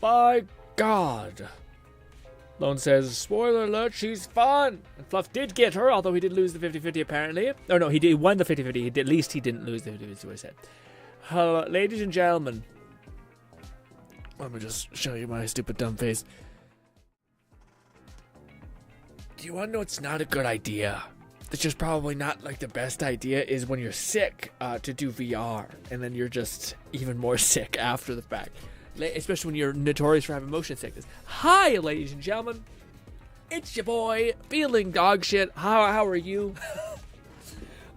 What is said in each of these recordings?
by God. Lone says, spoiler alert, she's fun. And Fluff did get her, although he did lose the 50-50 apparently. Oh no, he won the 50-50. At least he didn't lose the 50-50, is what I said. Ladies and gentlemen. Let me just show you my stupid dumb face. Do you want to know it's not a good idea? It's just probably not like the best idea is when you're sick to do VR. And then you're just even more sick after the fact. Especially when you're notorious for having motion sickness. Hi, ladies and gentlemen. It's your boy, feeling dog shit. How are you?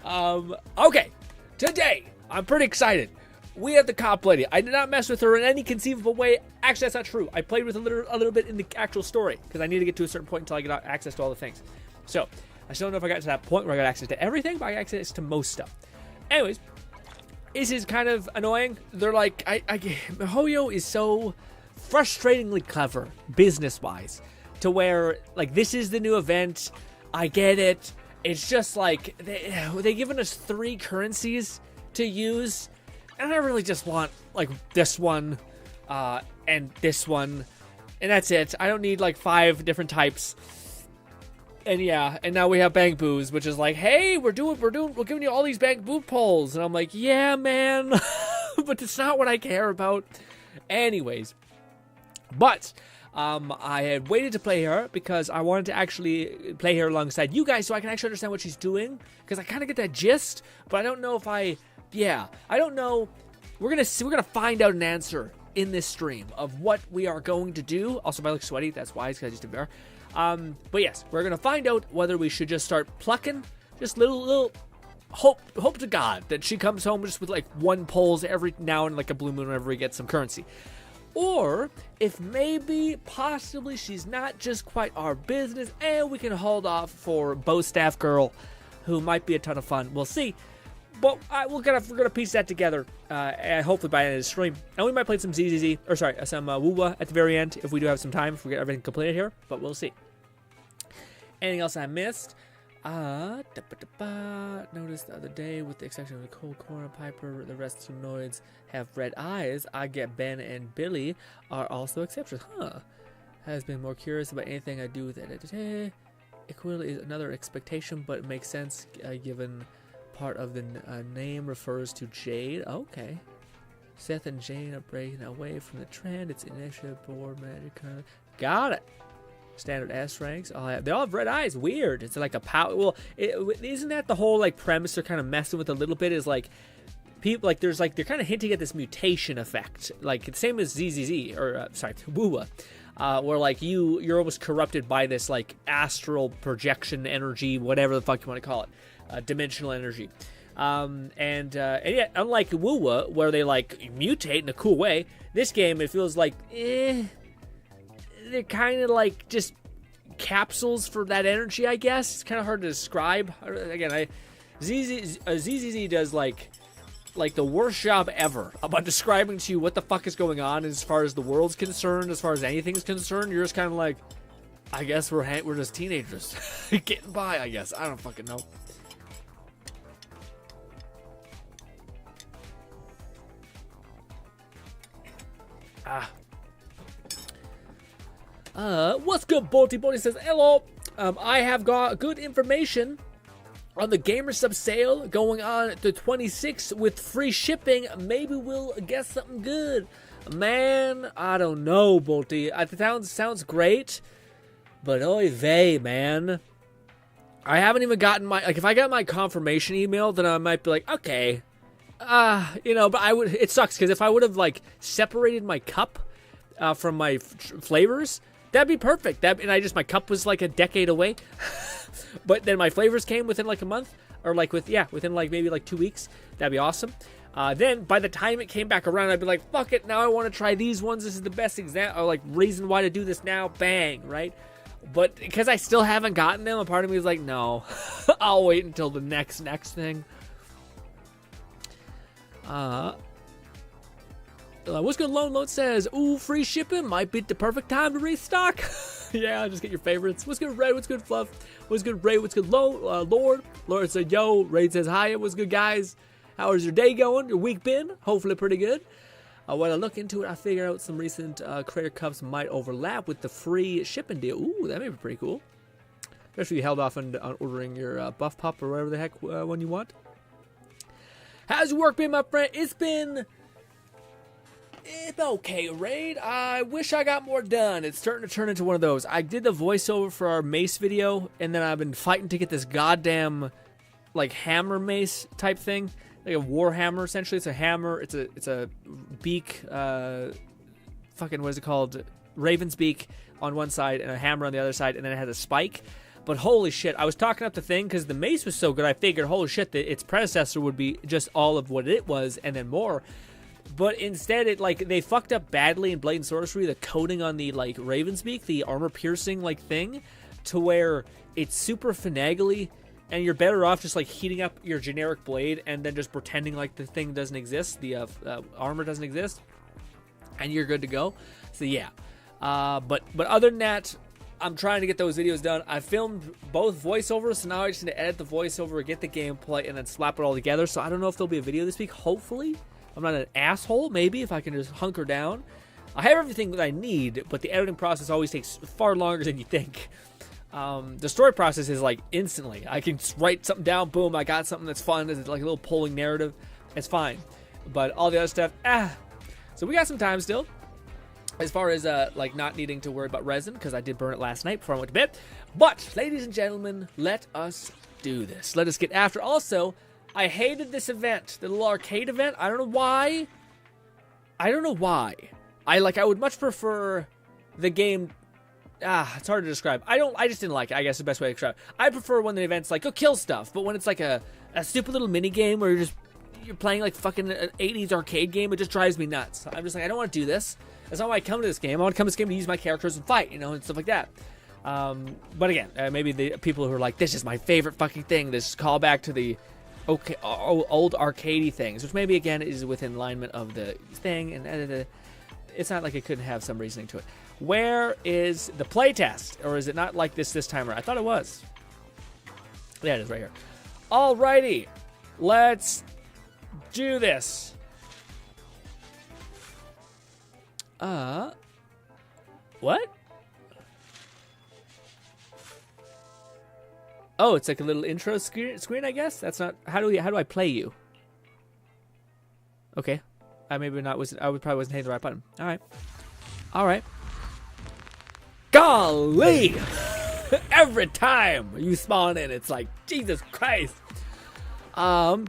Okay. Today, I'm pretty excited. We have the cop lady. I did not mess with her in any conceivable way. Actually, that's not true. I played with her a little bit in the actual story. Because I need to get to a certain point until I get access to all the things. So, I still don't know if I got to that point where I got access to everything. But I got access to most stuff. Anyways. This is kind of annoying. They're like, Hoyo is so frustratingly clever, business-wise, to where, like, this is the new event. I get it. It's just like, they given us 3 currencies to use, and I really just want, like, this one, and this one, and that's it. I don't need, like, 5 different types. And yeah, and now we have Bank Boos, which is like, hey, we're giving you all these Bank Boo polls. And I'm like, yeah, man, but it's not what I care about. Anyways, but I had waited to play her because I wanted to actually play her alongside you guys so I can actually understand what she's doing. Because I kind of get that gist, but I don't know if I don't know. We're gonna find out an answer in this stream of what we are going to do. Also, if I look sweaty, that's why, it's because I just did VR. But yes, we're gonna find out whether we should just start plucking, just little hope to God that she comes home just with like 1 pulls every now and like a blue moon whenever we get some currency, or if maybe possibly she's not just quite our business and we can hold off for Bow Staff Girl, who might be a ton of fun. We'll see. But we're gonna piece that together, and hopefully by the end of the stream. And we might play some ZZZ, or sorry, some Wuwa at the very end if we do have some time, if we get everything completed here. But we'll see. Anything else I missed? Noticed the other day, with the exception of the cold corner Piper, the rest of the Noids have red eyes. I get Ben and Billy are also exceptions. Has been more curious about anything I do with it. It clearly is another expectation, but it makes sense given. Part of the name refers to Jade. Okay. Seth and Jane are breaking away from the trend. It's initiative board magic. Got it. Standard S ranks. They all have red eyes. Weird. It's like a power. Well, isn't that the whole like premise they're kind of messing with a little bit? Is like people like there's like they're kind of hinting at this mutation effect, like the same as ZZZ or Wuwa. Where like you're almost corrupted by this like astral projection energy, whatever the fuck you want to call it. Dimensional energy, and yeah, unlike Wuwa, where they like mutate in a cool way, this game it feels like they're kind of like just capsules for that energy. I guess it's kind of hard to describe. Again, ZZZ does like the worst job ever about describing to you what the fuck is going on as far as the world's concerned, as far as anything's concerned. You're just kind of like, I guess we're just teenagers getting by. I guess I don't fucking know. What's good, Bolty? Bolty says, hello. I have got good information on the Gamer Sub sale going on the 26th with free shipping. Maybe we'll get something good. Man, I don't know, Bolty. It sounds great, but oy vey, man. I haven't even gotten my, like, if I got my confirmation email, then I might be like, okay. But it sucks because if I would have like separated my cup from my flavors, that'd be perfect. My cup was like a decade away, but then my flavors came within like a month, or like within like maybe like 2 weeks. That'd be awesome. Then by the time it came back around, I'd be like, fuck it, now I want to try these ones. This is the best example, or like reason why to do this now. Bang, right? But because I still haven't gotten them, a part of me is like, no, I'll wait until the next thing. What's good, Lone says, ooh, free shipping might be the perfect time to restock. Yeah, just get your favorites. What's good, Ray? What's good, Fluff? What's good, Ray? What's good, Lord? Lord said, yo. Ray says, hi. What's good, guys? How is your day going? Your week been? Hopefully pretty good. When I look into it, I figure out some recent creator cups might overlap with the free shipping deal. Ooh, that may be pretty cool. Especially if you held off on ordering your buff pup or whatever the heck one you want. How's your work been, my friend? It's been okay, Raid. I wish I got more done. It's starting to turn into one of those. I did the voiceover for our mace video, and then I've been fighting to get this goddamn like hammer mace type thing, like a war hammer. Essentially, it's a hammer. It's a beak. Fucking what is it called? Raven's beak on one side and a hammer on the other side, and then it has a spike. But holy shit, I was talking up the thing because the mace was so good. I figured, holy shit, that its predecessor would be just all of what it was and then more. But instead, they fucked up badly in Blade and Sorcery, the coating on the, like, Raven's Beak, the armor-piercing, like, thing, to where it's super finagly, and you're better off just, like, heating up your generic blade and then just pretending like the thing doesn't exist, the armor doesn't exist, and you're good to go. So, yeah. But other than that, I'm trying to get those videos done. I filmed both voiceovers, so now I just need to edit the voiceover, get the gameplay, and then slap it all together. So I don't know if there'll be a video this week, hopefully. I'm not an asshole, maybe, if I can just hunker down. I have everything that I need, but the editing process always takes far longer than you think. The story process is like instantly. I can write something down, boom, I got something that's fun. It's like a little pulling narrative. It's fine. But all the other stuff, So we got some time still. As far as like not needing to worry about resin, because I did burn it last night before I went to bed. But, ladies and gentlemen, let us do this. Let us get after. Also, I hated this event, the little arcade event. I don't know why. I would much prefer the game. It's hard to describe. I just didn't like it. I guess the best way to describe it. I prefer when the event's like, go kill stuff. But when it's like a stupid little mini game where you're playing like fucking an 80s arcade game, it just drives me nuts. I'm just like, I don't want to do this. That's not why I come to this game. I want to come to this game to use my characters and fight, and stuff like that. But again, maybe the people who are like, this is my favorite fucking thing. This call back to the old arcadey things, which maybe again is within alignment of the thing, and it's not like it couldn't have some reasoning to it. Where is the playtest, or is it not like this time around? I thought it was. Yeah, it is right here. Alrighty, let's do this. What? Oh, it's like a little intro screen, I guess. That's not. How do I play you? Okay, I probably wasn't hitting the right button. All right. Golly! Every time you spawn in, it's like Jesus Christ. Lone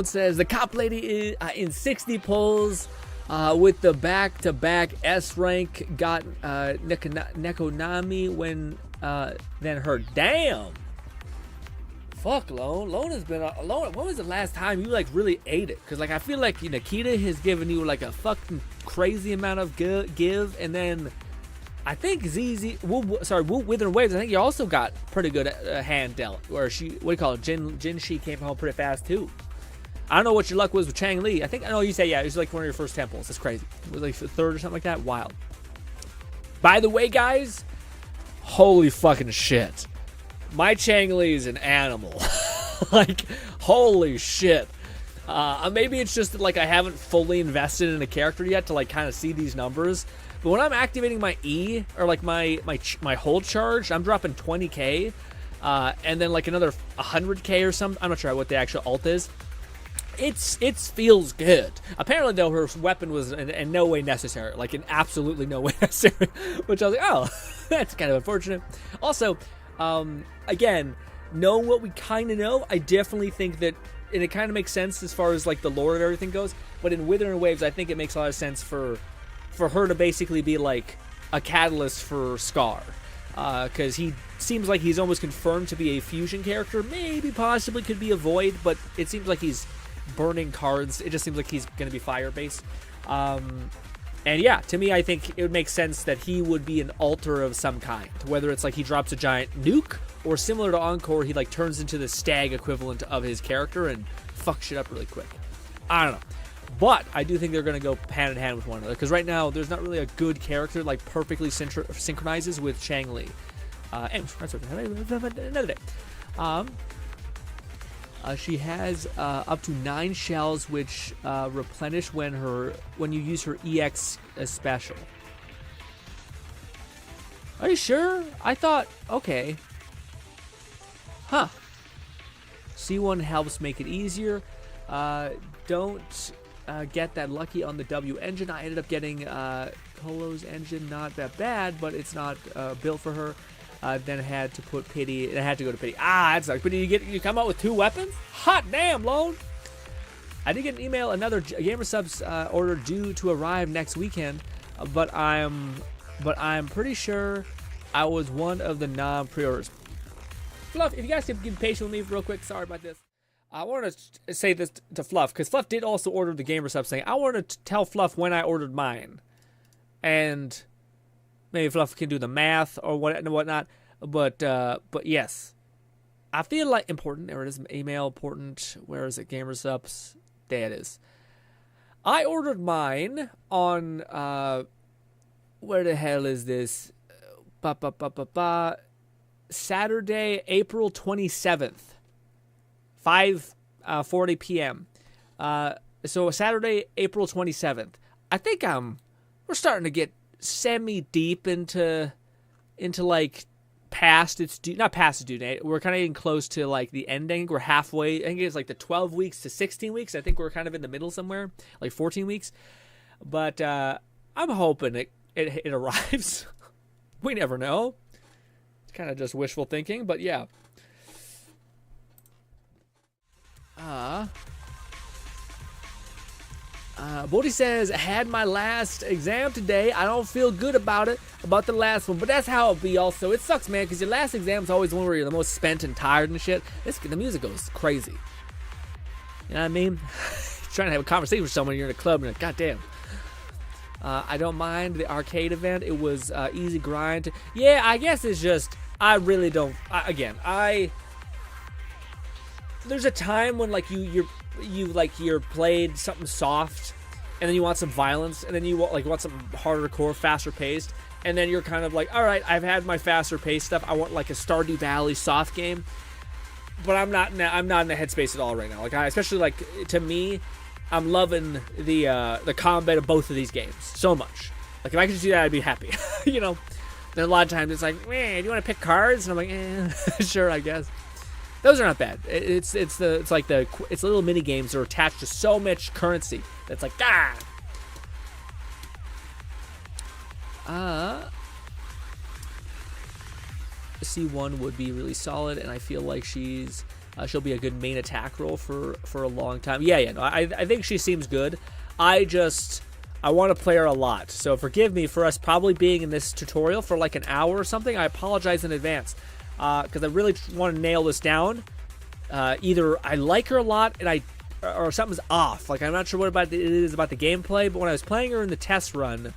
says the cop lady is in 60 pulls. With the back-to-back S rank, got Nekonami when then her. Damn. Fuck, Lone. Lone has been Lone. When was the last time you like really ate it? Because like I feel like Nikita has given you like a fucking crazy amount of give, and then I think Wuthering Waves. I think you also got pretty good hand dealt. Where Jin Shi came home pretty fast too. I don't know what your luck was with Chang Li. I know you say, yeah, it was like one of your first temples. That's crazy. It was like the third or something like that. Wild. By the way, guys, holy fucking shit. My Chang Li is an animal. Like, holy shit. Maybe it's just that, like, I haven't fully invested in a character yet to, like, kind of see these numbers. But when I'm activating my E, or, like, my hold charge, I'm dropping 20k. And then, like, another 100k or something. I'm not sure what the actual ult is. It feels good. Apparently, though, her weapon was in no way necessary. Like, in absolutely no way necessary. Which I was like, oh, that's kind of unfortunate. Also, again, knowing what we kind of know, I definitely think that, and it kind of makes sense as far as, like, the lore of everything goes, but in Wuthering Waves, I think it makes a lot of sense for her to basically be, like, a catalyst for Scar. Because he seems like he's almost confirmed to be a fusion character. Maybe, possibly could be a Void, but it seems like he's burning cards. It just seems like he's going to be fire-based. And yeah, to me, I think it would make sense that he would be an alter of some kind. Whether it's like he drops a giant nuke, or similar to Encore, he like turns into the stag equivalent of his character and fucks shit up really quick. I don't know. But I do think they're going to go hand in hand with one another. Because right now, there's not really a good character like perfectly synchronizes with Chang Li. Anyway, that's okay. Another day. She has up to 9 shells, which replenish when you use her EX special. Are you sure? I thought, okay. Huh. C1 helps make it easier. Don't get that lucky on the W engine. I ended up getting Colo's engine, not that bad, but it's not built for her. Then I had to put pity. I had to go to pity. That sucks. But you come out with 2 weapons? Hot damn, Lone. I did get an email. Another Gamer Subs order due to arrive next weekend, but I'm pretty sure I was one of the non-pre-orders. Fluff, if you guys could be patient with me real quick, sorry about this. I want to say this to Fluff, because Fluff did also order the Gamer Subs thing. I wanted to tell Fluff when I ordered mine. And maybe Fluff can do the math or whatnot. But yes. I feel like important. There it is. Email important. Where is it? Gamer Subs. There it is. I ordered mine on where the hell is this? Saturday, April 27th. 5:40 p.m. So Saturday, April 27th. I think we're starting to get semi-deep into like past its due, not past its due date. We're kind of getting close to like the ending. We're halfway. I think it's like the 12 weeks to 16 weeks. I think we're kind of in the middle somewhere, like 14 weeks. But I'm hoping it arrives. We never know. It's kind of just wishful thinking, but yeah. Bodhi says, I had my last exam today. I don't feel good about the last one, but that's how it be also. It sucks, man, because your last exam is always the one where you're the most spent and tired and shit. The music goes crazy. You know what I mean? Trying to have a conversation with someone, you're in a club, and you're like, God damn. I don't mind the arcade event. It was easy grind. Yeah, I guess it's just, I really don't, there's a time when like you're played something soft, and then you want some violence, and then you want some harder core, faster paced, and then you're kind of like, all right, I've had my faster paced stuff. I want like a Stardew Valley soft game, but I'm not in the headspace at all right now. Like especially like to me, I'm loving the combat of both of these games so much. Like if I could just do that, I'd be happy. You know. Then a lot of times it's like, man, do you want to pick cards? And I'm like, sure, I guess. Those are not bad. It's little mini games that are attached to so much currency that's like C1 would be really solid, and I feel like she'll be a good main attack role for a long time. Yeah. No, I think she seems good. I want to play her a lot, so forgive me for us probably being in this tutorial for like an hour or something. I apologize in advance. Because I really want to nail this down. Either I like her a lot or something's off. Like I'm not sure what it is about the gameplay, but when I was playing her in the test run,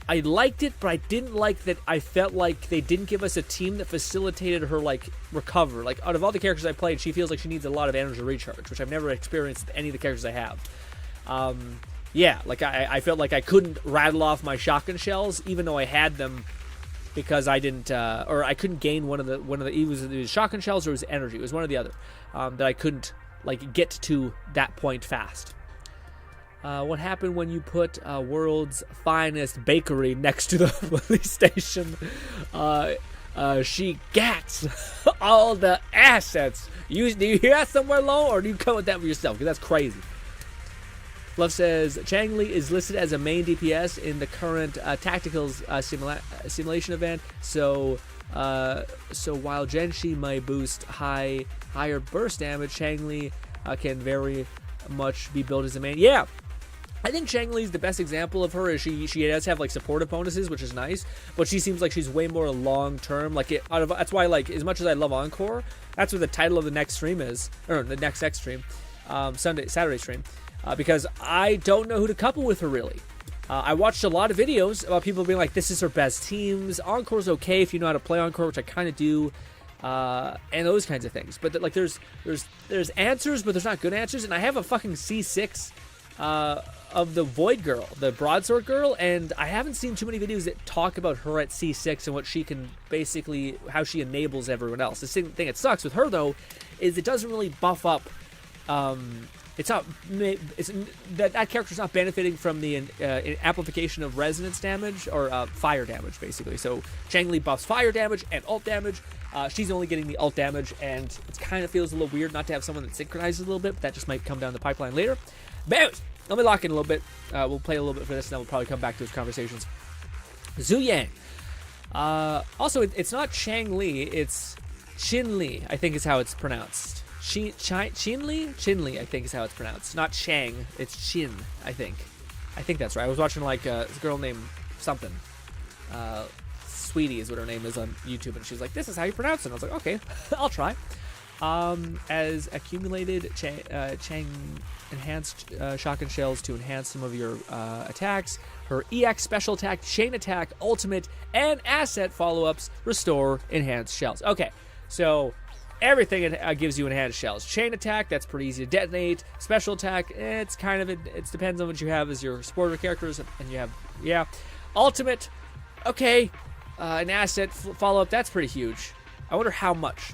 I liked it, but I didn't like that. I felt like they didn't give us a team that facilitated her like recover. Like out of all the characters I played, she feels like she needs a lot of energy recharge, which I've never experienced with any of the characters I have. Yeah, like I felt like I couldn't rattle off my shotgun shells, even though I had them. Because I didn't, or I couldn't gain one of the it was shotgun shells or it was energy. It was one or the other that I couldn't like get to that point fast. What happened when you put World's Finest Bakery next to the police station? She gets all the assets. Do you hear that somewhere low, or do you come with that for yourself? Because that's crazy. Love says, Chang Li is listed as a main DPS in the current Tacticals simulation event, so while Genshi might boost higher burst damage, Chang Li can very much be built as a main. Yeah, I think Chang Li's the best example of her. Is she does have like supportive bonuses, which is nice, but she seems like she's way more long term. Like that's why, like, as much as I love Encore, that's what the title of the next stream is, or the next X stream, Saturday stream. Because I don't know who to couple with her, really. I watched a lot of videos about people being like, this is her best teams. Encore's okay if you know how to play Encore, which I kind of do, and those kinds of things. But like, there's answers, but there's not good answers. And I have a fucking C6 of the Void Girl, the Broadsword Girl, and I haven't seen too many videos that talk about her at C6 and what she can basically, how she enables everyone else. The thing that sucks with her, though, is it doesn't really buff up It's not. It's that character's not benefiting from the amplification of resonance damage or fire damage, basically. So Chang Li buffs fire damage and ult damage. She's only getting the ult damage, and it kind of feels a little weird not to have someone that synchronizes a little bit. But that just might come down the pipeline later. But anyways, let me lock in a little bit. We'll play a little bit for this, and then we'll probably come back to those conversations. Zhu Yang. Also, it's not Chang Li. It's Chin Li, I think is how it's pronounced. Chin Li, I think is how it's pronounced. Not Shang, it's Chin, I think. I think that's right. I was watching like this girl named something. Sweetie is what her name is on YouTube, and she's like, "This is how you pronounce it." And I was like, "Okay, I'll try." As accumulated Chang enhanced shotgun shells to enhance some of your attacks. Her EX special attack, chain attack, ultimate, and asset follow-ups restore enhanced shells. Okay, so everything gives you enhanced shells. Chain attack, that's pretty easy to detonate. Special attack, it's kind of, it depends on what you have as your supporter characters, and you have, yeah. Ultimate, okay. An asset follow-up, that's pretty huge. I wonder how much.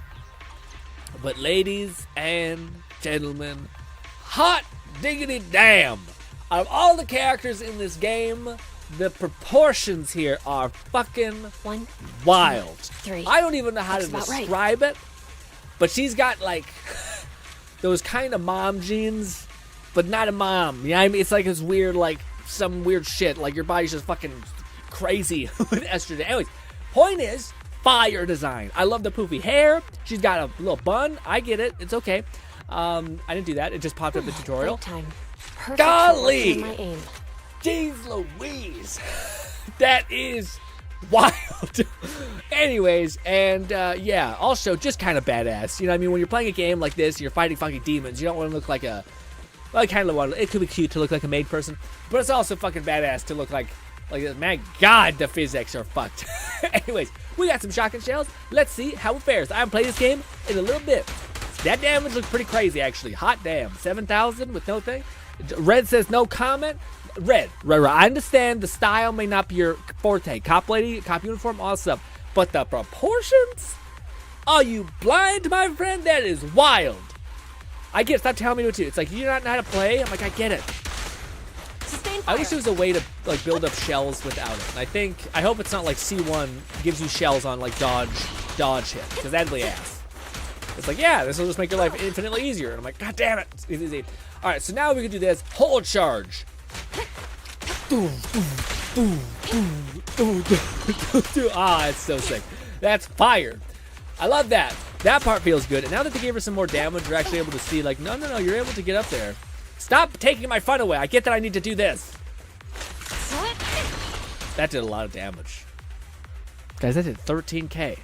But ladies and gentlemen, hot diggity damn. Out of all the characters in this game, the proportions here are fucking wild. 3. I don't even know how to describe it, but she's got like those kind of mom genes, but not a mom. You know what I mean? It's like this weird, like some weird shit. Like your body's just fucking crazy with estrogen. Anyways, point is, fire design. I love the poofy hair. She's got a little bun. I get it. It's okay. I didn't do that. It just popped up the tutorial. Golly! Jeez Louise! That is wild. Anyways, and yeah, also just kind of badass. You know what I mean? When you're playing a game like this, you're fighting fucking demons. You don't want to look like a... Well, I kind of want to... It could be cute to look like a maid person, but it's also fucking badass to look like my God, the physics are fucked. Anyways, we got some shotgun shells. Let's see how it fares. I haven't played this game in a little bit. That damage looks pretty crazy, actually. Hot damn. 7,000 with no thing. Red says no comment. Red. I understand the style may not be your forte. Cop lady, cop uniform, all stuff. But the proportions? Are you blind, my friend? That is wild. I get it. Stop telling me what to do. It's like, you do not know how to play? I'm like, I get it. I wish there was a way to like build up shells without it. And I hope it's not like C1 gives you shells on like dodge hit, because that'd be ass. It's like, yeah, this will just make your life infinitely easier. And I'm like, God damn it. It's easy. All right, so now we can do this. Hold charge. Ah, it's so sick. That's fire. I love that. That part feels good. And now that they gave her some more damage, we're actually able to see, like, no, you're able to get up there. Stop taking my fun away. I get that I need to do this. That did a lot of damage. Guys, that did 13K.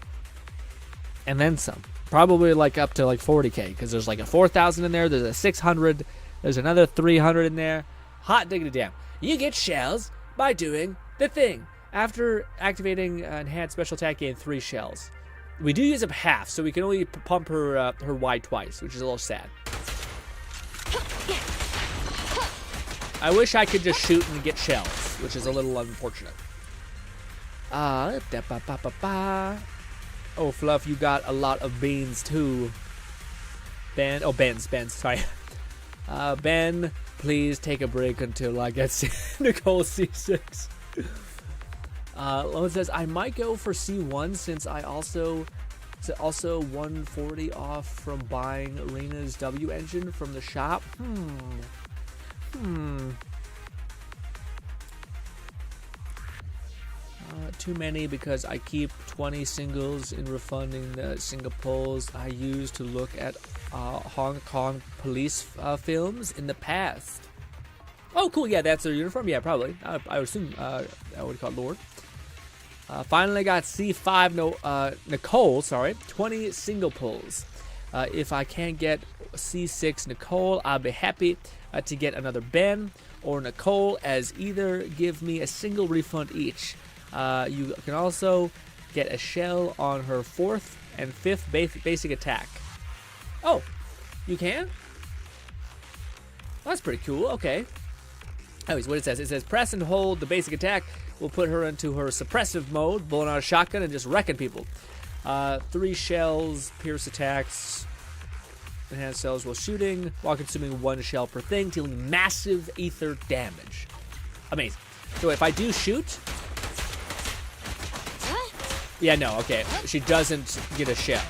And then some. Probably like up to like 40K, because there's like a 4,000 in there, there's a 600, there's another 300 in there. Hot diggity damn. You get shells by doing the thing. After activating enhanced special attack, gain 3 shells. We do use up half, so we can only pump her Y twice, which is a little sad. I wish I could just shoot and get shells, which is a little unfortunate. Oh, Fluff, you got a lot of beans, too. Ben, sorry. Ben, please take a break until I get Nicole C6. Lone says, I might go for C1 since I also 140 off from buying Arena's W engine from the shop. Too many because I keep 20 singles in refunding the Singapore's I used to look at Hong Kong police films in the past. Oh, cool. Yeah, that's their uniform. Yeah, probably. I would assume I would call it Lord. Finally got C5 Nicole, 20 single pulls. If I can't get C6 Nicole, I'll be happy to get another Ben or Nicole, as either give me a single refund each. You can also get a shell on her 4th and 5th basic attack. Oh, you can? Well, that's pretty cool. Okay. Anyways, what it says press and hold the basic attack will put her into her suppressive mode, blowing out a shotgun and just wrecking people. 3 shells, pierce attacks. Enhanced cells while shooting, while consuming 1 shell per thing, dealing massive ether damage. Amazing. So if I do shoot... Yeah, no, okay. She doesn't get a shell.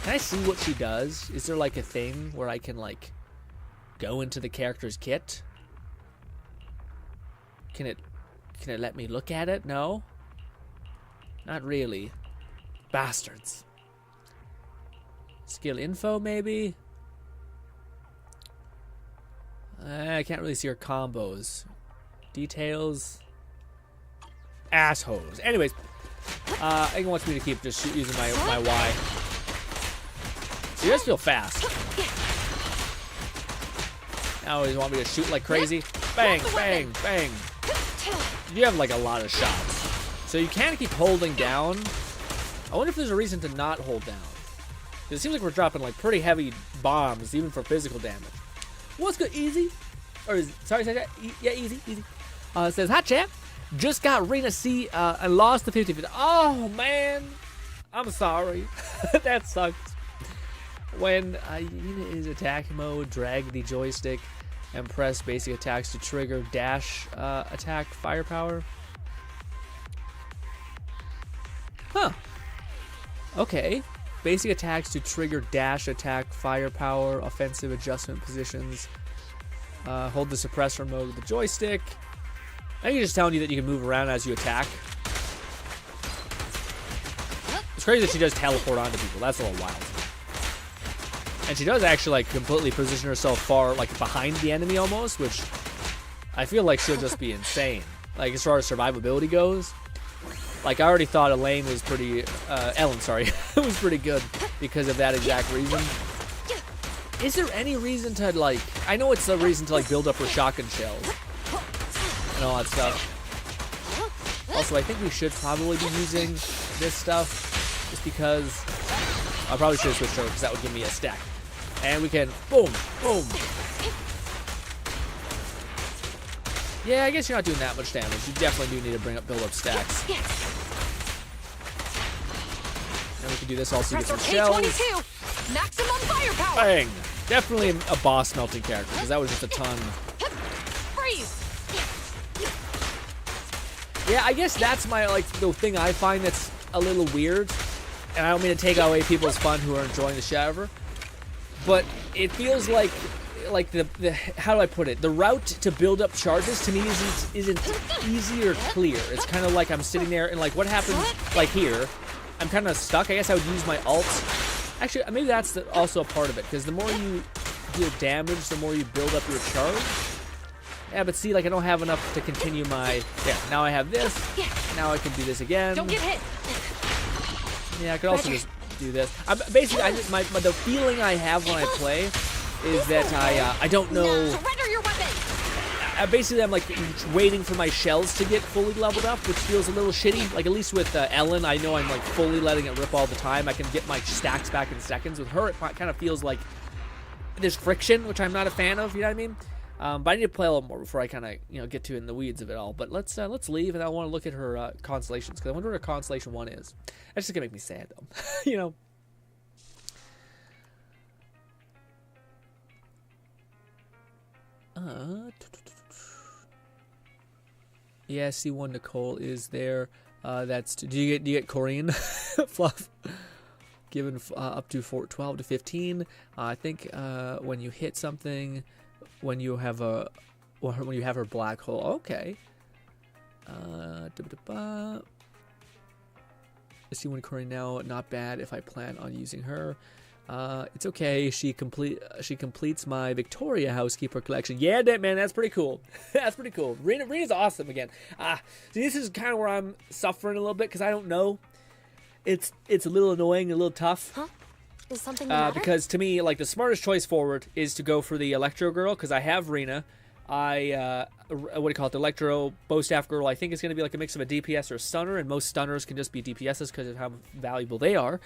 Can I see what she does? Is there like a thing where I can like go into the character's kit? Can it let me look at it? No? Not really. Bastards. Skill info, maybe? I can't really see her combos. Details. Assholes. Anyways, I think it wants me to keep just using my Y. She does feel fast. Now you want me to shoot like crazy? Bang, bang, bang. You have like a lot of shots. So you can't keep holding down. I wonder if there's a reason to not hold down. It seems like we're dropping like pretty heavy bombs, even for physical damage. What's good, easy? Or is sorry, yeah, easy. It says, hi champ. Just got Rena C and lost the 50. Oh man, I'm sorry. That sucks. When Rena is attack mode, drag the joystick and press basic attacks to trigger dash attack firepower. Huh. Okay. Basic attacks to trigger dash attack firepower, offensive adjustment positions. Hold the suppressor mode with the joystick. I think it's just telling you that you can move around as you attack. It's crazy that she does teleport onto people. That's a little wild. And she does actually like completely position herself far like behind the enemy almost, which I feel like she'll just be insane. Like as far as survivability goes. Like I already thought Ellen, was pretty good because of that exact reason. Is there any reason to like, I know it's a reason to like build up her shotgun shells and all that stuff. Also, I think we should probably be using this stuff just because I probably should have switched over because that would give me a stack. And we can boom, boom. Yeah, I guess you're not doing that much damage. You definitely do need to build up stacks. And we can do this also to get some shells. Maximum firepower. Bang! Definitely a boss melting character because that was just a ton. Freeze. Yeah, I guess that's my the thing I find that's a little weird, and I don't mean to take away people's fun who are enjoying the Shaver, but it feels like the how do I put it? The route to build up charges to me isn't easy or clear. It's kind of like I'm sitting there and like what happens like here. I'm kind of stuck. I guess I would use my alt. Actually, maybe that's also a part of it because the more you deal damage, the more you build up your charge. Yeah, but see, like I don't have enough to continue my. Yeah, now I have this. Now I can do this again. Don't get hit. Yeah, I could also just do this. Basically, the feeling I have when I play is that I don't know. Surrender your weapon. Basically, I'm like waiting for my shells to get fully leveled up, which feels a little shitty. Like at least with Ellen, I know I'm like fully letting it rip all the time. I can get my stacks back in seconds. With her, it kind of feels like there's friction, which I'm not a fan of. You know what I mean? But I need to play a little more before I kind of get to in the weeds of it all. But let's leave, and I want to look at her constellations because I wonder what her constellation 1 is. That's just gonna make me sad though. You know. Yeah, C1 Nicole is there. That's do you get Corinne fluff? Given up to 12 to 15. I think when you hit something, when you have her black hole. Okay. C1 Corinne now, not bad if I plan on using her. It's okay. She completes my Victoria Housekeeper collection. Yeah, man, that's pretty cool. That's pretty cool. Rena's awesome again. See, this is kind of where I'm suffering a little bit because I don't know. It's a little annoying, a little tough. Huh? Is something the matter? Because to me, like the smartest choice forward is to go for the Electro Girl because I have Rena. What do you call it? The Electro Bowstaff Girl. I think it's going to be like a mix of a DPS or a stunner, and most stunners can just be DPSs because of how valuable they are.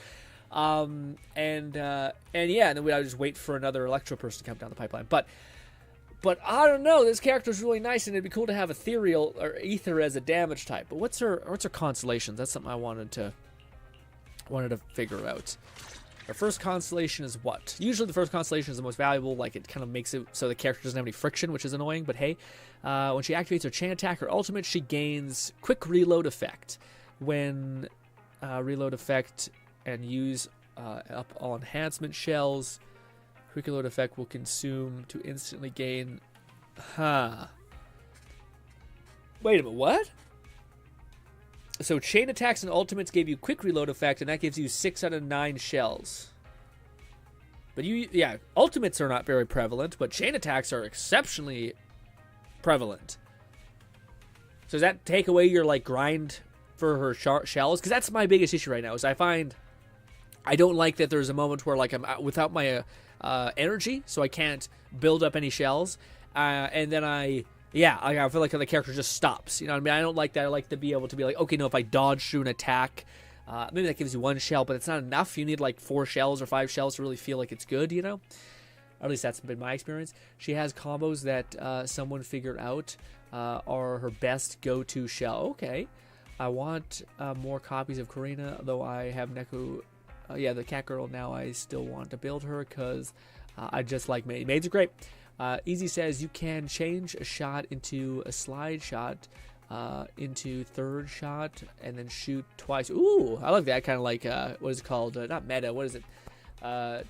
And yeah, and then I just wait for another Electro person to come down the pipeline. But I don't know. This character's really nice, and it'd be cool to have Ethereal or Ether as a damage type. But what's her constellations? That's something I wanted to figure out. Our first constellation is what? Usually the first constellation is the most valuable. Like, it kind of makes it so the character doesn't have any friction, which is annoying. But hey, when she activates her chain attack or ultimate, she gains quick reload effect. When reload effect and use up all enhancement shells, quick reload effect will consume to instantly gain. Wait a minute, what? So chain attacks and ultimates gave you quick reload effect, and that gives you 6 out of 9 shells. But ultimates are not very prevalent, but chain attacks are exceptionally prevalent. So does that take away your like grind for her shells? Because that's my biggest issue right now. Is I find I don't like that there's a moment where like I'm without my energy, so I can't build up any shells, and then I feel like the character just stops. You know what I mean? I don't like that. I like to be able to be like, okay, no, if I dodge through an attack, maybe that gives you 1 shell, but it's not enough. You need like 4 shells or 5 shells to really feel like it's good, you know? Or at least that's been my experience. She has combos that someone figured out are her best go-to shell. Okay. I want more copies of Karina, though I have Neko. The cat girl now. I still want to build her because I just like Maid. Maids are great. Easy says you can change a shot into a slide shot, into third shot, and then shoot twice. Ooh, I like that kind of like, what is it called? Not meta, what is it?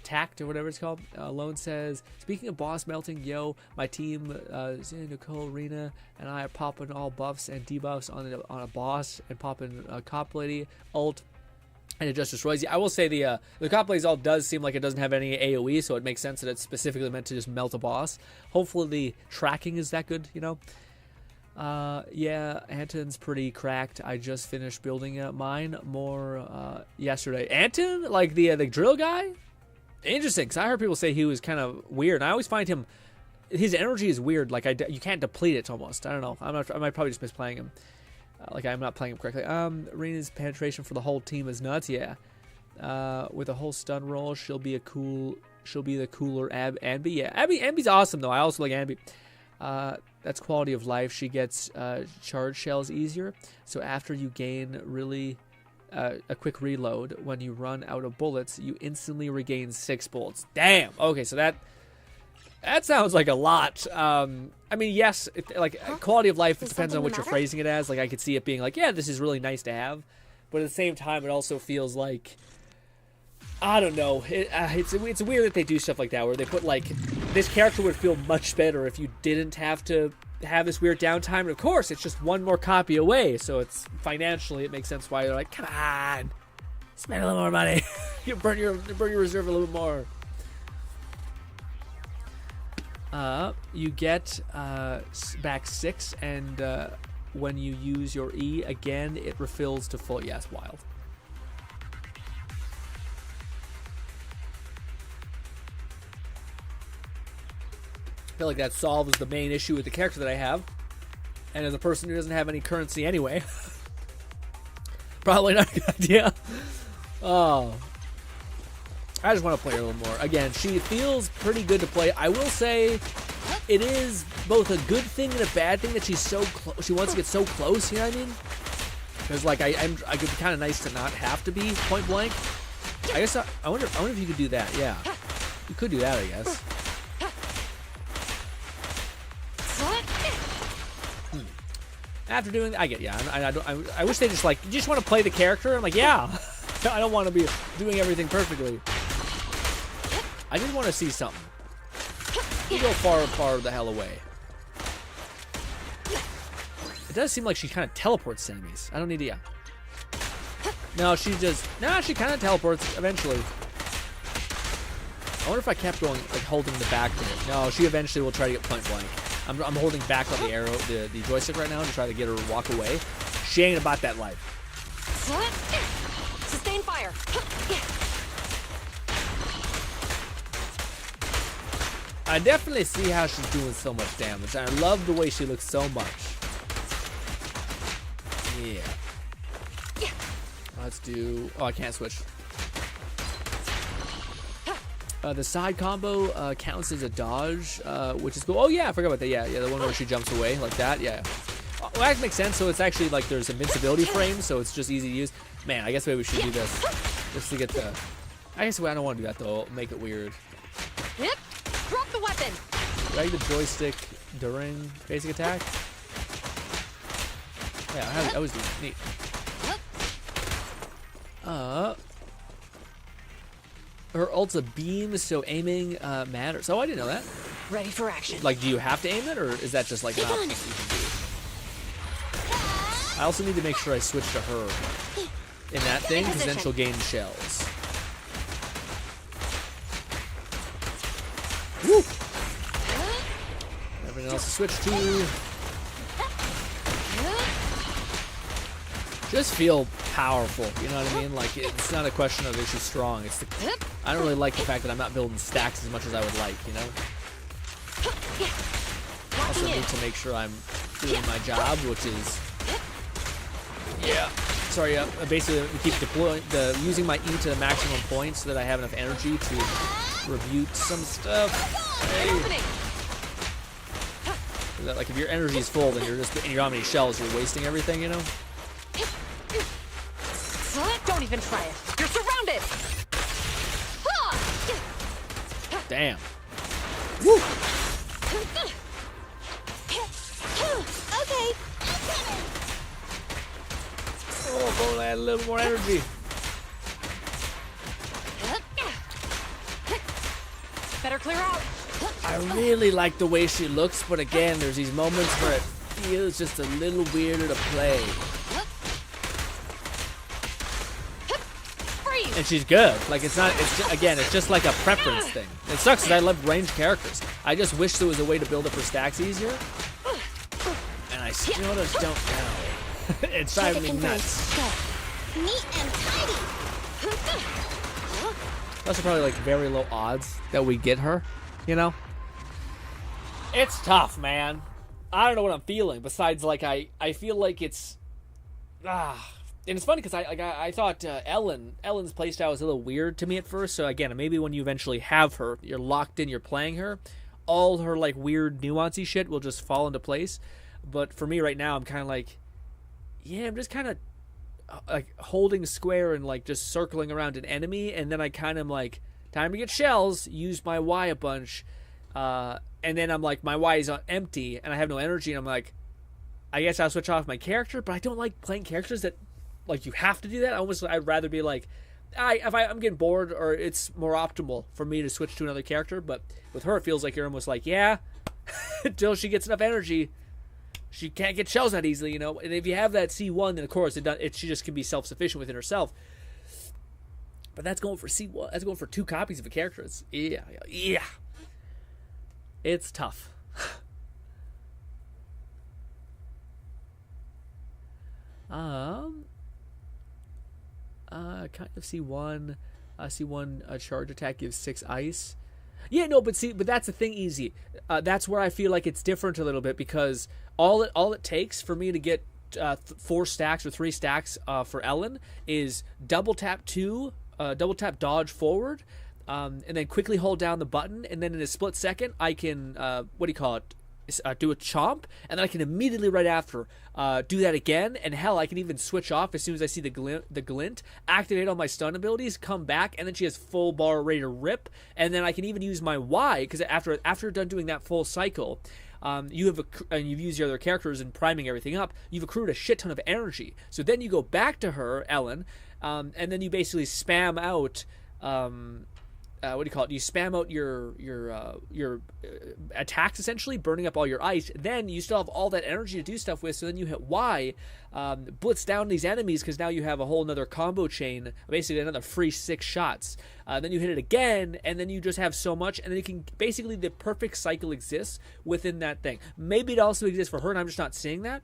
Tact or whatever it's called. Lone says, speaking of boss melting, yo, my team, Nicole, Rena, and I are popping all buffs and debuffs on a boss and popping cop lady, ult, and it just destroys you. I will say the cop lady's ult does seem like it doesn't have any AoE, so it makes sense that it's specifically meant to just melt a boss. Hopefully the tracking is that good, you know? Anton's pretty cracked. I just finished building mine more yesterday. Anton? Like the drill guy? Interesting, because I heard people say he was kind of weird. And I always find his energy is weird. Like, you can't deplete it almost. I don't know. I might probably just miss playing him. Like, I'm not playing him correctly. Rena's penetration for the whole team is nuts, yeah. With a whole stun roll, she'll be the cooler Ambi. Yeah, Ambi's awesome, though. I also like Ambi. That's quality of life. She gets charge shells easier. So after you gain really a quick reload, when you run out of bullets, you instantly regain 6 bullets. Damn. Okay, so that sounds like a lot. I mean, yes, quality of life, it depends on what you're phrasing it as. Like, I could see it being like, yeah, this is really nice to have. But at the same time, it also feels like, I don't know. It's weird that they do stuff like that, where they put, like, this character would feel much better if you didn't have to have this weird downtime. And, of course, it's just 1 more copy away. So it's financially, it makes sense why they're like, come on, spend a little more money. You burn your reserve a little bit more. You get back 6, and when you use your E again, it refills to full. Yes, wild. I feel like that solves the main issue with the character that I have. And as a person who doesn't have any currency anyway, probably not a good idea. Oh. I just want to play her a little more. Again, she feels pretty good to play. I will say it is both a good thing and a bad thing that she's so close. She wants to get so close, you know what I mean? Because, like, I could be kind of nice to not have to be point blank. I guess I wonder if you could do that. Yeah. You could do that, I guess. After doing that, I get, yeah. I wish they just, like, you just want to play the character? I'm like, yeah. I don't want to be doing everything perfectly. I just want to see something. You go far the hell away. It does seem like she kind of teleports enemies. I don't need to, yeah. No, she kind of teleports eventually. I wonder if I kept going, like, holding the back to it. No, she eventually will try to get point blank. I'm holding back on the arrow, the joystick right now to try to get her to walk away. She ain't about that life. Sustain fire. I definitely see how she's doing so much damage. I love the way she looks so much. Yeah. Let's do... Oh, I can't switch. The side combo counts as a dodge, which is cool. Oh, yeah, I forgot about that. Yeah, the one where she jumps away like that. Yeah. Well, that makes sense. So it's actually like there's invincibility frames, so it's just easy to use. Man, I guess maybe we should do this just to get the I guess I don't want to do that though. It'll make it weird. Hip. Drop the weapon. Drag the joystick during basic attack. Yeah, I was doing it. Neat. Her ult's a beam, so aiming matters. Oh, I didn't know that. Ready for action. Like, do you have to aim it, or is that just like an option you can do? I also need to make sure I switch to her in that thing, because then she'll gain shells. Woo! Everything else to switch to. Just feel powerful, you know what I mean? Like, it's not a question of is she strong. It's I don't really like the fact that I'm not building stacks as much as I would like, you know? Also need to make sure I'm doing my job, which is basically keep deploying using my E to the maximum point so that I have enough energy to rebuke some stuff. Hey. That, like, if your energy is full, then and you don't have any shells, you're wasting everything, you know? Don't even try it. You're surrounded. Damn. Woo! Okay. Oh, go add a little more energy. Better clear out. I really like the way she looks, but again, there's these moments where it feels just a little weirder to play. And she's good. Like, it's just like a preference thing. It sucks because I love ranged characters. I just wish there was a way to build up her stacks easier. And I still just don't know. It's driving me nuts. Neat and tidy. Those are probably like very low odds that we get her, you know? It's tough, man. I don't know what I'm feeling. Besides, like, I feel like it's... And it's funny because I thought Ellen's playstyle was a little weird to me at first. So again, maybe when you eventually have her, you're locked in, you're playing her, all her like weird nuancy shit will just fall into place. But for me right now, I'm kind of like, yeah, I'm just kind of like holding square and like just circling around an enemy, and then I kind of like, time to get shells, use my Y a bunch, and then I'm like, my Y is empty and I have no energy, and I'm like, I guess I'll switch off my character, but I don't like playing characters that like you have to do that. I'd rather be like, I'm getting bored, or it's more optimal for me to switch to another character. But with her, it feels like you're almost like, yeah, until she gets enough energy, she can't get shells that easily, you know. And if you have that C1, then of course she just can be self-sufficient within herself. But that's going for C1. That's going for 2 copies of a character. It's it's tough. Kind of C1. C1 charge attack gives 6 ice. Yeah, no, but that's the thing, Easy. That's where I feel like it's different a little bit, because all it takes for me to get 4 stacks or 3 stacks for Ellen is double tap dodge forward, and then quickly hold down the button, and then in a split second I can do a chomp, and then I can immediately right after do that again, and hell, I can even switch off as soon as I see the glint, activate all my stun abilities, come back, and then she has full bar ready to rip, and then I can even use my Y, because after you're done doing that full cycle, and you've used your other characters and priming everything up, you've accrued a shit ton of energy. So then you go back to her, Ellen, and then you basically spam out... You spam out your attacks, essentially, burning up all your ice. Then you still have all that energy to do stuff with, so then you hit Y, blitz down these enemies, because now you have a whole nother combo chain, basically another free 6 shots. Then you hit it again, and then you just have so much, and then you can, basically the perfect cycle exists within that thing. Maybe it also exists for her, and I'm just not seeing that.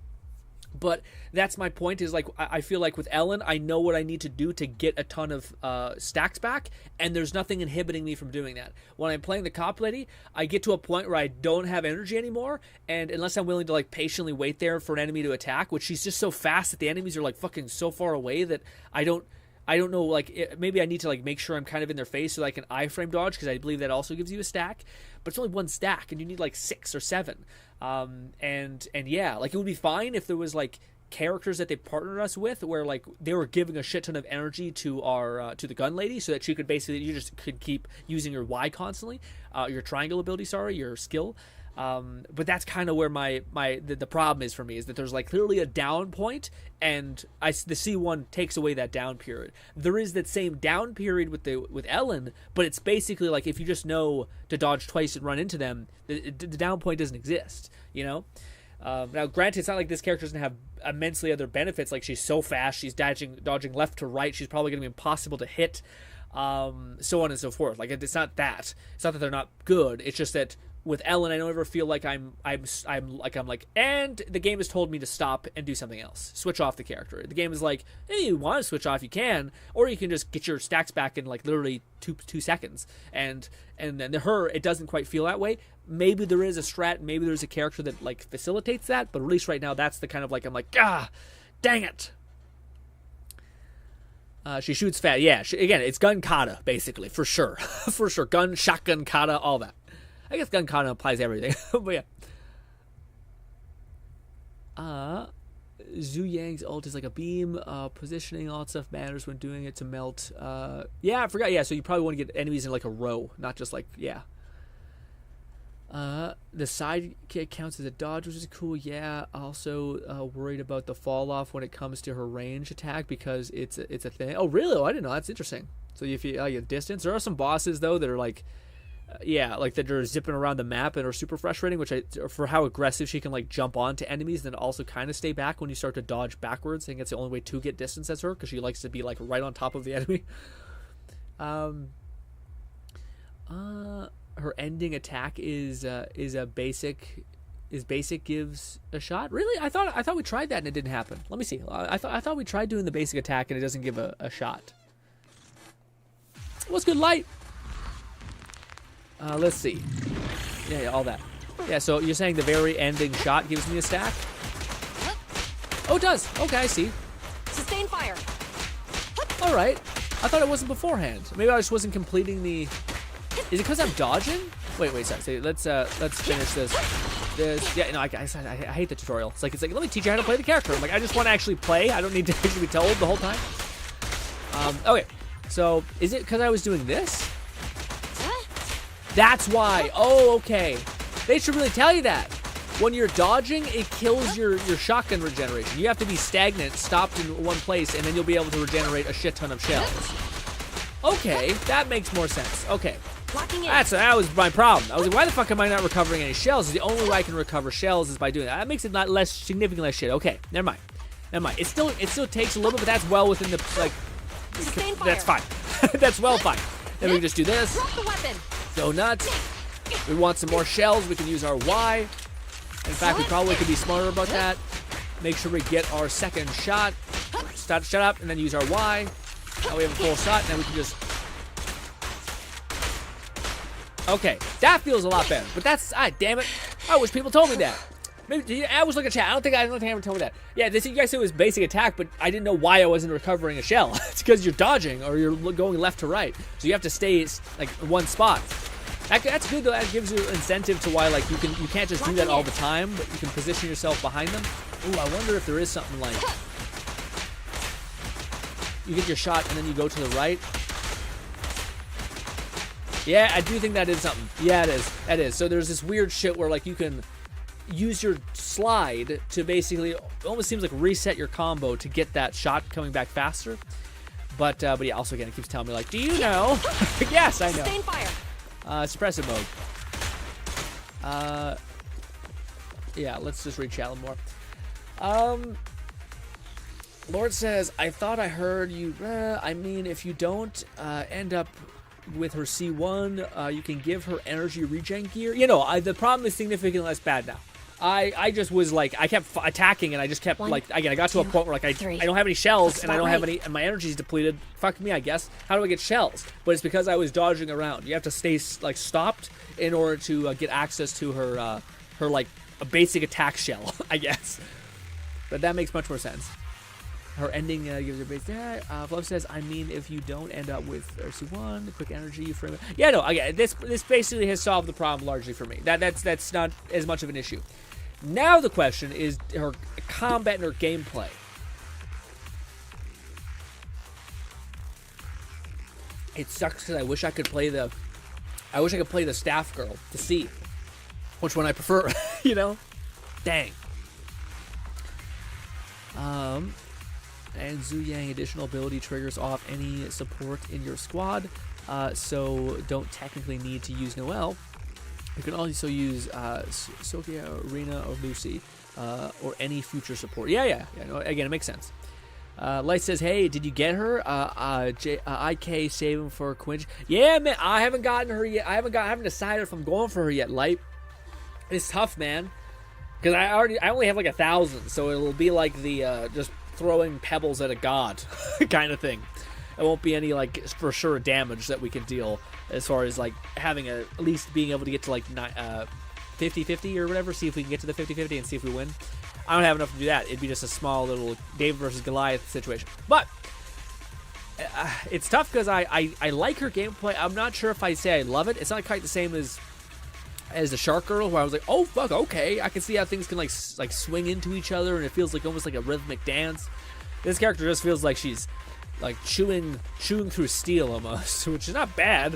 But that's my point, is like, I feel like with Ellen, I know what I need to do to get a ton of stacks back, and there's nothing inhibiting me from doing that. When I'm playing the cop lady, I get to a point where I don't have energy anymore, and unless I'm willing to like patiently wait there for an enemy to attack, which she's just so fast that the enemies are like fucking so far away that I don't know, like, maybe I need to like make sure I'm kind of in their face so that I can iframe dodge, because I believe that also gives you a stack, but it's only 1 stack and you need like 6 or 7. And yeah, like, it would be fine if there was like characters that they partnered us with, where like they were giving a shit ton of energy to our to the gun lady, so that she could basically, you just could keep using your Y constantly, your triangle ability, sorry, your skill. But that's kind of where the problem is for me, is that there's like clearly a down point, and the C1 takes away that down period. There is that same down period with Ellen, but it's basically like if you just know to dodge twice and run into them, the down point doesn't exist, you know? Now, granted, it's not like this character doesn't have immensely other benefits. Like, she's so fast, she's dodging left to right, she's probably going to be impossible to hit, so on and so forth. Like, it's not that they're not good. It's just that with Ellen, I don't ever feel like I'm like, and the game has told me to stop and do something else, switch off the character. The game is like, hey, you want to switch off, you can, or you can just get your stacks back in like literally two seconds. And then it doesn't quite feel that way. Maybe there is a strat, maybe there's a character that like facilitates that, but at least right now that's the kind of like, I'm like, dang it. She shoots fast. Yeah, again, it's gun kata basically, for sure. For sure, gun, shotgun kata, all that. I guess gun kata applies to everything. But yeah. Zhu Yang's ult is like a beam. Positioning, all that stuff matters when doing it to melt. Yeah, I forgot. Yeah, so you probably want to get enemies in like a row, not just like, yeah. The side kick counts as a dodge, which is cool. Yeah, also worried about the fall off when it comes to her range attack, because it's a thing. Oh, really? Oh, I didn't know. That's interesting. So if you get distance, there are some bosses though that are like, like that are zipping around the map and are super frustrating, which for how aggressive she can like jump onto enemies, then also kind of stay back when you start to dodge backwards. I think that's the only way to get distance as her, because she likes to be like right on top of the enemy. Her ending attack is a basic. Is basic gives a shot? Really? I thought we tried that and it didn't happen. Let me see. I thought we tried doing the basic attack and it doesn't give a shot. What's good light? Let's see. Yeah, all that. Yeah, so you're saying the very ending shot gives me a stack? Oh, it does. Okay, I see. Sustain fire. All right. I thought it wasn't beforehand. Maybe I just wasn't completing the. Is it because I'm dodging? Wait, sorry. So let's finish this. Yeah, no, I hate the tutorial. It's like let me teach you how to play the character. I'm like, I just want to actually play. I don't need to actually be told the whole time. Okay. So is it because I was doing this? That's why. Oh, okay. They should really tell you that. When you're dodging, it kills your shotgun regeneration. You have to be stagnant, stopped in one place, and then you'll be able to regenerate a shit ton of shells. Okay, that makes more sense. Okay. That was my problem. I was like, why the fuck am I not recovering any shells? The only way I can recover shells is by doing that. That makes it not less significantly less shit. Okay, never mind. It still takes a little bit, but that's well within the like. That's fine. That's well fine. Then we can just do this. Go nuts. We want some more shells. We can use our Y. In fact, we probably could be smarter about that. Make sure we get our second shot. Shut up, and then use our Y. Now we have a full shot, and then we can just. Okay, that feels a lot better. But that's, damn it. I wish people told me that. Maybe I was looking at chat. I don't think anyone told me that. Yeah, you guys said it was basic attack, but I didn't know why I wasn't recovering a shell. It's because you're dodging or you're going left to right, so you have to stay like in one spot. That's good though. That gives you incentive to why like you can't just do that all the time, but you can position yourself behind them. Ooh, I wonder if there is something like you get your shot and then you go to the right. Yeah, I do think that is something. Yeah, it is. That is. So there's this weird shit where like you can use your slide to basically almost seems like reset your combo to get that shot coming back faster. But yeah, also again it keeps telling me like, do you know? Yes, I know. Sustain fire. Suppressive mode. Yeah, let's just read chat a little more. Lord says, I thought I heard you. I mean, if you don't end up with her C1, you can give her energy regen gear. You know, the problem is significantly less bad now. I just was like, I kept attacking and I just kept like, again, I got to a point where like I don't have any shells and I don't have any, and my energy's depleted. Fuck me, I guess. How do I get shells? But it's because I was dodging around. You have to stay like stopped in order to get access to her like a basic attack shell, I guess. But that makes much more sense. Her ending gives her base. Fluff says, I mean, if you don't end up with RC1, quick energy, frame. Yeah, no, again, this basically has solved the problem largely for me. That's not as much of an issue. Now the question is her combat and her gameplay. It sucks because I wish I could play the staff girl to see which one I prefer. You know, dang. And Zhu Yang additional ability triggers off any support in your squad, so don't technically need to use Noelle. You can also use Sophia, Rena, or Lucy, or any future support. Yeah. No, again, it makes sense. Light says, "Hey, did you get her? IK saving for Quinch." Yeah, man, I haven't gotten her yet. I haven't decided if I'm going for her yet. Light, it's tough, man, because I only have like 1,000, so it'll be like the just throwing pebbles at a god kind of thing. It won't be any like for sure damage that we can deal as far as like having at least being able to get to like 50-50 or whatever. See if we can get to the 50-50 and see if we win. I don't have enough to do that. It'd be just a small little David versus Goliath situation. But it's tough because I like her gameplay. I'm not sure if I say I love it. It's not quite the same as the Shark Girl, where I was like, oh fuck, okay, I can see how things can like swing into each other, and it feels like almost like a rhythmic dance. This character just feels like she's like chewing through steel almost, which is not bad.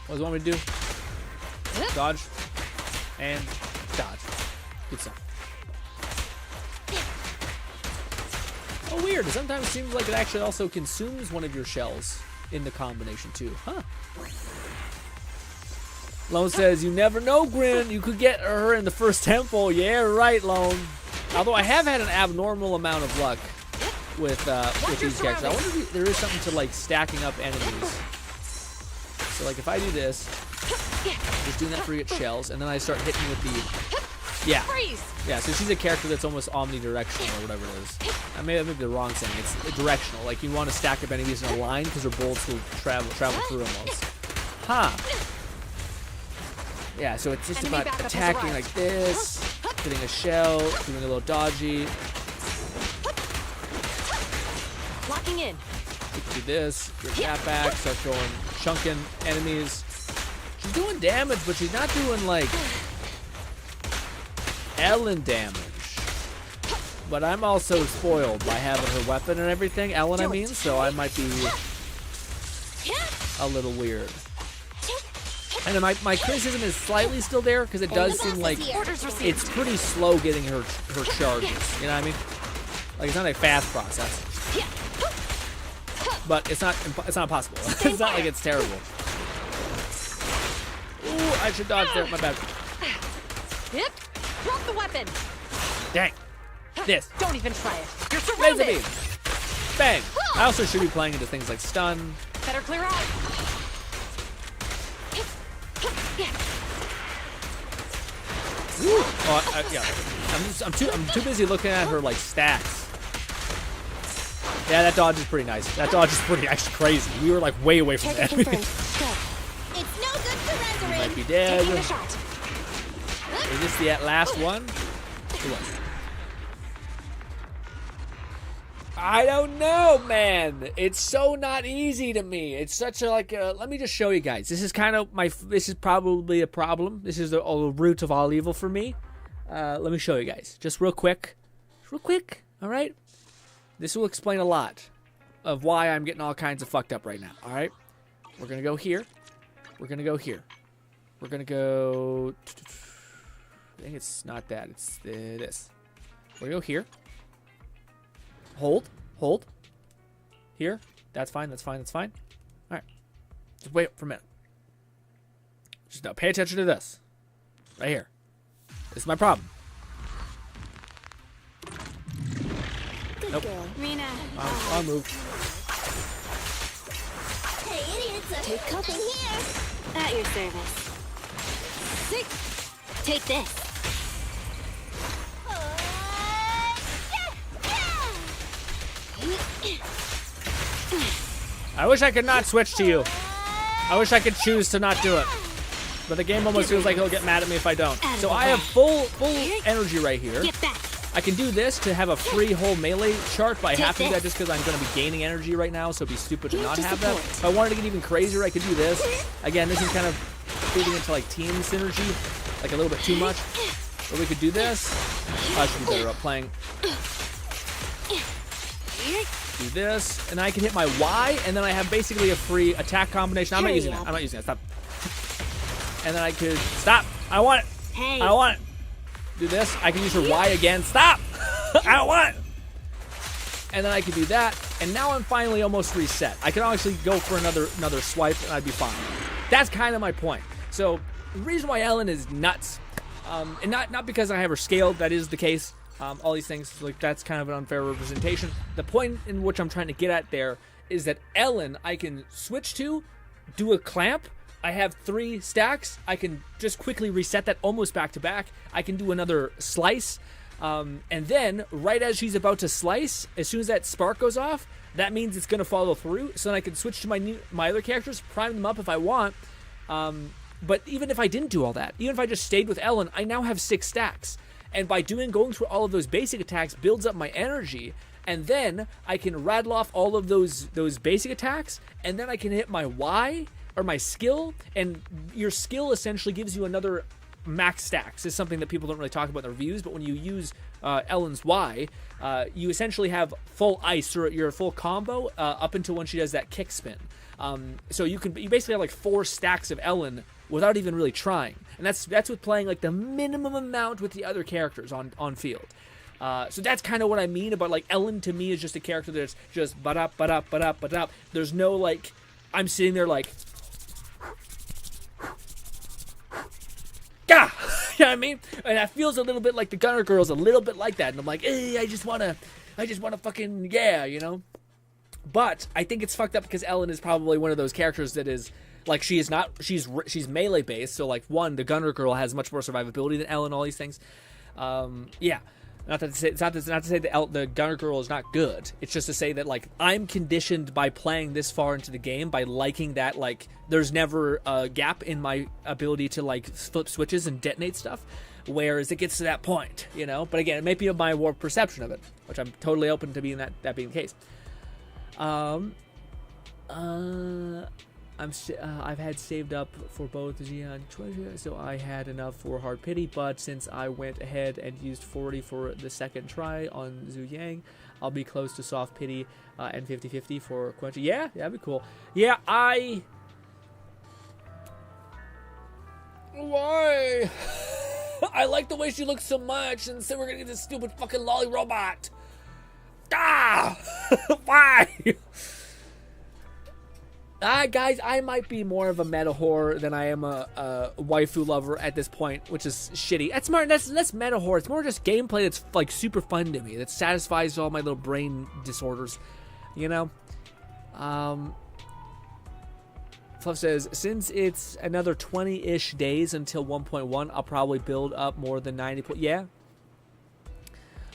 What do you want me to do? Dodge and dodge. Good stuff. Oh, weird. It sometimes seems like it actually also consumes one of your shells in the combination too. Huh. Lone says, you never know, Grin. You could get her in the first temple. Yeah, right, Lone. Although I have had an abnormal amount of luck with these characters. I wonder if there is something to like stacking up enemies. So like if I do this, just doing that for get shells, and then I start hitting with the yeah. So she's a character that's almost omnidirectional or whatever it is. I may be the wrong saying. It's directional. Like you want to stack up enemies in a line because her bullets will travel through almost. Huh. Yeah, so it's just about attacking like this, hitting a shell, doing a little dodgy. Locking in. You can do this, your that back, start going chunking enemies. She's doing damage, but she's not doing like Ellen damage. But I'm also spoiled by having her weapon and everything, Ellen I mean, so I might be a little weird. And my criticism is slightly still there because it does seem like it's pretty slow getting her charges. You know what I mean? Like it's not a fast process, but it's not impossible. It's not like it's terrible. Ooh, I should dodge there. My bad. Yep. Drop the weapon. Dang. This. Don't even try it. You're surrounded. Laser beam. Bang. I also should be playing into things like stun. Better clear out. Oh, yeah. I'm too busy looking at her like stats. Yeah, that dodge is pretty nice. That dodge is pretty actually crazy. We were like way away from that. It's no good surrendering. Might be dead. Taking a shot. Is this the last one? Who was it? I don't know, man. It's so not easy to me. It's such a like. Let me just show you guys. This is kind of my. This is probably a problem. This is the root of all evil for me. Let me show you guys, just real quick. All right. This will explain a lot of why I'm getting all kinds of fucked up right now. All right. We're gonna go here. We're gonna go here. We're gonna go. I think it's not that. It's this. We're gonna go here. Hold. Here. That's fine. All right. Just wait for a minute. Just now pay attention to this. Right here. This is my problem. Good nope. girl. Rena. I'll move. Hey, idiots. Take cover here. At your service. Take this. I wish I could not switch to you. I wish I could choose to not do it. But the game almost feels like he'll get mad at me if I don't. So I have full energy right here. Get back. I can do this to have a free whole melee chart, but I have to do that just because I'm going to be gaining energy right now, so it'd be stupid to not have that. If I wanted to get even crazier, I could do this. Again, this is kind of feeding into like team synergy, like a little bit too much. Or we could do this. I should be better at playing. Do this, and I can hit my Y, and then I have basically a free attack combination. I'm not using that. I'm not using that. Stop. And then I could stop. I want it. Hey. I don't want it. Do this. I can use her Y again. Stop. I don't want it. And then I can do that, and now I'm finally almost reset. I can actually go for another swipe, and I'd be fine. That's kind of my point. So the reason why Ellen is nuts, and not because I have her scaled. That is the case. All these things, like, that's kind of an unfair representation. The point in which I'm trying to get at there is that Ellen, I can switch to, do a clamp. I have 3 stacks. I can just quickly reset that almost back to back. I can do another slice. And then, right as she's about to slice, as soon as that spark goes off, that means it's going to follow through. So then I can switch to my other characters, prime them up if I want. But even if I didn't do all that, even if I just stayed with Ellen, I now have 6 stacks. And by going through all of those basic attacks builds up my energy, and then I can rattle off all of those basic attacks, and then I can hit my Y or my skill, and your skill essentially gives you another max stacks. Is something that people don't really talk about in the reviews, but when you use Ellen's Y, you essentially have full ice or your full combo up until when she does that kick spin. So you basically have like 4 stacks of Ellen without even really trying, and that's with playing like the minimum amount with the other characters on field. So that's kind of what I mean about, like, Ellen to me is just a character that's just but up. There's no, like, I'm sitting there like, gah! You know what I mean? And that feels a little bit like the Gunner Girl's a little bit like that, and I'm like, hey, I just wanna fucking, yeah, you know? But I think it's fucked up because Ellen is probably one of those characters that is, like, she's melee based, so, like, the Gunner Girl has much more survivability than Ellen, all these things. Yeah. Not to say that the Gunner Girl is not good. It's just to say that, like, I'm conditioned by playing this far into the game, by liking that, like, there's never a gap in my ability to, like, flip switches and detonate stuff, whereas it gets to that point, you know? But again, it may be my warped perception of it, which I'm totally open to being that being the case. I've had saved up for both Xian Treasure, so I had enough for Hard Pity, but since I went ahead and used 40 for the second try on Zhu Yang, I'll be close to Soft Pity and 50-50 for Quench. Yeah, that'd be cool. Yeah, Why? I like the way she looks so much, and so we're gonna get this stupid fucking lolly robot. Ah! Why? Guys, I might be more of a meta whore than I am a waifu lover at this point, which is shitty. That's less meta whore. It's more just gameplay that's, like, super fun to me, that satisfies all my little brain disorders, you know? Fluff says, since it's another 20-ish days until 1.1, I'll probably build up more than 90 points. Yeah.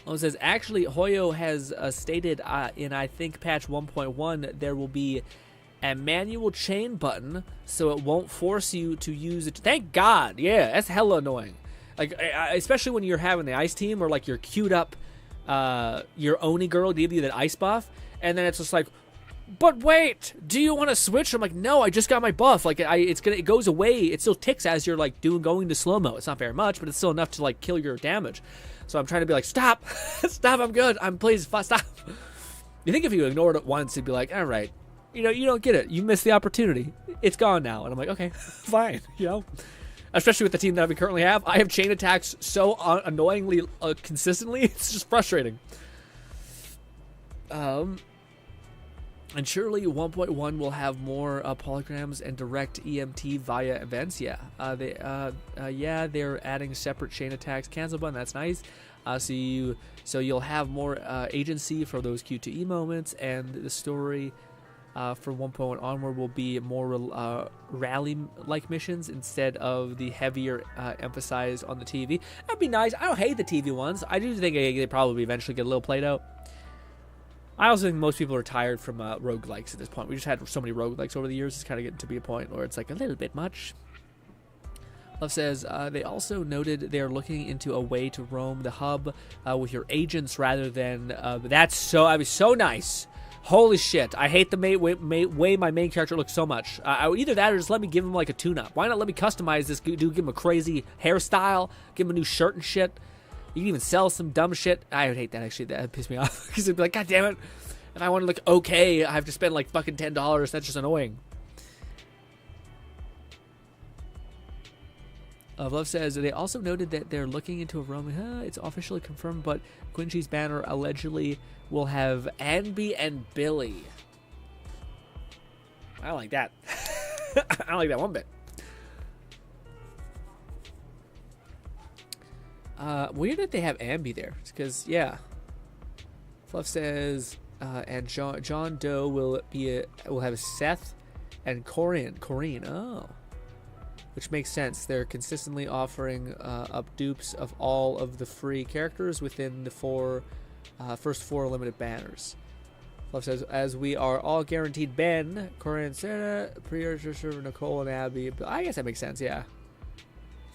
Fluff says, actually, Hoyo has stated in, I think, patch 1.1, there will be a manual chain button, so it won't force you to use it. Thank God. Yeah, that's hella annoying. Like, especially when you're having the ice team, or, like, you're queued up your Oni girl give you that ice buff, and then it's just like, but wait, do you want to switch? I'm like, no, I just got my buff. Like, it goes away. It still ticks as you're, like, going to slow-mo. It's not very much, but it's still enough to, like, kill your damage. So I'm trying to be like, stop. Stop, I'm good. Please, stop. You think if you ignored it once, you'd be like, all right. You know, you don't get it. You missed the opportunity. It's gone now. And I'm like, okay, fine. You know, especially with the team that we currently have. I have chain attacks so annoyingly consistently. It's just frustrating. And surely 1.1 will have more polygams and direct EMT via events. Yeah. They're adding separate chain attacks cancel button. That's nice. So you'll have more agency for those Q2E moments, and the story for 1.1 onward will be more rally-like missions instead of the heavier emphasis on the TV. That'd be nice. I don't hate the TV ones. I do think they probably eventually get a little played out. I also think most people are tired from roguelikes at this point. We just had so many roguelikes over the years. It's kind of getting to be a point where it's like a little bit much. Love says, they also noted they're looking into a way to roam the hub with your agents rather than... that'd be so nice. Holy shit. I hate the way my main character looks so much. Either that or just let me give him like a tune-up. Why not let me customize this dude, give him a crazy hairstyle, give him a new shirt and shit. You can even sell some dumb shit. I would hate that, actually. That would piss me off. Because it'd be like, God damn it. If I want to look okay, I have to spend like fucking $10. That's just annoying. Love says, they also noted that they're looking into a roaming... it's officially confirmed, but Quincy's banner allegedly will have Anby and Billy. I don't like that. I don't like that one bit. Weird that they have Anby there. Because, yeah. Fluff says, and John Doe will have Seth and Corrine. Oh. Which makes sense. They're consistently offering up dupes of all of the free characters within the first 4 limited banners. Fluff says, as we are all guaranteed Ben, Corinne, Sarah, Priya, Nicole, and Abby. But I guess that makes sense, yeah.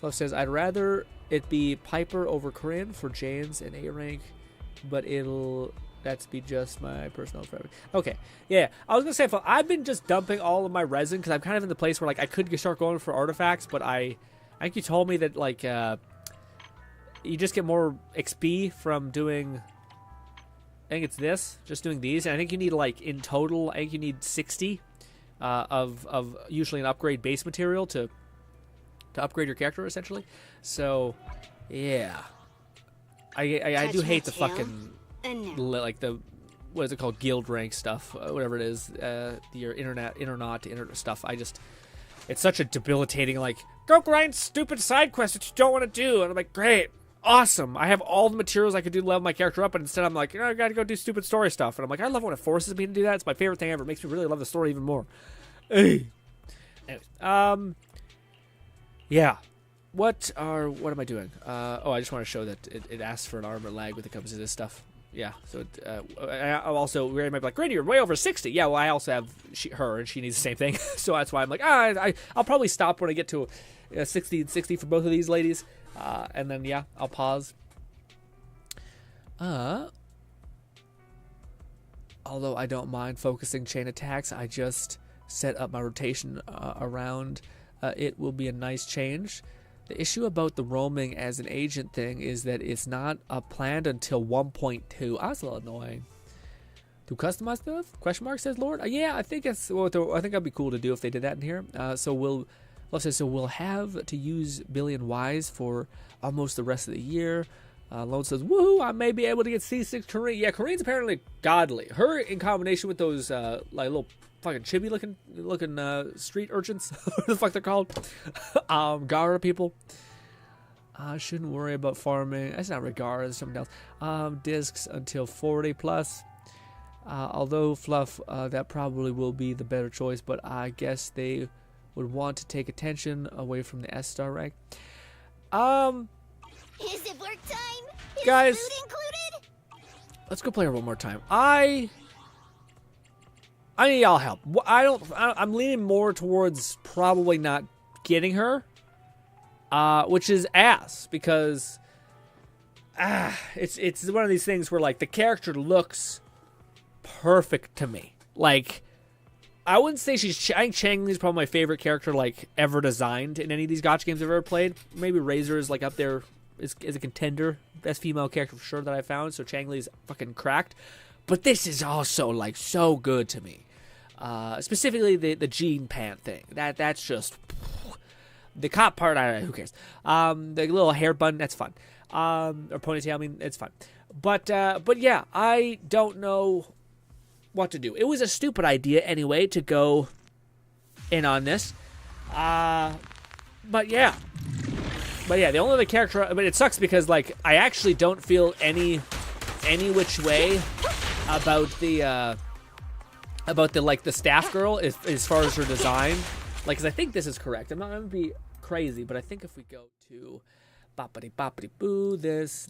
Fluff says, I'd rather it be Piper over Corinne for James and A rank, but that's be just my personal preference. Okay, yeah. I was gonna say, I've been just dumping all of my resin because I'm kind of in the place where like I could start going for artifacts, but I think you told me that like you just get more XP from doing. I think it's this, just doing these, and I think you need like in total, I think you need 60 of usually an upgrade base material to upgrade your character essentially. So yeah, I do hate the fucking. Like the, what is it called, guild rank stuff, whatever it is, your internet stuff. It's such a debilitating, like, go grind stupid side quests that you don't want to do, and I'm like, great, awesome, I have all the materials I could do to level my character up, and instead I'm like, I gotta go do stupid story stuff, and I'm like, I love when it forces me to do that. It's my favorite thing ever. It makes me really love the story even more. Anyways, yeah. What am I doing? I just want to show that it asks for an armor lag when it comes to this stuff. Yeah, so I also, we might be like, Granny, you're way over 60. Yeah, well, I also have her, and she needs the same thing. So that's why I'm like, I'll probably stop when I get to 60 and 60 for both of these ladies. And then, yeah, I'll pause. Although I don't mind focusing chain attacks, I just set up my rotation around. It will be a nice change. The issue about the roaming as an agent thing is that it's not planned until 1.2. That's a little annoying. To customize stuff? Question mark, says Lord. Yeah, I think it's. I think that'd be cool to do if they did that in here. So we'll have to use Billy and Wise for almost the rest of the year. Lone says, woohoo, I may be able to get C6 Corrine. Yeah, Corrine's apparently godly. Her in combination with those like little fucking chibi looking street urchins, what the fuck they're called, Gara people. Shouldn't worry about farming. That's not Gara, it's something else. Discs until 40 plus. Although Fluff, that probably will be the better choice, but I guess they would want to take attention away from the S-star rank. Is it work time? Is guys, food included? Let's go play her one more time. I need y'all help. I'm leaning more towards probably not getting her, which is ass, because it's one of these things where like the character looks perfect to me. Like, I wouldn't say I think Changling's probably my favorite character like ever designed in any of these gacha games I've ever played. Maybe Razor is like up there is a contender, best female character for sure that I found. So Changling's fucking cracked, but this is also like so good to me. Specifically the jean pant thing. That's just the cop part. Who cares? The little hair bun, that's fun. Or ponytail. I mean, it's fun. But yeah, I don't know what to do. It was a stupid idea anyway to go in on this. But yeah, the only other character. But it sucks because like I actually don't feel any which way about the like the staff girl as far as her design. Like, 'cause I think this is correct. I'm not gonna be crazy, but I think if we go to boppity boo this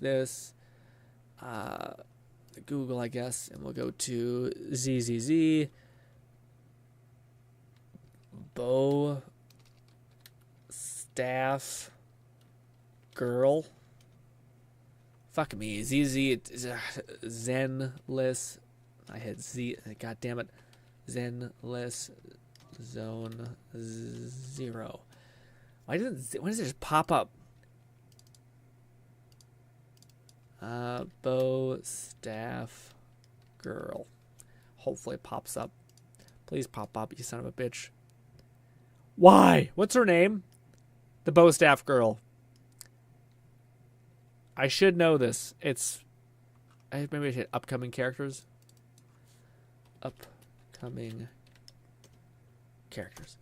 Google, I guess, and we'll go to ZZZ Bow staff girl. Fuck me. ZZ. Zenless. I had Z. God damn it. Zenless Zone Zero. Why does it just pop up? Bow staff girl. Hopefully it pops up. Please pop up, you son of a bitch. Why? What's her name? The bow staff girl. I should know this. It's... maybe I should upcoming characters. Upcoming characters.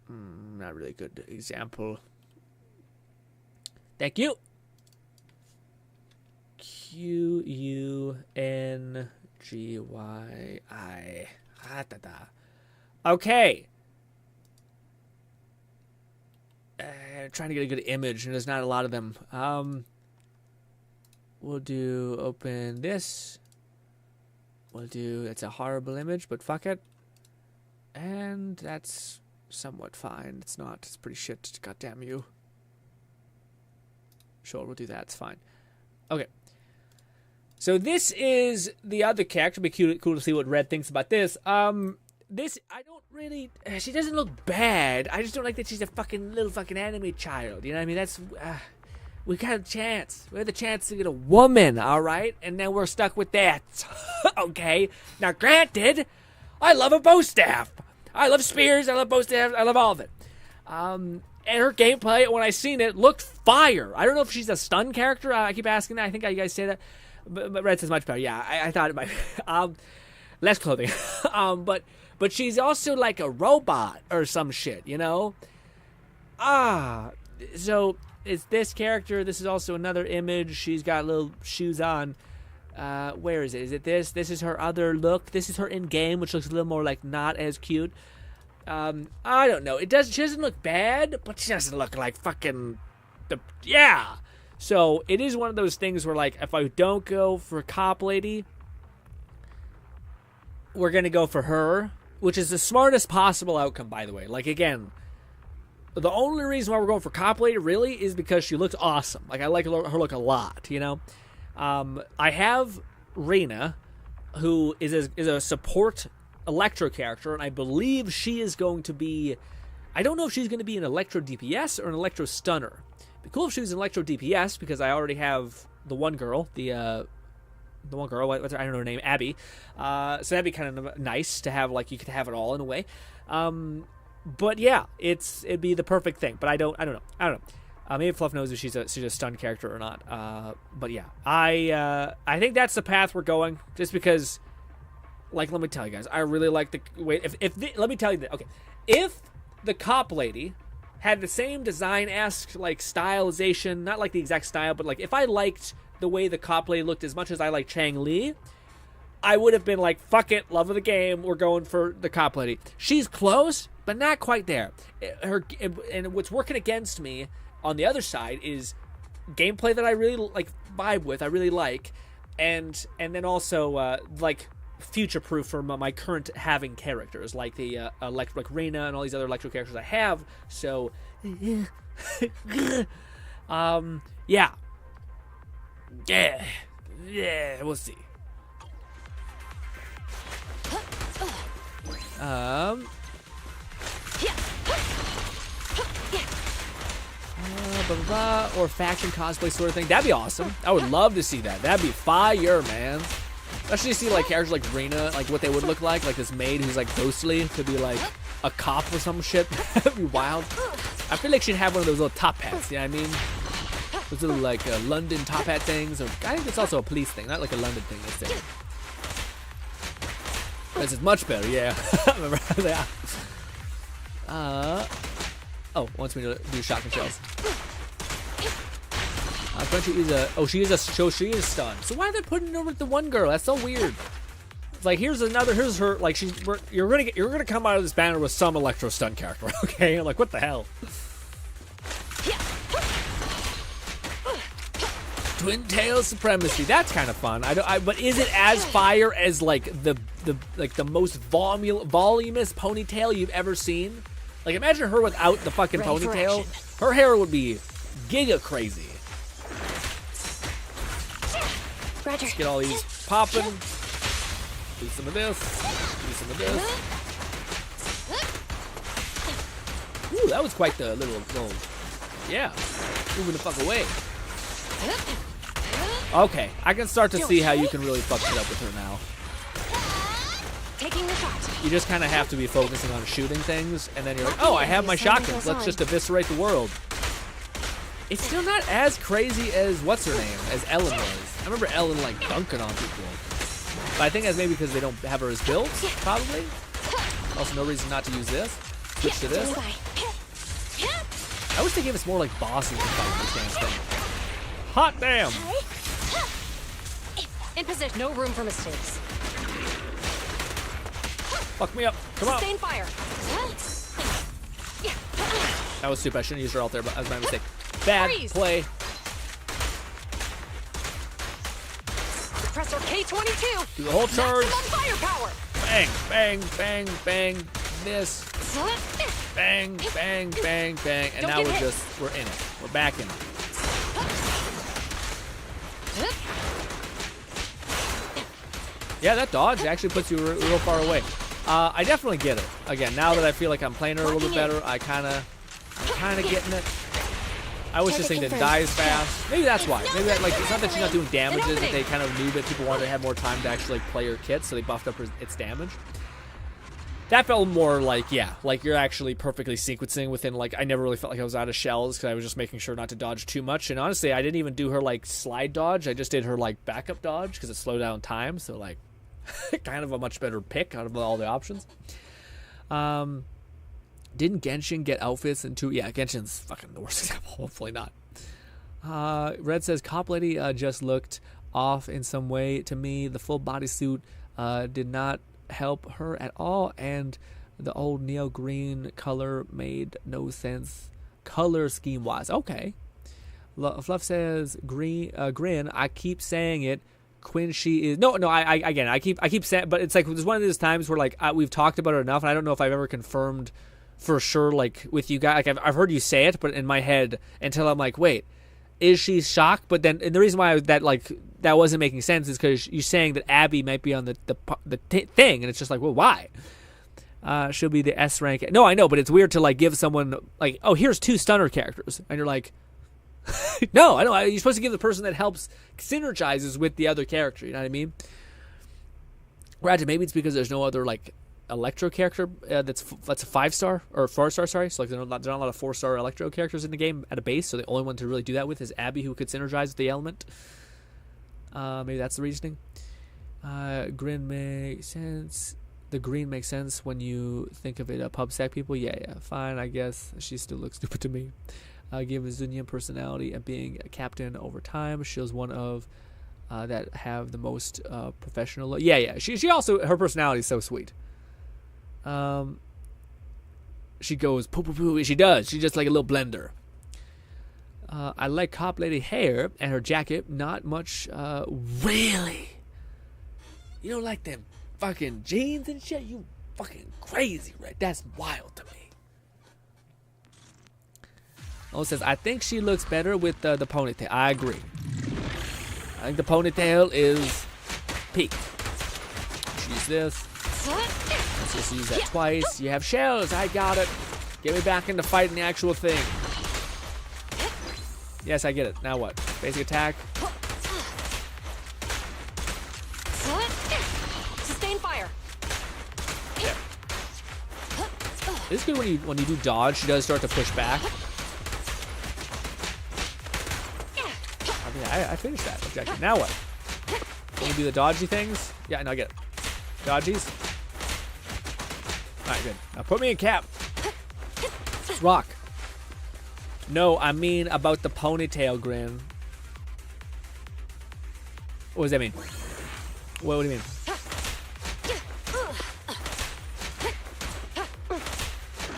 Not really good example. Thank you. QUNGYI. Okay. Trying to get a good image, and there's not a lot of them. We'll do open this. We'll do, it's a horrible image, but fuck it. And that's somewhat fine. It's not. It's pretty shit. God damn you. Sure, we'll do that. It's fine. Okay. So this is the other character. It'd be cool to see what Red thinks about this. This, I don't really... she doesn't look bad. I just don't like that she's a little fucking anime child. You know what I mean? That's... we got a chance. We had the chance to get a woman, all right? And now we're stuck with that. Okay. Now, granted, I love a bow staff. I love spears. I love bow staffs. I love all of it. And her gameplay, when I seen it, looked fire. I don't know if she's a stun character. I keep asking that. I think you guys say that. But Red says much better. Yeah, I thought it might be. Less clothing. But she's also like a robot or some shit, you know? So it's this character. This is also another image. She's got little shoes on. Where is it? Is it this? This is her other look. This is her in-game, which looks a little more like not as cute. I don't know. She doesn't look bad, but she doesn't look like fucking... yeah! So it is one of those things where, like, if I don't go for Cop Lady, we're going to go for her, which is the smartest possible outcome, by the way. Like, again, the only reason why we're going for Cop Lady, really, is because she looks awesome. Like, I like her look a lot, you know? I have Rena, who is a support Electro character, and I believe she is going to be... I don't know if she's going to be an Electro DPS or an Electro Stunner. It'd be cool if she was an Electro DPS, because I already have the one girl, the one girl, I don't know her name, Abby. So that'd be kind of nice to have, like, you could have it all in a way. But yeah, it'd be the perfect thing. But I don't know. Maybe Fluff knows if she's a stun character or not. But yeah, I think that's the path we're going. Just because, like, let me tell you guys, I really like the way. Let me tell you that. Okay, if the Cop Lady had the same design-esque, like, stylization, not like the exact style, but like if I liked the way the Cop Lady looked as much as I like Chang Li, I would have been like, fuck it, love of the game, we're going for the Cop Lady. She's close, but not quite there. And what's working against me on the other side is gameplay that I really like, vibe with, I really like, and then also like future-proof for my current having characters, like the like Reyna and all these other Electro characters I have. So yeah, we'll see. Or faction cosplay sort of thing. That'd be awesome. I would love to see that. That'd be fire, man. Especially see like characters like Reyna, like what they would look like this maid who's like ghostly, could be like a cop or some shit. That'd be wild. I feel like she'd have one of those little top hats, you know what I mean? Those little like London top hat things. Or, I think it's also a police thing, not like a London thing. This thing. This is much better, yeah. Remember that? Oh, wants me to do shotgun shells. She is stunned. So why are they putting her with the one girl? That's so weird. It's like here's her. Like you're gonna come out of this banner with some Electro stun character, okay? I'm like, what the hell? Twin tail supremacy. That's kind of fun. But is it as fire as like the most voluminous ponytail you've ever seen? Like imagine her without the fucking Ready for ponytail. action. Her hair would be giga crazy. Roger. Get all these popping. Do some of this. Do some of this. Ooh, that was quite the little. Yeah. Moving the fuck away. Okay, I can start to see how you can really fuck it up with her now. Taking the shot. You just kind of have to be focusing on shooting things, and then you're like, oh, I have my shotguns. Let's just eviscerate the world. It's still not as crazy as what's her name, as Ellen was. I remember Ellen like dunking on people. But I think that's maybe because they don't have her as built, probably. Also, no reason not to use this. Switch to this. I wish they gave us more like bosses to fight this damn thing. Hot damn! In position. No room for mistakes. Fuck me up. Come on. Sustain fire. That was stupid. I shouldn't use her out there, but that was my mistake. Bad Freeze. play. Suppressor K22. Do the whole charge. Maximum firepower. Bang, bang, bang, bang. This. Bang, bang, bang, bang. And Don't now get we're hit. we're in it. We're back in it. Yeah, that dodge actually puts you real far away. I definitely get it. Again, now that I feel like I'm playing her a little bit better, I'm kind of getting it. I wish this thing didn't die as fast. Maybe that's why. Maybe that, like, it's not that she's not doing damages, that they kind of knew that people wanted to have more time to actually like, play her kit, so they buffed up its damage. That felt more like, yeah, like you're actually perfectly sequencing within, like, I never really felt like I was out of shells because I was just making sure not to dodge too much. And honestly, I didn't even do her, like, slide dodge. I just did her, like, backup dodge because it slowed down time. So, like, kind of a much better pick out of all the options. Didn't Genshin get outfits into... Yeah, Genshin's fucking the worst example. Hopefully not. Red says, Cop Lady just looked off in some way to me. The full bodysuit did not help her at all, and the old neo green color made no sense color scheme wise. Okay. Fluff says GRINN. I keep saying it. Quinn, she is I keep saying, but it's like there's one of those times where like we've talked about it enough, and I don't know if I've ever confirmed for sure like with you guys. Like I've heard you say it, but in my head until I'm like, wait, is she shocked? But then, and the reason why that wasn't making sense is because you're saying that Abby might be on the thing, and it's just like, well, why? She'll be the S rank. No, I know, but it's weird to like give someone like, oh, here's 2 stunner characters, and you're like, no, I know. You're supposed to give the person that helps synergizes with the other character. You know what I mean? Granted, maybe it's because there's no other like electro character that's a 5-star or 4-star. Sorry, so like there's not a lot of 4-star electro characters in the game at a base. So the only one to really do that with is Abby, who could synergize with the element. Maybe that's the reasoning. GRINN makes sense. The green makes sense when you think of it. Pubsec people, yeah, fine. I guess she still looks stupid to me. Given Zunian personality and being a captain over time, she was one of that have the most professional. Yeah. She also, her personality is so sweet. She goes poo poo poo. She does. She's just like a little blender. I like Cop Lady hair and her jacket. Not much. Really? You don't like them fucking jeans and shit? You fucking crazy, right? That's wild to me. Oh, says, I think she looks better with the ponytail. I agree. I think the ponytail is peak. Use this. Let's just use that twice. You have shells. I got it. Get me back into fighting the actual thing. Yes, I get it. Now what? Basic attack. Sustain fire. Yeah. It's good when you do dodge. She does start to push back. I finished that objective. Now what? Can we do the dodgy things? Yeah, no, I get it. Dodgies. Alright, good. Now put me in cap. Let's rock. No, I mean about the ponytail, GRINN. What does that mean? What do you mean?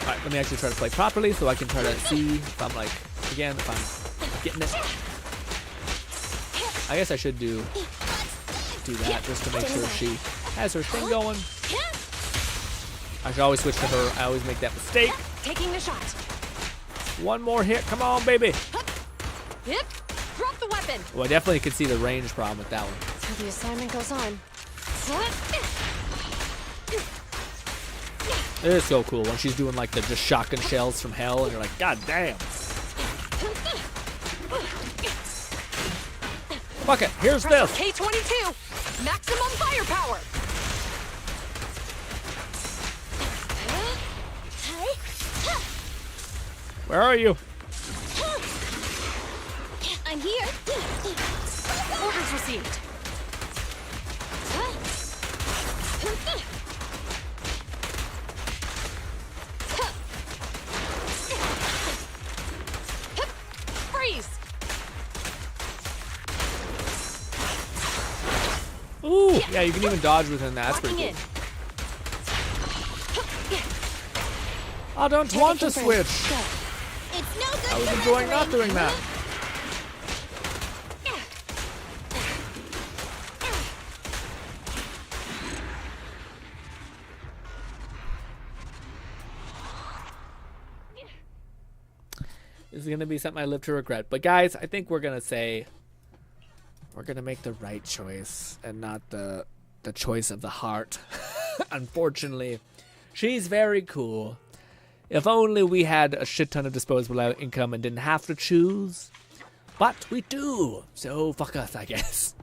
Alright, let me actually try to play properly so I can try to see if I'm like, again, if I'm getting it. I guess I should do that just to make sure she has her thing going. I should always switch to her. I always make that mistake. Taking the shot. One more hit. Come on, baby. Yep. Drop the weapon. Well, I definitely could see the range problem with that one. So the assignment goes on. It is so cool when she's doing like the just shotgun shells from hell, and you're like, God damn. Fuck it. Here's this. K-22. Maximum firepower. Where are you? I'm here. Orders received. Freeze. Ooh, yeah, you can even dodge within that. That's pretty Locking cool. in. I don't want to switch. It's no good. I was enjoying not doing that. This is going to be something I live to regret. But guys, I think we're going to say we're going to make the right choice and not the choice of the heart. Unfortunately, she's very cool. If only we had a shit ton of disposable income and didn't have to choose. But we do. So fuck us, I guess.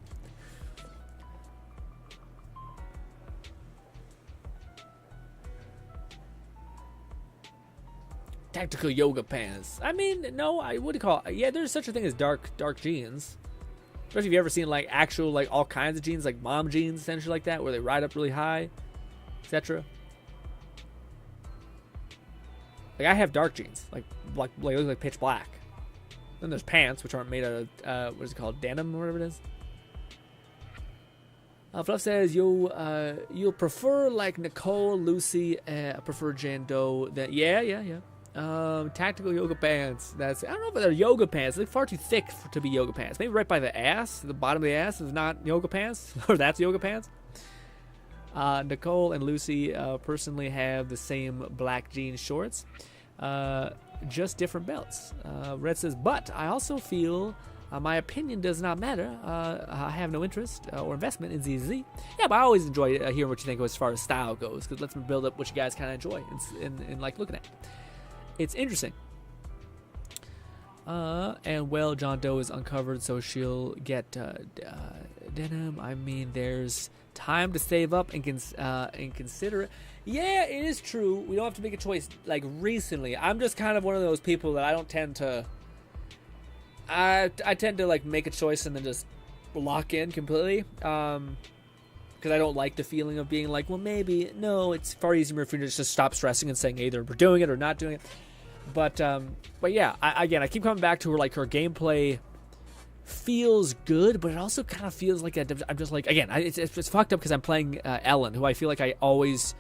Tactical yoga pants. I mean, no, I would call it. Yeah, there's such a thing as dark jeans. Especially if you ever seen like actual like all kinds of jeans, like mom jeans, essentially like that, where they ride up really high, etc. Like I have dark jeans, like look like pitch black. Then there's pants, which aren't made out of what is it called, denim or whatever it is. Fluff says you'll prefer like Nicole, Lucy, I prefer Jan Doe. That yeah. Tactical yoga pants. I don't know if they're yoga pants. They're far too thick to be yoga pants. Maybe right by the ass, the bottom of the ass is not yoga pants, or that's yoga pants. Nicole and Lucy personally have the same black jean shorts, just different belts. Red says, but I also feel my opinion does not matter. I have no interest or investment in ZZ. Yeah, but I always enjoy hearing what you think as far as style goes, because it lets me build up what you guys kind of enjoy and like looking at. It's interesting. And well, John Doe is uncovered, so she'll get denim. I mean, there's time to save up and consider it. Yeah, it is true. We don't have to make a choice like recently. I'm just kind of one of those people that I don't tend to. I tend to like make a choice and then just lock in completely. Because I don't like the feeling of being like, well, maybe no. It's far easier for you to just stop stressing and saying either we're doing it or not doing it. But yeah, I keep coming back to her. Like her gameplay feels good, but it also kind of feels like I'm just like, again, it's fucked up because I'm playing Ellen, who I feel like I always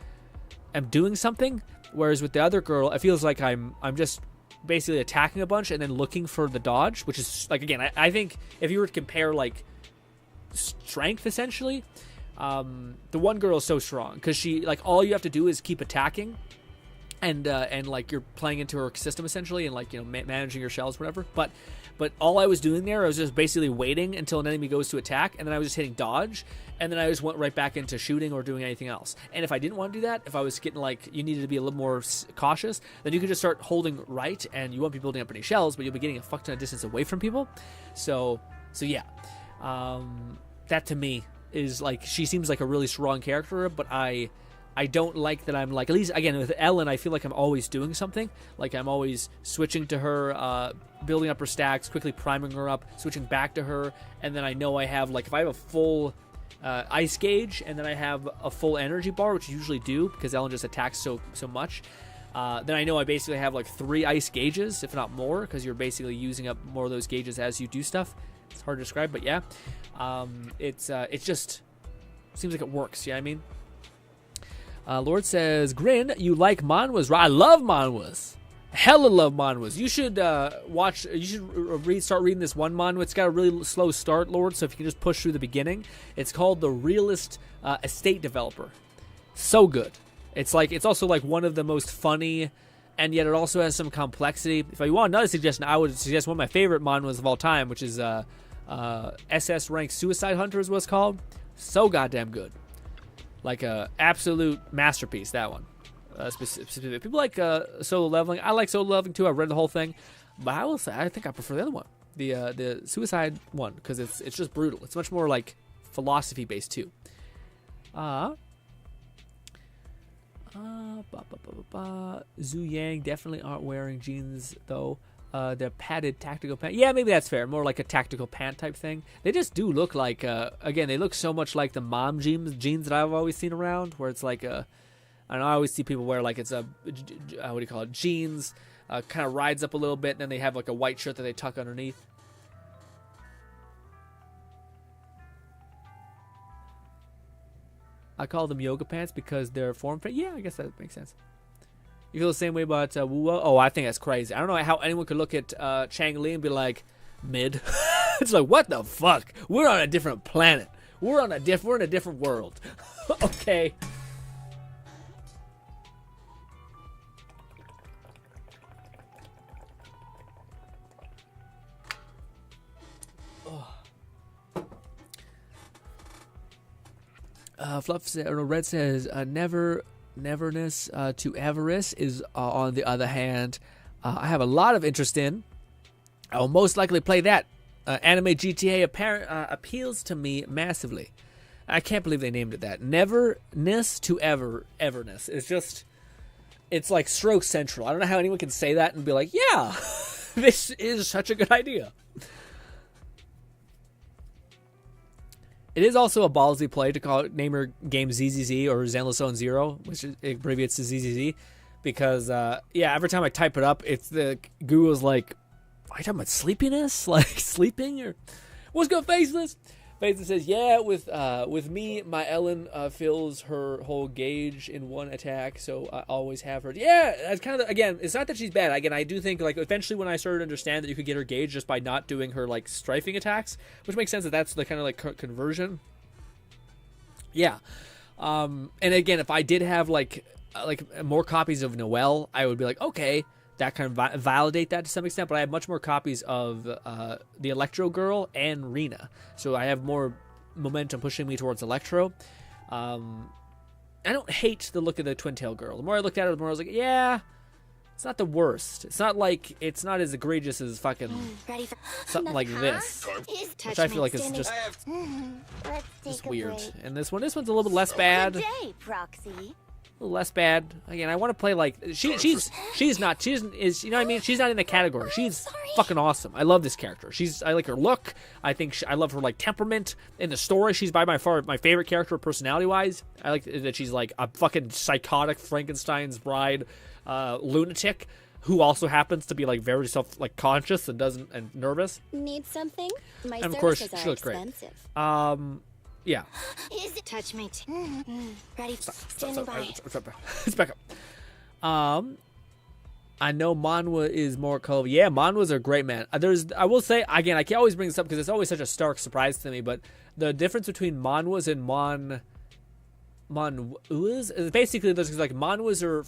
am doing something, whereas with the other girl, it feels like I'm just basically attacking a bunch and then looking for the dodge, which is like, again, I think if you were to compare like strength essentially, the one girl is so strong because she like all you have to do is keep attacking. And like you're playing into her system essentially, and like, you know, managing your shells, whatever. But all I was doing there, I was just basically waiting until an enemy goes to attack, and then I was just hitting dodge, and then I just went right back into shooting or doing anything else. And if I didn't want to do that, if I was getting like you needed to be a little more cautious, then you could just start holding right, and you won't be building up any shells, but you'll be getting a fuck ton of distance away from people. So yeah, that to me is like she seems like a really strong character, but I don't like that I'm like, at least again with Ellen, I feel like I'm always doing something. Like I'm always switching to her, building up her stacks, quickly priming her up, switching back to her, and then I know I have like if I have a full ice gauge and then I have a full energy bar, which I usually do because Ellen just attacks so much. Then I know I basically have like 3 ice gauges, if not more, because you're basically using up more of those gauges as you do stuff. It's hard to describe, but yeah, it just seems like it works. Yeah, I mean. Lord says, Grin, you like manhwas, right? I love manhwas. Hella love manhwas. You should watch. You should start reading this one manhwa. It's got a really slow start, Lord. So if you can just push through the beginning, it's called The Realist Estate Developer. So good. It's also like one of the most funny, and yet it also has some complexity. If you want another suggestion, I would suggest one of my favorite manhwas of all time, which is SS Rank Suicide Hunter is what it's called. So goddamn good. Like a absolute masterpiece. That one. Specific. People like solo leveling. I like solo leveling too. I've read the whole thing, but I will say I think I prefer the other one, the suicide one, because it's just brutal. It's much more like philosophy based too. Zhu Yang definitely aren't wearing jeans though. They're padded tactical pants. Yeah, maybe that's fair. More like a tactical pant type thing. They just do look like again. They look so much like the mom jeans that I've always seen around, where it's like a. And I always see people wear like it's a what do you call it, jeans, kind of rides up a little bit, and then they have like a white shirt that they tuck underneath. I call them yoga pants because they're form fit. Yeah, I guess that makes sense. You feel the same way about Wu? Oh, I think that's crazy. I don't know how anyone could look at Chang Li and be like, mid. It's like, what the fuck? We're on a different planet. We're in a different world. Okay. Fluff says, Red says, neverness to avarice is, on the other hand, I have a lot of interest in. I will most likely play that. Anime GTA appeals to me massively. I can't believe they named it that. Neverness to everness. It's like Stroke Central. I don't know how anyone can say that and be like, yeah, this is such a good idea. It is also a ballsy play to name your game ZZZ or Zenless Zone Zero, which abbreviates to ZZZ, because every time I type it up, it's the Google's like, are you talking about sleepiness, like sleeping, or what's good, Faceless? Faceless says, yeah, with me, my Ellen fills her whole gauge in one attack, so I always have her. Yeah, that's kind of again. It's not that she's bad. Again, I do think like eventually when I started to understand that you could get her gauge just by not doing her like strafing attacks, which makes sense that that's the kind of like conversion. Yeah, and again, if I did have like more copies of Noelle, I would be like, okay, that kind of validate that to some extent. But I have much more copies of the Electro Girl and Rena, so I have more momentum pushing me towards Electro. I don't hate the look of the Twin Tail Girl. The more I looked at her, the more I was like, yeah, it's not the worst. It's not as egregious as fucking something like this, which I feel like is just weird. And this one's a little bit less bad. Good day, Proxy. A little less bad. Again, I want to play like she's you know what I mean? She's not in the category. She's fucking awesome. I love this character. I like her look. I think I love her like temperament in the story. She's by my favorite character personality wise. I like that she's like a fucking psychotic Frankenstein's bride lunatic who also happens to be like very conscious and nervous. Need something? My and of course services she are looks great. expensive. Yeah. Is it touch me? Ready? Standing by. Let's back up. I know manhwa is more colorful. Yeah, manhwas are great, man. I will say again, I can't always bring this up because it's always such a stark surprise to me. But the difference between manhwas and manhwas is basically there's like manhwas are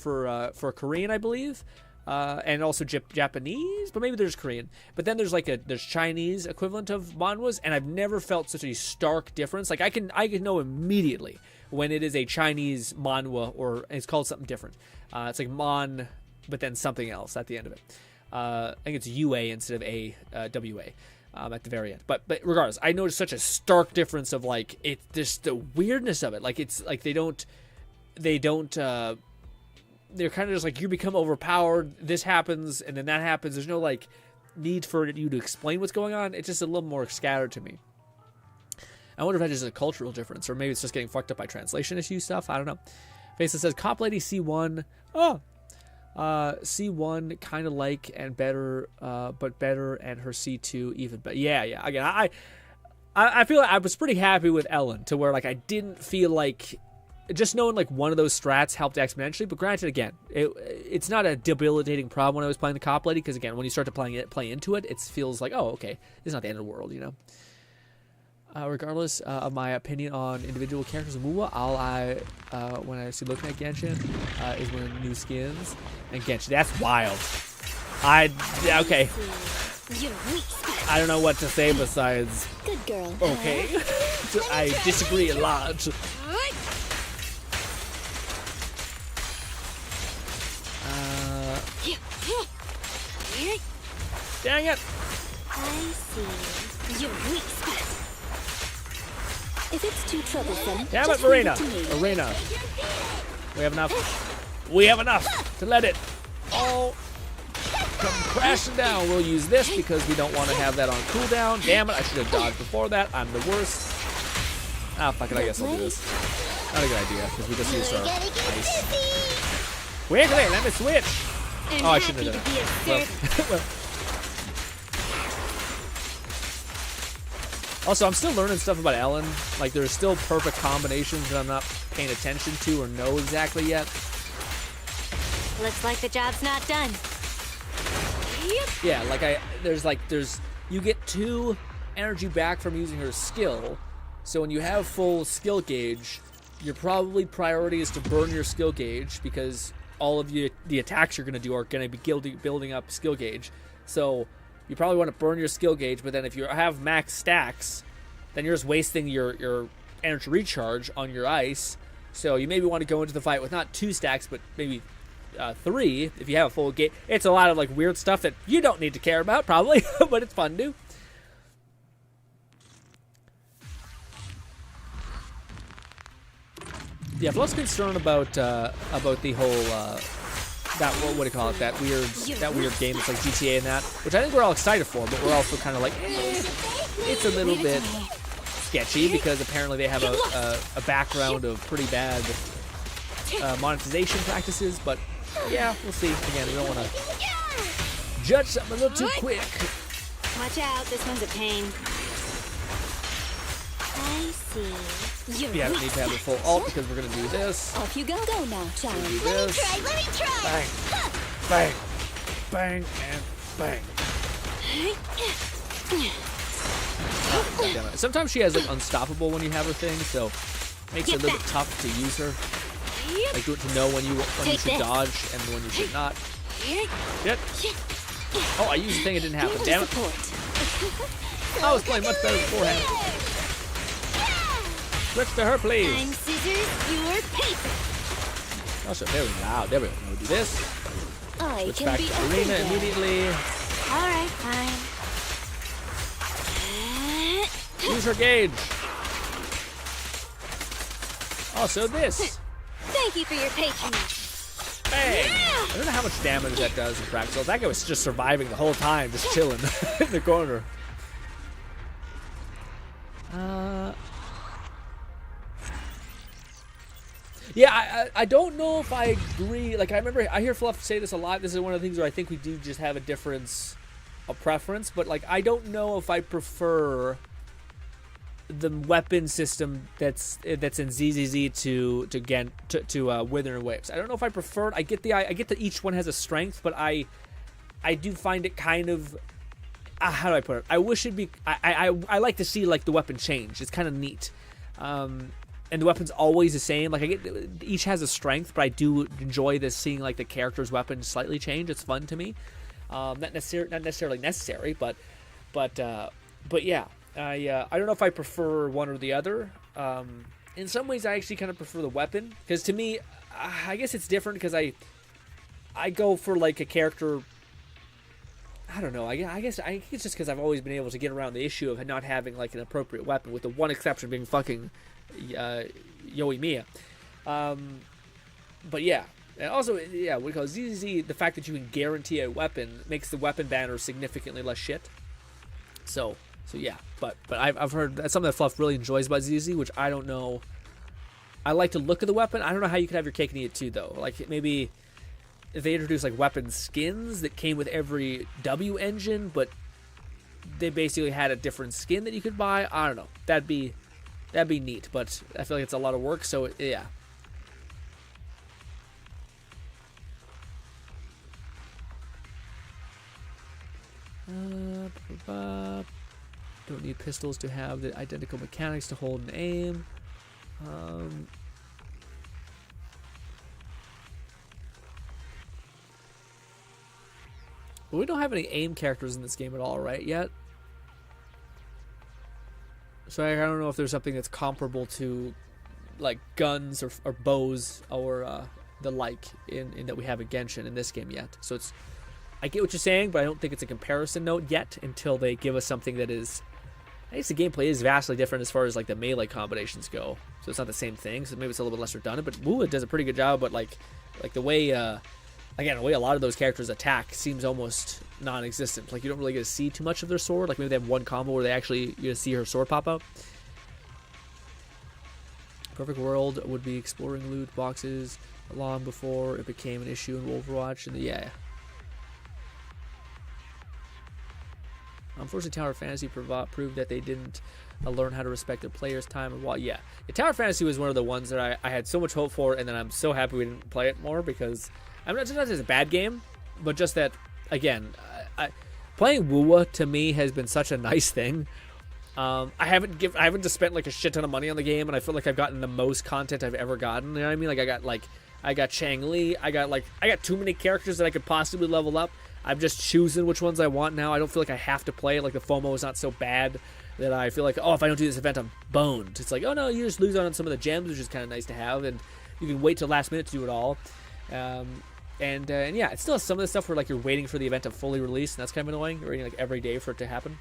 for Korean, I believe. And also Japanese, but maybe there's Korean. But then there's there's Chinese equivalent of manhwas, and I've never felt such a stark difference. Like I can know immediately when it is a Chinese manhwa or it's called something different. It's like man, but then something else at the end of it. I think it's UA instead of WA at the very end. But regardless, I noticed such a stark difference of like it's just the weirdness of it. Like it's like they don't. They're kind of just like you become overpowered. This happens, and then that happens. There's no like need for you to explain what's going on. It's just a little more scattered to me. I wonder if that's just a cultural difference, or maybe it's just getting fucked up by translation issue stuff. I don't know. Faceless says Cop Lady C1. C1 kind of like and better, but better, and her C2 even better. Yeah. Again, I feel like I was pretty happy with Ellen to where like I didn't feel like just knowing like one of those strats helped exponentially. But granted, again, it's not a debilitating problem when I was playing the cop lady, because again, when you start to play into it, it feels like, oh, okay, it's not the end of the world, you know. Regardless of my opinion on individual characters in MUA, when I see looking at Genshin, is when new skins and Genshin. That's wild. Okay. I don't know what to say besides. Good girl. Okay. I disagree a lot. Dang it! I see. Your weak spot. If it's too troublesome, Damn it, just Marina! leave it to me. Arena. We have enough. We have enough to let it all come crashing down. We'll use this because we don't want to have that on cooldown. Damn it! I should have dodged before that. I'm the worst. Ah, fuck it. I guess I'll do this. Not a good idea because we just used our ice. Quickly, let me switch. Oh, I shouldn't have done it. Well. Also, I'm still learning stuff about Ellen. Like, there's still perfect combinations that I'm not paying attention to or know exactly yet. Looks like the job's not done. Yeah, like you get 2 energy back from using her skill. So when you have full skill gauge, your probably priority is to burn your skill gauge because all of the attacks you're going to do are going to be building up skill gauge. So you probably want to burn your skill gauge, but then if you have max stacks, then you're just wasting your energy recharge on your ice. So you maybe want to go into the fight with not 2 stacks, but maybe 3 if you have a full gauge. It's a lot of like weird stuff that you don't need to care about probably, but it's fun to do. Yeah, I'm less concerned about the whole that what do you call it? That weird game that's like GTA and that, which I think we're all excited for, but we're also kind of like, it's a little bit sketchy because apparently they have a background of pretty bad monetization practices. But yeah, we'll see. Again, we don't want to judge something a little too quick. Watch out, this one's a pain. I see. Yeah, I don't need to have the full ult because we're gonna do this. Off you go. Go now, child. Do Let me this. try. Let me try. Bang, bang, bang, and bang. Oh, God damn it. Sometimes she has like unstoppable when you have her thing, so it makes it a little bit tough to use her. Like to know when you should dodge and when you should not. Shit. Oh, I used the thing, it didn't happen. Damn it. I was playing much better beforehand. Switch to her, please. I'm scissors, you're paper. Also, there we go. There we go. We'll do this. I Switch can back be to open arena then. immediately. All right, fine. Use her gauge. Also, this. Thank you for your patronage. Bang! I don't know how much damage that does in practice. That guy was just surviving the whole time, just chilling in the corner. Yeah, I don't know if I agree. Like, I hear Fluff say this a lot. This is one of the things where I think we do just have a difference of preference. But, like, I don't know if I prefer the weapon system that's in ZZZ to Wuthering Waves. I don't know if I prefer it. I get that each one has a strength, but I do find it kind of how do I put it? I wish it'd be. I like to see like the weapon change. It's kind of neat. And the weapon's always the same. Like I get each has a strength, but I do enjoy this seeing like the character's weapon slightly change. It's fun to me. Not necessarily necessary, but yeah. I don't know if I prefer one or the other. In some ways, I actually kind of prefer the weapon because to me, I guess it's different because I go for like a character. I don't know. I guess it's just because I've always been able to get around the issue of not having like an appropriate weapon, with the one exception being fucking Yoimiya. But yeah, and also yeah, what we call ZZZ, the fact that you can guarantee a weapon makes the weapon banner significantly less shit. So yeah, but I've heard that's something that Fluff really enjoys about ZZ, which I don't know. I like to look at the weapon. I don't know how you could have your cake and eat it too, though. Like maybe if they introduced like weapon skins that came with every W engine, but they basically had a different skin that you could buy. I don't know. That'd be neat, but I feel like it's a lot of work. So yeah, Don't need pistols to have the identical mechanics to hold and aim. But we don't have any aim characters in this game at all, right, yet? So I don't know if there's something that's comparable to, like, guns or bows or the like in that we have in Genshin in this game yet. So it's, I get what you're saying, but I don't think it's a comparison note yet until they give us something that is, I guess the gameplay is vastly different as far as like the melee combinations go. So it's not the same thing. So maybe it's a little bit less redundant. But Wuthering does a pretty good job. But like the way, again, the way a lot of those characters attack seems almost non-existent. Like you don't really get to see too much of their sword. Like maybe they have one combo where they actually you see her sword pop out. Perfect world would be exploring loot boxes long before it became an issue in Overwatch. And yeah. Unfortunately, Tower Fantasy proved that they didn't learn how to respect their players' time. And while, yeah, Tower Fantasy was one of the ones that I had so much hope for, and then I'm so happy we didn't play it more because I'm not that it's a bad game, but just that, again, playing WoWa to me has been such a nice thing. I haven't just spent like a shit ton of money on the game, and I feel like I've gotten the most content I've ever gotten. You know what I mean? Like I got Chang Li. I got too many characters that I could possibly level up. I'm just choosing which ones I want now. I don't feel like I have to play it. Like the FOMO is not so bad that I feel like, oh, if I don't do this event, I'm boned. It's like, oh no, you just lose out on some of the gems, which is kind of nice to have, and you can wait till last minute to do it all. And yeah, it still has some of the stuff where like you're waiting for the event to fully release, and that's kind of annoying. You're waiting like every day for it to happen.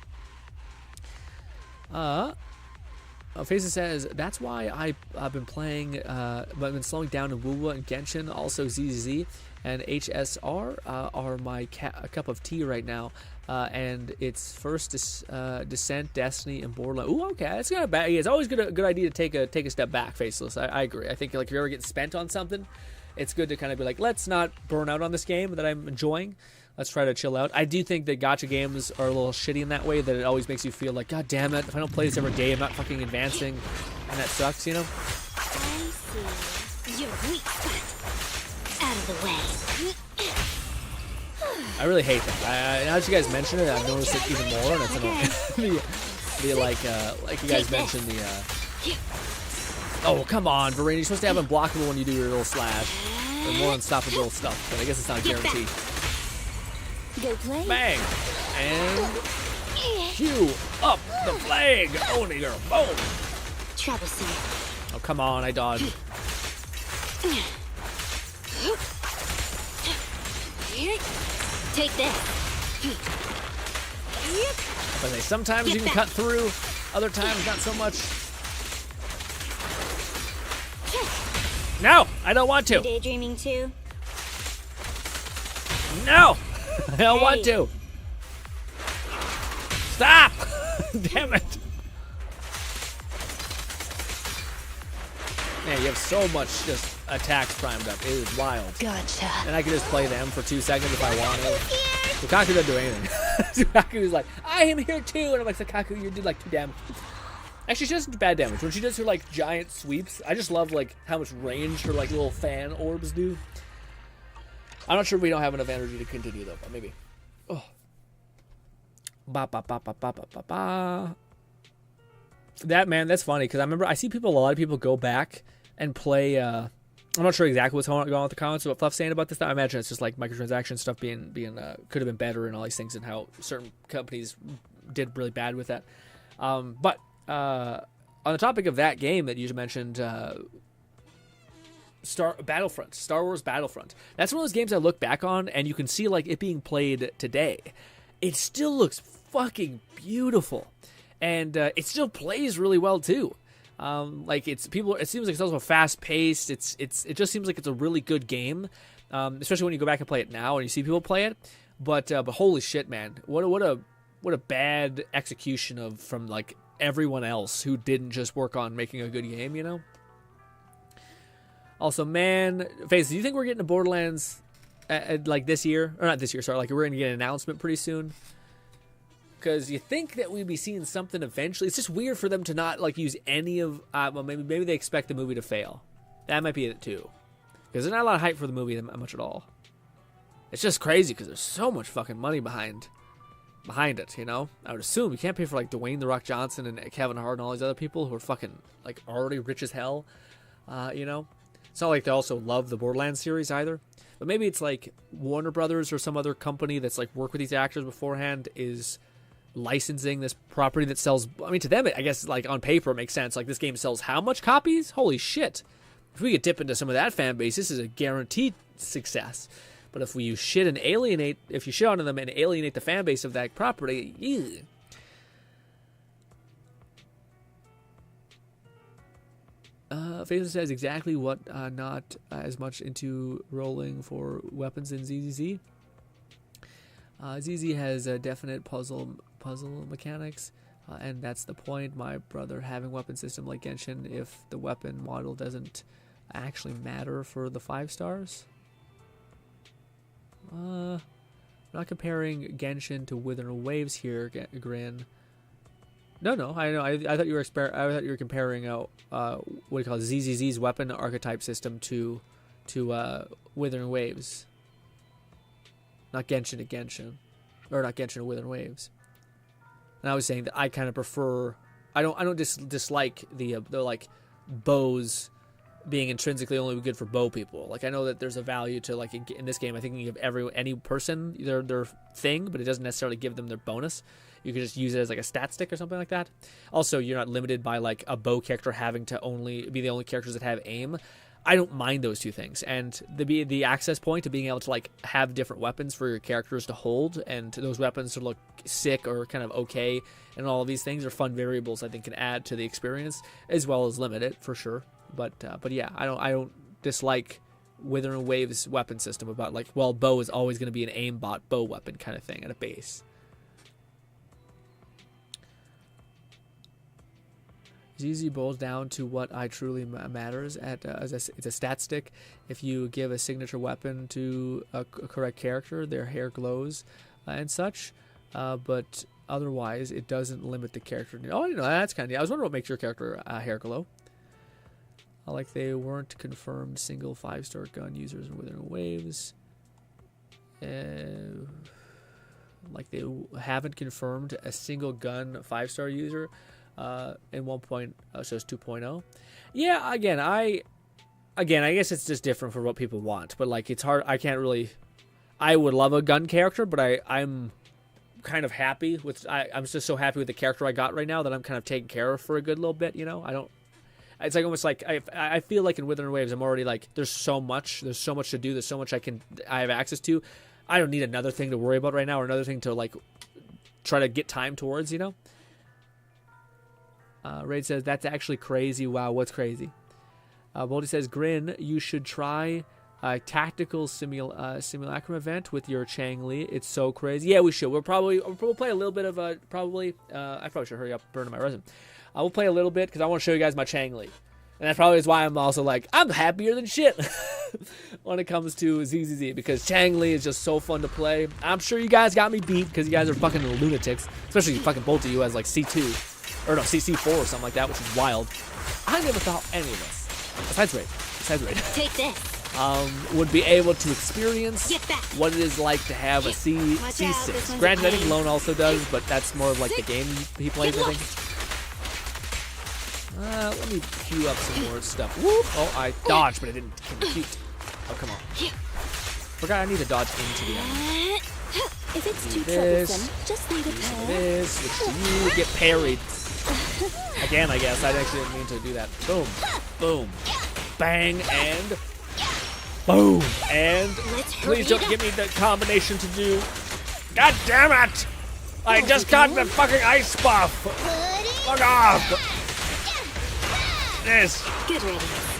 Faces says that's why I've been playing, but I've been slowing down in WoWa and Genshin, also ZZZ and HSR are my cup of tea right now. And it's first Descent, Destiny, and Borderlands. Ooh, okay, that's not bad. It's always a good idea to take a step back, Faceless. I agree. I think like if you're ever getting spent on something, it's good to kind of be like, let's not burn out on this game that I'm enjoying. Let's try to chill out. I do think that gacha games are a little shitty in that way, that it always makes you feel like, God damn it, if I don't play this every day, I'm not fucking advancing, and that sucks, you know? I see. You're weak spot. Out of the way. I really hate that. Now that you guys mention it, I've noticed it even more, and it's annoying. like you guys mentioned the, oh, come on, Varane, you're supposed to have unblockable when you do your little slash, or more unstoppable stuff, but I guess it's not a guarantee. Go play. Bang! And cue up the flag! Only girl, boom! Troublesome. Oh, come on, I dodged. Take this. But sometimes you can cut through, other times not so much. No! I don't want to! Daydreaming too? No! I don't want to. Stop! Damn it. Man, you have so much just attacks primed up. It is wild. Gotcha. And I can just play them for 2 seconds if I want to. Lukaku doesn't do anything. Lukaku's like, I am here too. And I'm like, Lukaku, you did like 2 damage. Actually, she doesn't do bad damage. When she does her like giant sweeps, I just love like how much range her like little fan orbs do. I'm not sure if we don't have enough energy to continue though, but maybe. Oh. Ba ba ba ba ba ba ba ba. That, man, that's funny because I remember I see a lot of people go back and play. I'm not sure exactly what's going on with the comments, what Fluff's saying about this. I imagine it's just like microtransaction stuff being could have been better and all these things, and how certain companies did really bad with that. But on the topic of that game that you just mentioned. Star Wars Battlefront. That's one of those games I look back on and you can see like it being played today. It still looks fucking beautiful, and it still plays really well too. Like it seems like it's also fast paced. It just seems like it's a really good game, especially when you go back and play it now and you see people play it. But holy shit, man, what a bad execution from like everyone else who didn't just work on making a good game, you know. Also, man, Face, do you think we're getting to Borderlands like this year? Or not this year, sorry. Like, we're going to get an announcement pretty soon? Because you think that we'd be seeing something eventually. It's just weird for them to not, like, use any of... well, maybe they expect the movie to fail. That might be it, too. Because there's not a lot of hype for the movie that much at all. It's just crazy because there's so much fucking money behind behind it, you know? I would assume you can't pay for like Dwayne The Rock Johnson and Kevin Hart and all these other people who are fucking like already rich as hell, you know? It's not like they also love the Borderlands series either. But maybe it's like Warner Brothers or some other company that's like worked with these actors beforehand is licensing this property that sells. I mean, to them, I guess like on paper it makes sense. Like this game sells how much copies? Holy shit. If we could dip into some of that fan base, this is a guaranteed success. But if you shit onto them and alienate the fan base of that property, ew. Faison says exactly what not as much into rolling for weapons in ZZZ. ZZ has a definite puzzle mechanics, and that's the point. My brother having weapon system like Genshin, if the weapon model doesn't actually matter for the 5 stars. I'm not comparing Genshin to Wuthering Waves here, GRINN. No, I know. I thought you were comparing what do you call it, ZZZ's weapon archetype system to Wuthering Waves. Not Genshin to Genshin, or not Genshin to Wuthering Waves. And I was saying that I kind of prefer. I don't dislike the like bows being intrinsically only good for bow people. Like I know that there's a value to like in this game. I think you can give any person their thing, but it doesn't necessarily give them their bonus. You can just use it as like a stat stick or something like that. Also, you're not limited by like a bow character having to only be the only characters that have aim. I don't mind those two things, and the access point to being able to like have different weapons for your characters to hold, and those weapons to look sick or kind of okay, and all of these things are fun variables I think can add to the experience as well as limit it for sure. But yeah, I don't dislike Wuthering Waves weapon system about like, well, bow is always going to be an aimbot bow weapon kind of thing at a base. ZZ boils down to what I truly matters at it's a stat stick. If you give a signature weapon to a correct character, their hair glows and such, but otherwise it doesn't limit the character. Oh, you know, that's kind of. I was wondering what makes your character hair glow. Like they weren't confirmed single 5-star gun users in Wuthering Waves. Like they haven't confirmed a single gun 5-star user. In 1. So it's 2.0. Yeah, again, I guess it's just different for what people want. But like, it's hard. I can't really. I would love a gun character, but I'm kind of happy with. I'm just so happy with the character I got right now that I'm kind of taken care of for a good little bit. You know, I don't. It's like almost like I feel like in Wuthering Waves, I'm already like there's so much to do. There's so much I have access to. I don't need another thing to worry about right now, or another thing to like try to get time towards. You know. Raid says, that's actually crazy. Wow, what's crazy? Boldy says, GRINN, you should try a tactical simulacrum event with your Chang Li. It's so crazy. Yeah, we should. We'll play a little bit of I probably should hurry up burning my resin. We'll play a little bit because I want to show you guys my Chang Li. And that probably is why I'm also like, I'm happier than shit when it comes to ZZZ, because Chang Li is just so fun to play. I'm sure you guys got me beat because you guys are fucking lunatics, especially fucking both of you as like C2. Or no, CC4 or something like that, which is wild. I never thought any of us, besides Raid, Take this. would be able to experience what it is like to have a C6. Granted, I think Lone also does, but that's more of like the game he plays, I think. Let me queue up some more stuff. Whoop! Oh, I dodged, but I didn't compute. Oh, come on. Forgot I need to dodge into the enemy. If it's too troublesome, just leave it there. This, switch to you, get parried. Again, I guess. I actually didn't mean to do that. Boom. Boom. Bang, and boom. And please don't give me the combination to do. God damn it! I just got the fucking ice buff. Fuck off. This. Good riddance.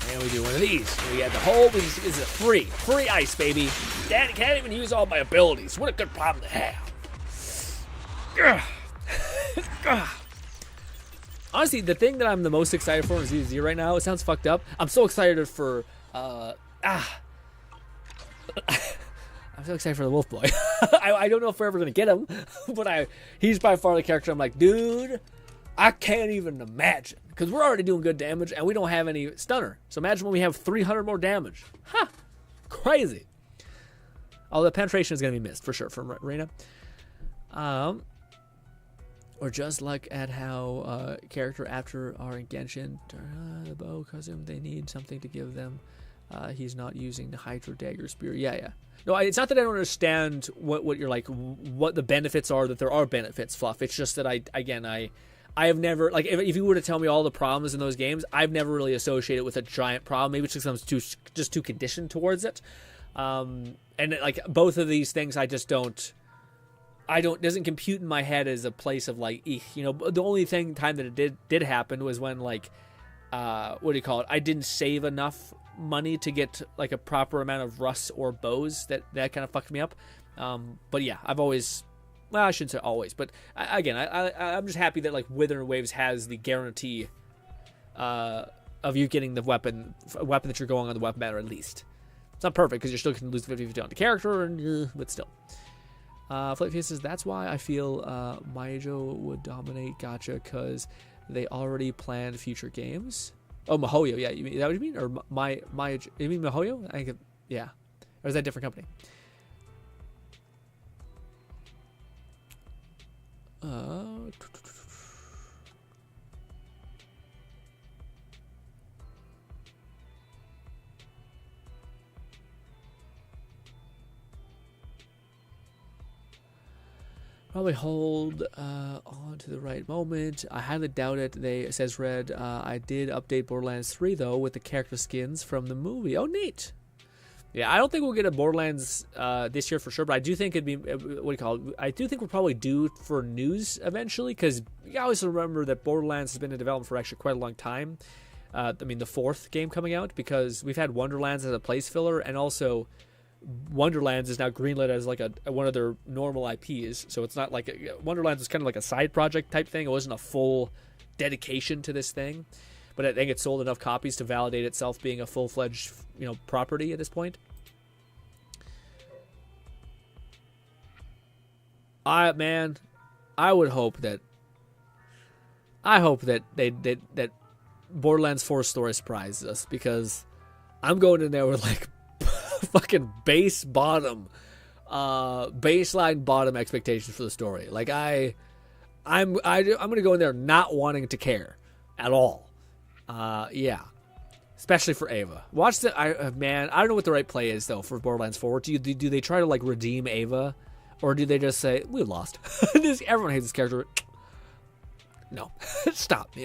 And we do one of these. We had the whole. This is free ice, baby. Dad can't even use all my abilities. What a good problem to have. Honestly, the thing that I'm the most excited for in ZZ right now, it sounds fucked up. I'm so excited for I'm so excited for the Wolf Boy. I don't know if we're ever gonna get him, but he's by far the character I'm like, dude, I can't even imagine, because we're already doing good damage and we don't have any stunner. So imagine when we have 300 more damage. Crazy. Although the penetration is going to be missed for sure from Reina. Or just look at how character after are in Genshin. The bow, because they need something to give them. He's not using the Hydro Dagger Spear. Yeah. No, it's not that I don't understand what you're like, what the benefits are, that there are benefits, Fluff. It's just that I have never, like, if you were to tell me all the problems in those games, I've never really associated it with a giant problem. Maybe it's because I'm just too conditioned towards it. And like both of these things, I don't doesn't compute in my head as a place of like, eek. You know, the only time that it did happen was when like, what do you call it? I didn't save enough money to get like a proper amount of rusts or bows that kind of fucked me up. But yeah, I've always, well, I shouldn't say always, but I'm just happy that like Wuthering Waves has the guarantee of you getting the weapon that you're going on the weapon banner at least. It's not perfect because you're still going to lose 50-50 on the character, but still. Flip says, that's why I feel Maijo would dominate Gacha, because they already planned future games. Oh, Mihoyo, yeah. Is that what you mean? Or Maijo? You mean Mihoyo? I think, yeah. Or is that a different company? Probably hold on to the right moment. I highly doubt it. Says Red. I did update Borderlands 3 though with the character skins from the movie. Oh, neat. Yeah, I don't think we'll get a Borderlands this year for sure, but I do think it'd be, what do you call it? I do think we're probably due for news eventually, because you always remember that Borderlands has been in development for actually quite a long time. I mean, the 4th game coming out, because we've had Wonderlands as a place filler, and also Wonderlands is now greenlit as like one of their normal IPs, so it's not like Wonderlands was kind of like a side project type thing. It wasn't a full dedication to this thing, but I think it sold enough copies to validate itself being a full-fledged, property at this point. I would hope that that Borderlands 4 story surprises us, because I'm going in there with like fucking baseline bottom expectations for the story. Like I'm gonna go in there not wanting to care at all. Yeah, especially for Ava. Watch the I don't know what the right play is though for Borderlands 4. Do they try to like redeem Ava, or do they just say we lost? Everyone hates this character. No, stop.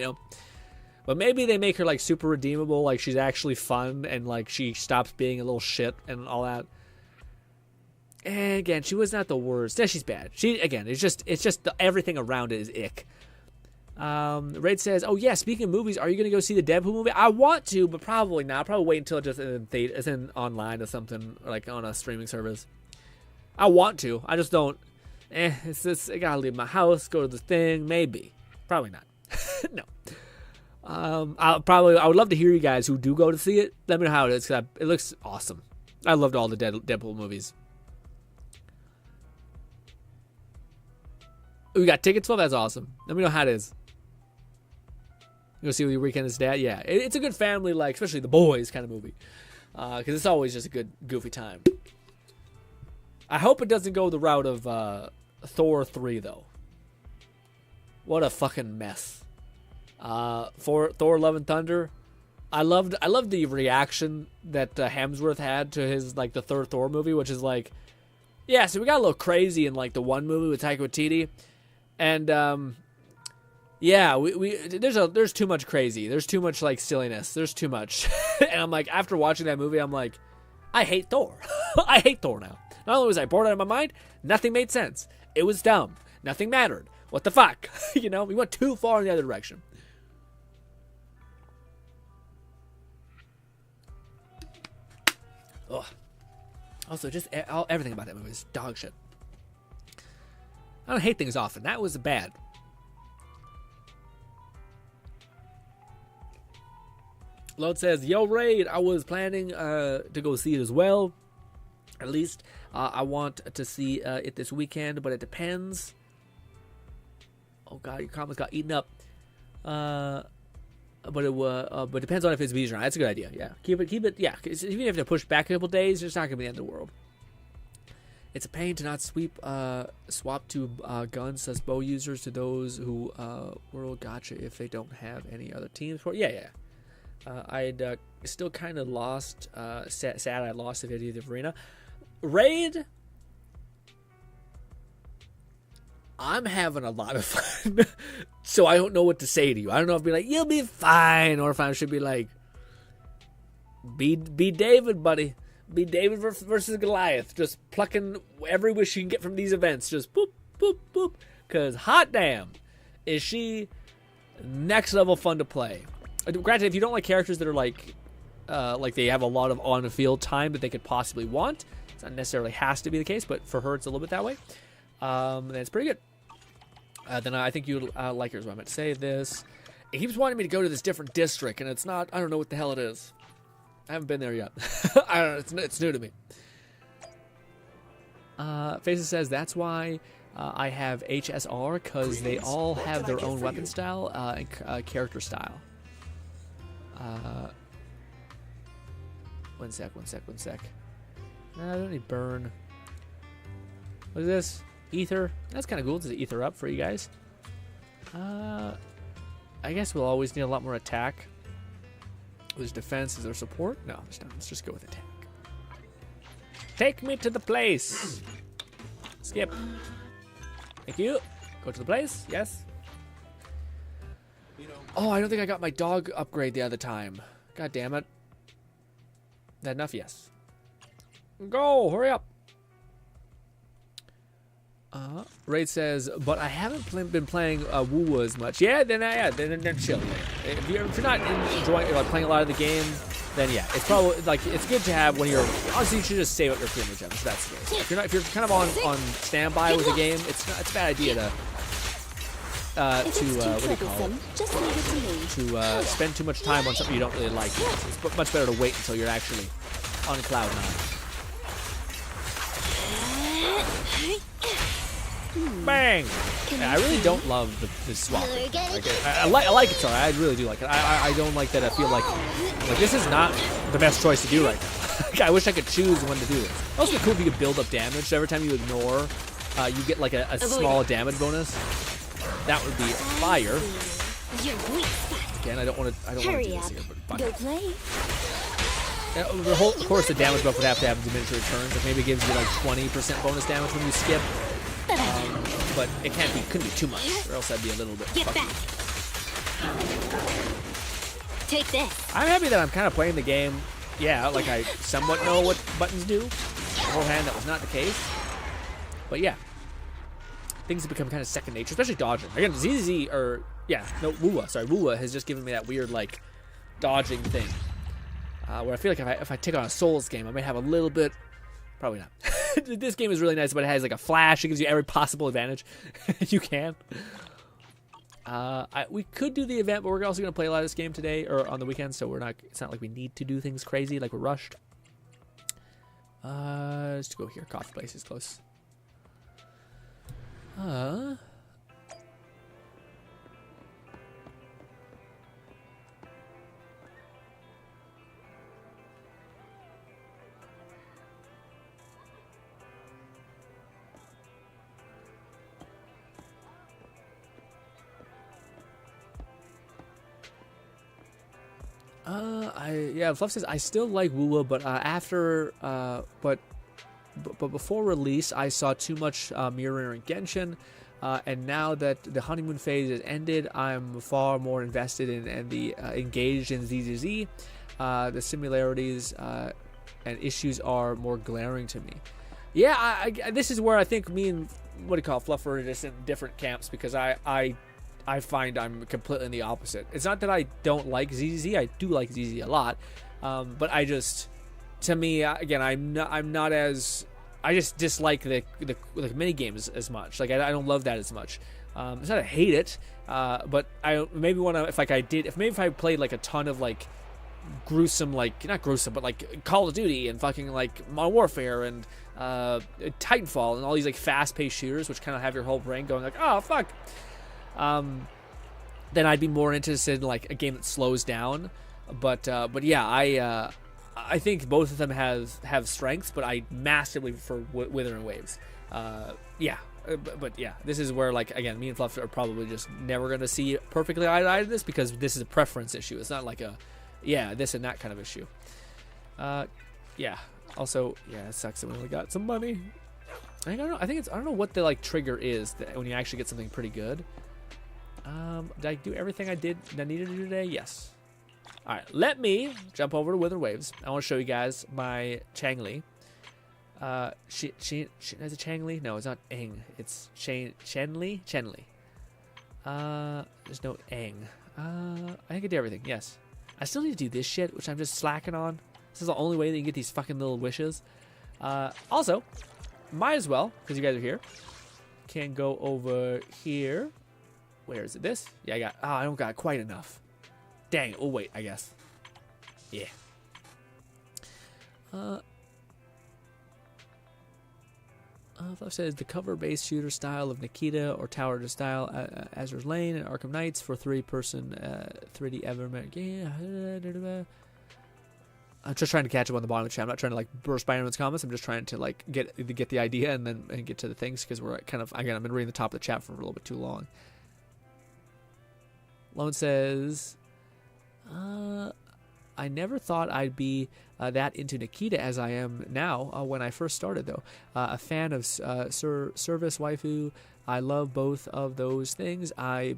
But maybe they make her like super redeemable, like she's actually fun, and like she stops being a little shit and all that. And again, she was not the worst. Yeah, she's bad. It's just everything around it is ick. Raid says, oh yeah, speaking of movies, are you gonna go see the Deadpool movie? I want to, but probably not. I'll probably wait until it's in online or something, like on a streaming service. I want to. I just don't. It's just, I gotta leave my house, go to the thing. Maybe. Probably not. No. I would love to hear you guys who do go to see it. Let me know how it is, because it looks awesome. I loved all the Deadpool movies. We got tickets for? That's awesome. Let me know how it is. You go see with your weekend is dad? Yeah. It's a good family, like, especially the boys kind of movie. Because it's always just a good, goofy time. I hope it doesn't go the route of Thor 3, though. What a fucking mess. For Thor Love and Thunder, I loved the reaction that Hemsworth had to his like the third Thor movie, which is like, yeah, so we got a little crazy in like the one movie with Taika Waititi, and yeah, there's too much crazy, there's too much like silliness, there's too much, and I'm like, after watching that movie, I'm like, I hate Thor. I hate Thor now. Not only was I bored out of my mind, nothing made sense. It was dumb. Nothing mattered. What the fuck? We went too far in the other direction. Ugh. Also, just everything about that movie is dog shit. I don't hate things often. That was bad. Load says, yo, Raid, I was planning to go see it as well. At least I want to see it this weekend, but it depends. Oh, God, your comments got eaten up. But it depends on if it's Bijan. That's a good idea. Yeah, keep it. Yeah, 'cause even if they push back a couple days, it's not gonna be the end of the world. It's a pain to not swap to guns as bow users to those who will gotcha if they don't have any other teams. Yeah. I'd still kind of lost. Sad I lost the video of the arena. Raid. I'm having a lot of fun, so I don't know what to say to you. I don't know if I'll be like, you'll be fine, or if I should be like, be David, buddy. Be David versus Goliath. Just plucking every wish you can get from these events. Just boop, boop, boop. Because hot damn, is she next level fun to play. Granted, if you don't like characters that are like they have a lot of on-field time that they could possibly want, it's not necessarily has to be the case, but for her, it's a little bit that way. Then it's pretty good. Then I think you like her, is what I meant to say. This, it keeps wanting me to go to this different district, and it's not. I don't know what the hell it is. I haven't been there yet. I don't know. It's new to me. Faces says that's why I have HSR, because they all have their own weapon style and character style. One sec. I don't need burn. What is this? Ether. That's kind of cool. Does it ether up for you guys? I guess we'll always need a lot more attack. There's defense. Is there support? No, let's just go with attack. Take me to the place. Skip. Thank you. Go to the place. Yes. Oh, I don't think I got my dog upgrade the other time. God damn it. Is that enough? Yes. Go. Hurry up. Raid says, but I haven't been playing Woo as much. Yeah, then chill. If you're not enjoying playing a lot of the game, then yeah, it's probably like it's good to have when you're. Honestly, you should just save up your premium gems. If that's the case. If you're kind of on standby with the game, it's a bad idea to what do you call it? To spend too much time on something you don't really like. It's much better to wait until you're actually on cloud 9. Bang! Yeah, I really don't love the swap. I like it, sorry. I really do like it. I don't like that. I feel like this is not the best choice to do right now. I wish I could choose when to do this. It would also be cool if you could build up damage. So every time you ignore, you get like a small damage bonus. That would be fire. Again, I don't want to do this here, but fine. Of course, the damage buff would have to have diminished returns. It maybe gives you like 20% bonus damage when you skip. But it couldn't be too much, or else I'd be a little bit fucky. Take this. I'm happy that I'm kind of playing the game. Yeah, like I somewhat know what buttons do. Beforehand, that was not the case. But yeah, things have become kind of second nature, especially dodging. Again, Wua has just given me that weird like dodging thing. Where I feel like if I take on a Souls game, I may have a little bit. Probably not. This game is really nice, but it has like a flash. It gives you every possible advantage you can. We could do the event, but we're also going to play a lot of this game today or on the weekend, so it's not like we need to do things crazy, like we're rushed. Let's go here. Coffee place is close. Fluff says I still like Wua, but but before release I saw too much Mirror and Genshin, and now that the honeymoon phase has ended, I'm far more invested in and engaged in ZZZ. The similarities and issues are more glaring to me. Yeah, I this is where I think me and Fluffer are just in different camps, because I find I'm completely in the opposite. It's not that I don't like ZZ. I do like ZZ a lot, but to me, again, I'm not as. I just dislike the mini games as much. Like I don't love that as much. It's not I hate it, but I maybe want to. If I played like a ton of like gruesome, like not gruesome, but like Call of Duty and fucking like Modern Warfare and Titanfall and all these like fast-paced shooters, which kind of have your whole brain going like, oh fuck. Then I'd be more interested in like a game that slows down. But yeah, I think both of them have strengths, but I massively prefer Wuthering Waves. Yeah. But yeah, this is where, like, again, me and Fluff are probably just never going to see perfectly eye to eye to this, because this is a preference issue. It's not like a, yeah, this and that kind of issue. Yeah. Also, yeah, it sucks that we only got some money. I don't know. I don't know what the, like, trigger is that when you actually get something pretty good. Did I do everything I needed to do today? Yes. All right, let me jump over to Wither Waves. I want to show you guys my Changli. She is it Changli? No, it's not Eng. It's Chenli. There's no Eng. I think I did everything. Yes. I still need to do this shit, which I'm just slacking on. This is the only way that you can get these fucking little wishes. Also, might as well, because you guys are here, can go over here. Where is it? This? Yeah, I don't got quite enough. Dang. Oh, wait, I guess. Yeah. Fluff says the cover-based shooter style of Nikita or tower style Azur's Lane and Arkham Knights for 3-person 3D Everment. Yeah. I'm just trying to catch up on the bottom of the chat. I'm not trying to like burst by anyone's comments. I'm just trying to like get the idea and get to the things, because we're kind of, again, I've been reading the top of the chat for a little bit too long. Lone says, I never thought I'd be that into Nikita as I am now. When I first started, though, a fan of service waifu. I love both of those things. I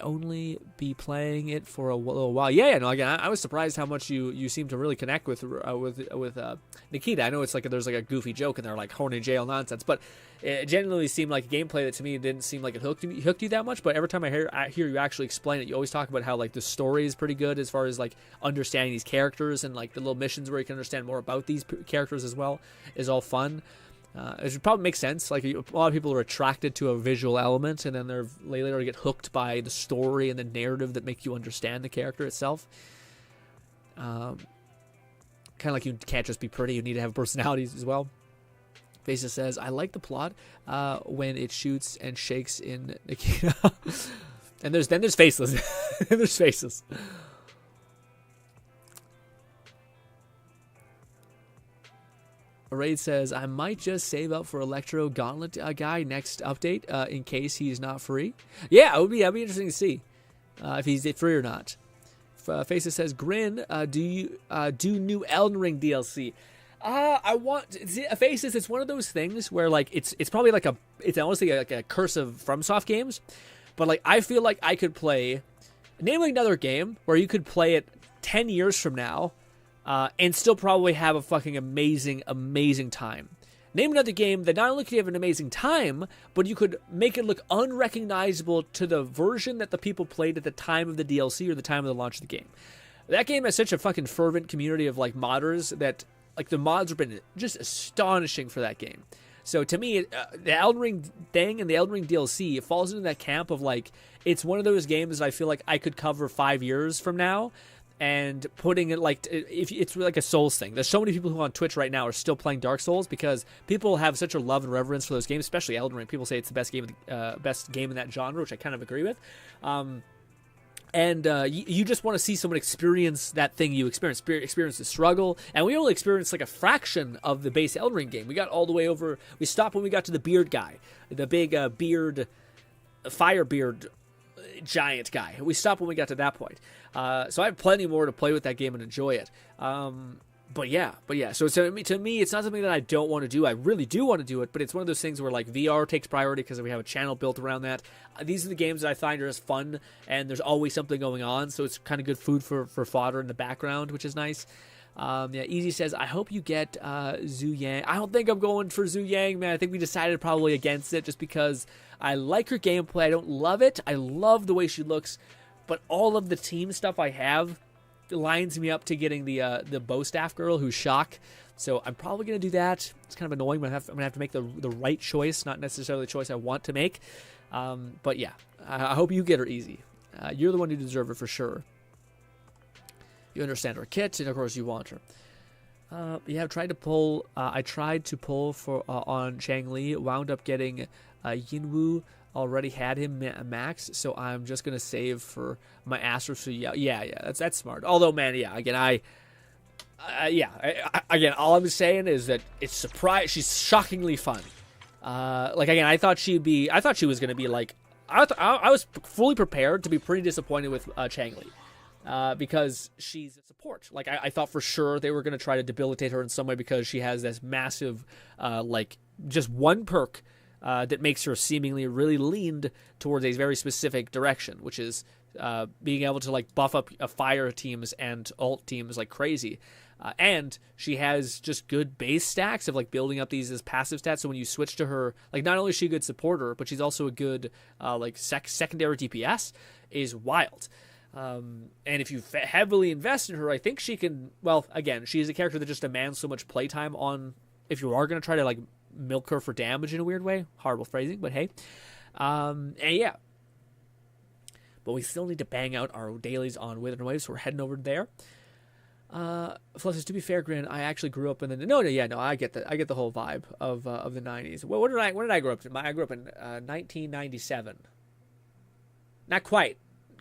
only be playing it for a little while. Yeah, no. Again, I was surprised how much you seem to really connect with Nikita. I know it's like there's like a goofy joke in there, like horny jail nonsense, but it genuinely seemed like a gameplay that to me didn't seem like it hooked you that much. But every time I hear you actually explain it, you always talk about how like the story is pretty good as far as like understanding these characters, and like the little missions where you can understand more about these characters as well is all fun. It probably makes sense. Like a lot of people are attracted to a visual element, and then they later get hooked by the story and the narrative that make you understand the character itself. Kind of like you can't just be pretty; you need to have personalities as well. Faces says, "I like the plot when it shoots and shakes in Nikita." And there's faceless. There's faces. Raid says, I might just save up for Electro Gauntlet guy next update in case he's not free. Yeah, that'd be interesting to see if he's free or not. Faces says, GRINN, do you do new Elden Ring DLC? Faces, it's one of those things where like it's probably like it's honestly like a curse of FromSoft games, but like I feel like I could play, name another game where you could play it 10 years from now. And still probably have a fucking amazing time. Name another game that not only could you have an amazing time, but you could make it look unrecognizable to the version that the people played at the time of the DLC or the time of the launch of the game. That game has such a fucking fervent community of like modders that like the mods have been just astonishing for that game. So to me, the Elden Ring thing and the Elden Ring DLC, it falls into that camp of like, it's one of those games that I feel like I could cover 5 years from now. And putting it like, if it's like a Souls thing. There's so many people who on Twitch right now are still playing Dark Souls because people have such a love and reverence for those games, especially Elden Ring. People say it's the best game in that genre, which I kind of agree with. You just want to see someone experience that thing you experience the struggle. And we only experienced like a fraction of the base Elden Ring game. We got all the way over. We stopped when we got to the beard guy, the big fire beard giant guy. We stopped when we got to that point. So I have plenty more to play with that game and enjoy it. But yeah. So to me, it's not something that I don't want to do. I really do want to do it, but it's one of those things where like VR takes priority because we have a channel built around that. These are the games that I find are just fun, and there's always something going on, so it's kind of good food for fodder in the background, which is nice. Easy says, I hope you get Zhu Yang. I don't think I'm going for Zhu Yang, man. I think we decided probably against it just because I like her gameplay. I don't love it. I love the way she looks, but all of the team stuff I have lines me up to getting the bow staff girl who's Shock. So I'm probably going to do that. It's kind of annoying, but I'm going to have to make the right choice, not necessarily the choice I want to make. But yeah, I hope you get her easy. You're the one who deserves her for sure. You understand her kit, and of course you want her. Yeah, I tried to pull for on Changli, wound up getting Yinwu. Already had him max, so I'm just gonna save for my Astros. So yeah, that's smart. Although, man, yeah, again, Yeah. Again, all I'm saying is that it's she's shockingly fun. Like again, I thought she was gonna be like, I was fully prepared to be pretty disappointed with Changli. Because she's a support. Like, I thought for sure they were going to try to debilitate her in some way because she has this massive, like, just one perk that makes her seemingly really leaned towards a very specific direction, which is being able to, like, buff up fire teams and ult teams like crazy. And she has just good base stacks of, like, building up these as passive stats. So when you switch to her, like, not only is she a good supporter, but she's also a good, like, secondary DPS is wild. And if you heavily invest in her, I think she can, well, again, she is a character that just demands so much playtime on, if you are going to try to, like, milk her for damage in a weird way. Horrible phrasing, but hey. And yeah. But we still need to bang out our dailies on Withering Waves, so we're heading over there. Plus, to be fair, Grin, I actually grew up in the, no, I get the whole vibe of the 90s. When did I grow up? I grew up in 1997. Not quite.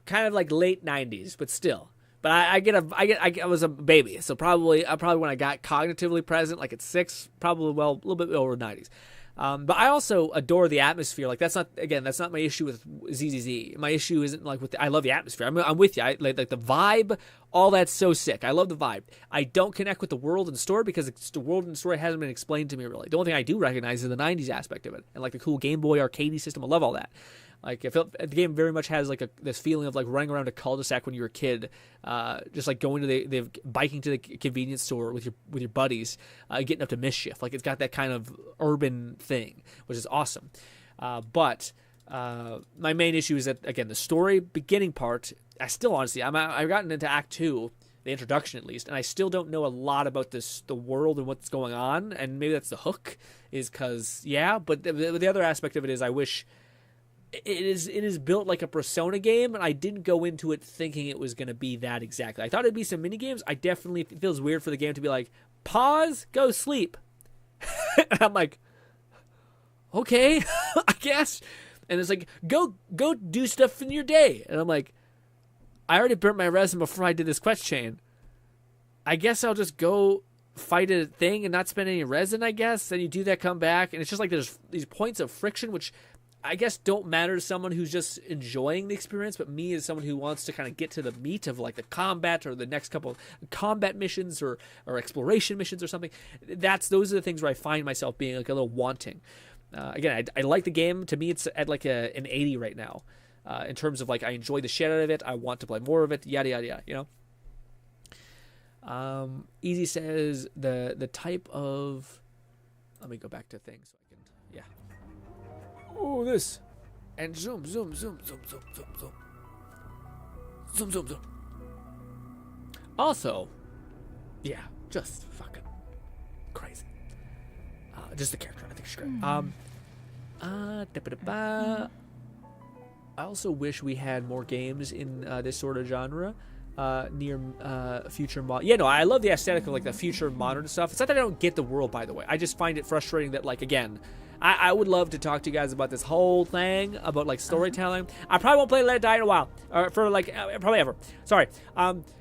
Kind of like late 90s, but still. But I was a baby, so probably when I got cognitively present, like at 6, probably, well, a little bit over the 90s. But I also adore the atmosphere. Like that's not my issue with ZZZ. My issue isn't like I love the atmosphere. I'm with you. I like the vibe. All that's so sick. I love the vibe. I don't connect with the world and story because the world and story hasn't been explained to me really. The only thing I do recognize is the 90s aspect of it and like the cool Game Boy arcade system. I love all that. Like, I felt the game very much has like this feeling of like running around a cul-de-sac when you were a kid, just like going to the biking to the convenience store with your buddies, getting up to mischief. Like it's got that kind of urban thing, which is awesome. But my main issue is that again the story beginning part. I still honestly I've gotten into Act 2, the introduction at least, and I still don't know a lot about the world and what's going on. And maybe that's the hook, is because yeah. But the other aspect of it is I wish. It is built like a Persona game, and I didn't go into it thinking it was going to be that exactly. I thought it'd be some mini games. It feels weird for the game to be like, pause, go sleep. And I'm like, okay, I guess. And it's like, go do stuff in your day. And I'm like, I already burnt my resin before I did this quest chain. I guess I'll just go fight a thing and not spend any resin, I guess. Then you do that, come back, and it's just like there's these points of friction, which I guess don't matter to someone who's just enjoying the experience, but me as someone who wants to kind of get to the meat of like the combat or the next couple of combat missions or exploration missions or something. Those are the things where I find myself being like a little wanting. Again, I like the game. To me, it's at like an 80 right now in terms of like I enjoy the shit out of it. I want to play more of it. Yada yada yada. You know. Easy says the type of. Let me go back to things so I can. Yeah. Oh, this. And zoom. Also, yeah, just fucking crazy. Just the character, I think she's great. I also wish we had more games in this sort of genre. Near future mod. Yeah, no, I love the aesthetic of like the future modern stuff. It's not that I don't get the world, by the way. I just find it frustrating that like again, I would love to talk to you guys about this whole thing about like storytelling. I probably won't play Let It Die in a while, or for like probably ever. Sorry.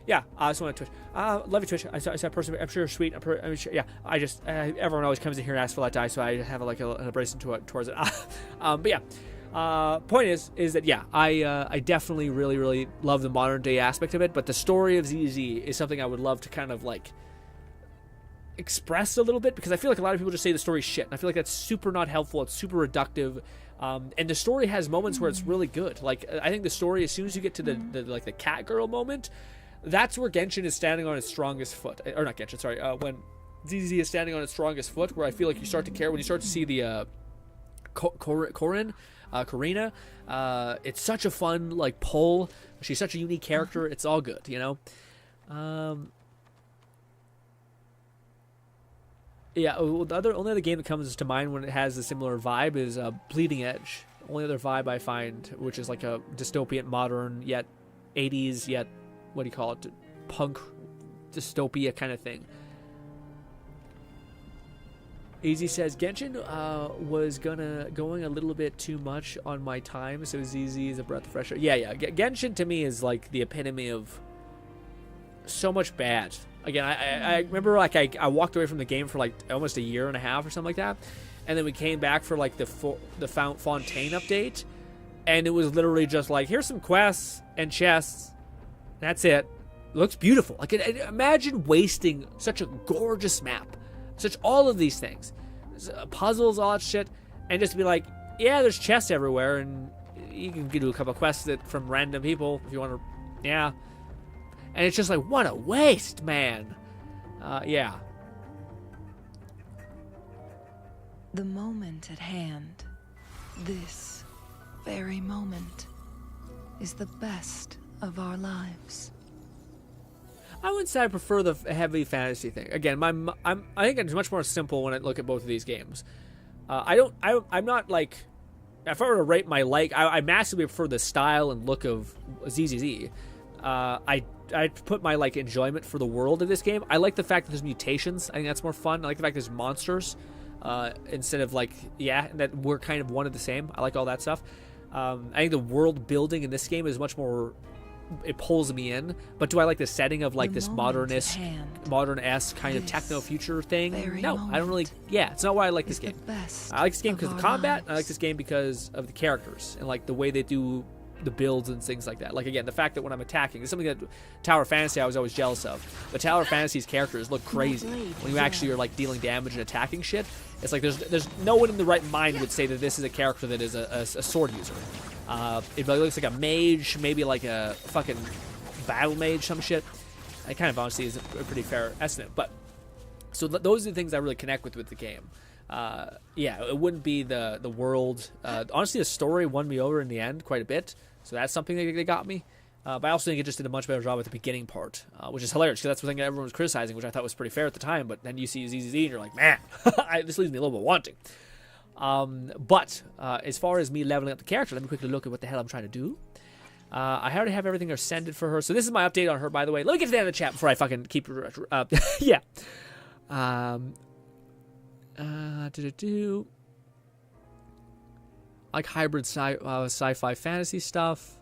Yeah. I just want to Twitch. Love you, Twitch. I saw a person. I'm sure you're sweet. I'm sure. Yeah. I just everyone always comes in here and asks for Let It Die, so I have like an embrace towards it. But yeah. Point is that yeah, I definitely really love the modern day aspect of it, but the story of ZZ is something I would love to kind of like express a little bit, because I feel like a lot of people just say the story's shit, and I feel like that's super not helpful. It's super reductive, and the story has moments where it's really good. Like I think the story, as soon as you get to the like the cat girl moment, that's where Genshin is standing on its strongest foot, or not Genshin, sorry, when ZZ is standing on its strongest foot, where I feel like you start to care when you start to see the Karina. It's such a fun like pull. She's such a unique character. It's all good, you know. Yeah. The only other game that comes to mind when it has a similar vibe is Bleeding Edge. Only other vibe I find, which is like a dystopian, modern yet 80s yet what do you call it, punk dystopia kind of thing. Easy says Genshin was going a little bit too much on my time, so ZZ is a breath of fresh air. Yeah. Genshin to me is like the epitome of so much bad. Again, I remember like I walked away from the game for like almost a year and a half or something like that, and then we came back for like the Fontaine update, and it was literally just like, here's some quests and chests. That's it. It looks beautiful. Like, imagine wasting such a gorgeous map, such all of these things, puzzles, all that shit, and just be like, yeah, there's chests everywhere, and you can do a couple of quests from random people if you want to, yeah. And it's just like, what a waste, man. Yeah. The moment at hand, this very moment, is the best of our lives. I wouldn't say I prefer the heavy fantasy thing. Again, I think it's much more simple when I look at both of these games. I'm not like, if I were to rate my I massively prefer the style and look of ZZZ. I put my like enjoyment for the world of this game. I like the fact that there's mutations. I think that's more fun. I like the fact there's monsters instead of like, yeah, that we're kind of one and the same. I like all that stuff. I think the world building in this game is much more, it pulls me in. But do I like the setting of like this modern-esque kind of techno future thing? No, I don't really. Yeah, it's not why I like this game. I like this game because of the combat. And I like this game because of the characters and like the way they do the builds and things like that. Like, again, the fact that when I'm attacking, it's something that Tower Fantasy I was always jealous of. But Tower Fantasy's characters look crazy when you actually are like dealing damage and attacking shit. It's like there's no one in the right mind would say that this is a character that is a sword user. It looks like a mage, maybe like a fucking battle mage, some shit. It kind of honestly is a pretty fair estimate. But so those are the things I really connect with the game. Yeah, it wouldn't be the world. Honestly, the story won me over in the end quite a bit. So that's something that got me. But I also think it just did a much better job at the beginning part, which is hilarious because that's the thing that everyone was criticizing, which I thought was pretty fair at the time. But then you see ZZZ and you're like, man, this leaves me a little bit wanting. But as far as me leveling up the character, let me quickly look at what the hell I'm trying to do. I already have everything ascended for her. So this is my update on her, by the way. Let me get to the end of the chat before I fucking keep... yeah. Like hybrid sci-fi fantasy stuff.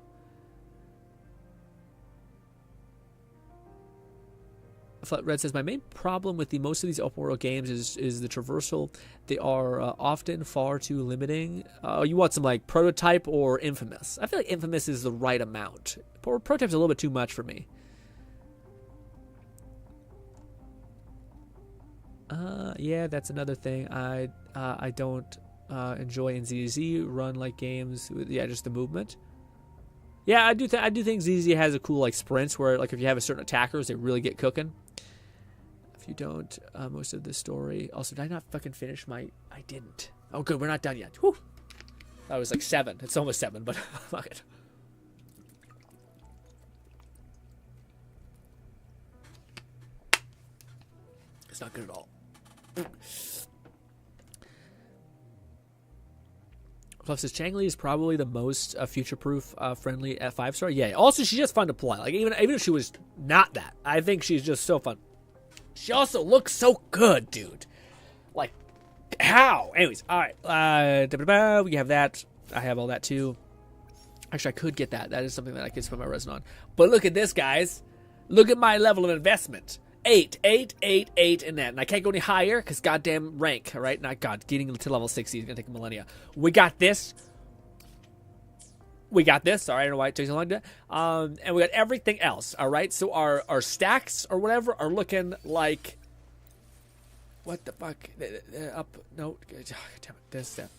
Red says, my main problem with most of these open world games is the traversal. They are often far too limiting. You want some like Prototype or Infamous. I feel like Infamous is the right amount. Prototype's a little bit too much for me. Yeah, that's another thing. I don't enjoy in ZZ run like games with, yeah, just the movement. Yeah, I do think ZZ has a cool like sprints where like if you have a certain attackers, they really get cooking. If you don't, most of the story. Also, did I not fucking finish my? I didn't. Oh, good, we're not done yet. Whew. That was like 7. It's almost 7, but fuck it. It's not good at all. Fluff says Chang Li is probably the most future-proof, friendly at 5-star. Yeah. Also, she's just fun to play. Like even if she was not that, I think she's just so fun. She also looks so good, dude. Like how? Anyways, all right. We have that. I have all that too. Actually, I could get that. That is something that I could spend my resin on. But look at this, guys. Look at my level of investment. 8, 8, 8, 8 in that. And I can't go any higher because goddamn rank, all right? Not God. Getting to level 60 is going to take a millennia. We got this. We got this. Sorry, I don't know why it took so long to do that. And we got everything else, all right? So our stacks or whatever are looking like... What the fuck? Up. No. Damn it. This step.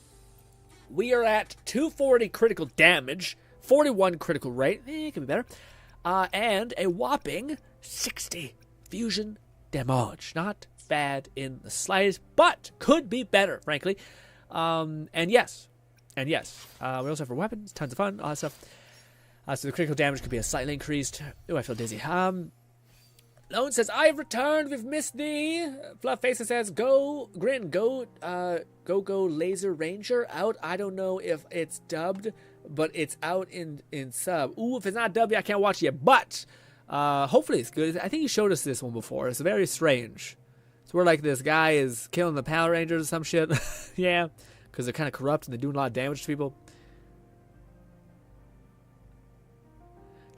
We are at 240 critical damage, 41 critical rate. It could be better. And a whopping 60 fusion damage. Not bad in the slightest, but could be better, frankly. And yes. We also have our weapons, tons of fun, all that stuff. So the critical damage could be slightly increased. Oh, I feel dizzy. Lone says, I have returned, we've missed thee. Fluff Faces says, go, Grin, go, Laser Ranger out. I don't know if it's dubbed, but it's out in sub. Ooh, if it's not dubbed, I can't watch it yet, but hopefully it's good. I think you showed us this one before. It's very strange. It's where like this guy is killing the Power Rangers or some shit. Yeah, because they're kind of corrupt and they're doing a lot of damage to people.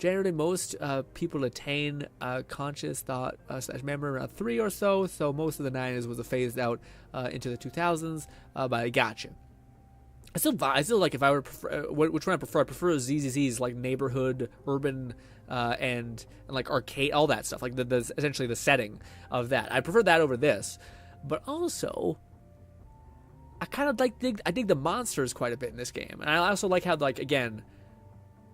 Generally, most people attain conscious thought slash memory around 3 or so. So most of the 90s was phased out into the 2000s. But I got you. I still like if I were to prefer, which one I prefer. I prefer ZZZ's like neighborhood, urban, and like arcade, all that stuff. Like the essentially the setting of that. I prefer that over this. But also, I kind of I dig the monsters quite a bit in this game, and I also like how like again.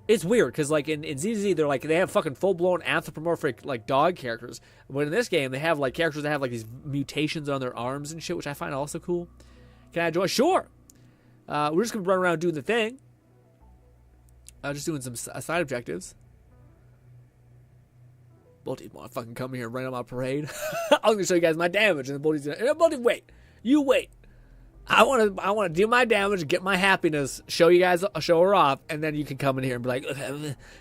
It's weird because like in ZZ they have fucking full blown anthropomorphic like dog characters, but in this game they have like characters that have like these mutations on their arms and shit, which I find also cool. Can I join? Sure. We're just gonna run around doing the thing. Just doing some side objectives. Bolty want to fucking come here and rain on my parade. I'm gonna show you guys my damage, and the Bolty's gonna. Bolty, wait. You wait. I want to do my damage, get my happiness, show you guys, show her off, and then you can come in here and be like,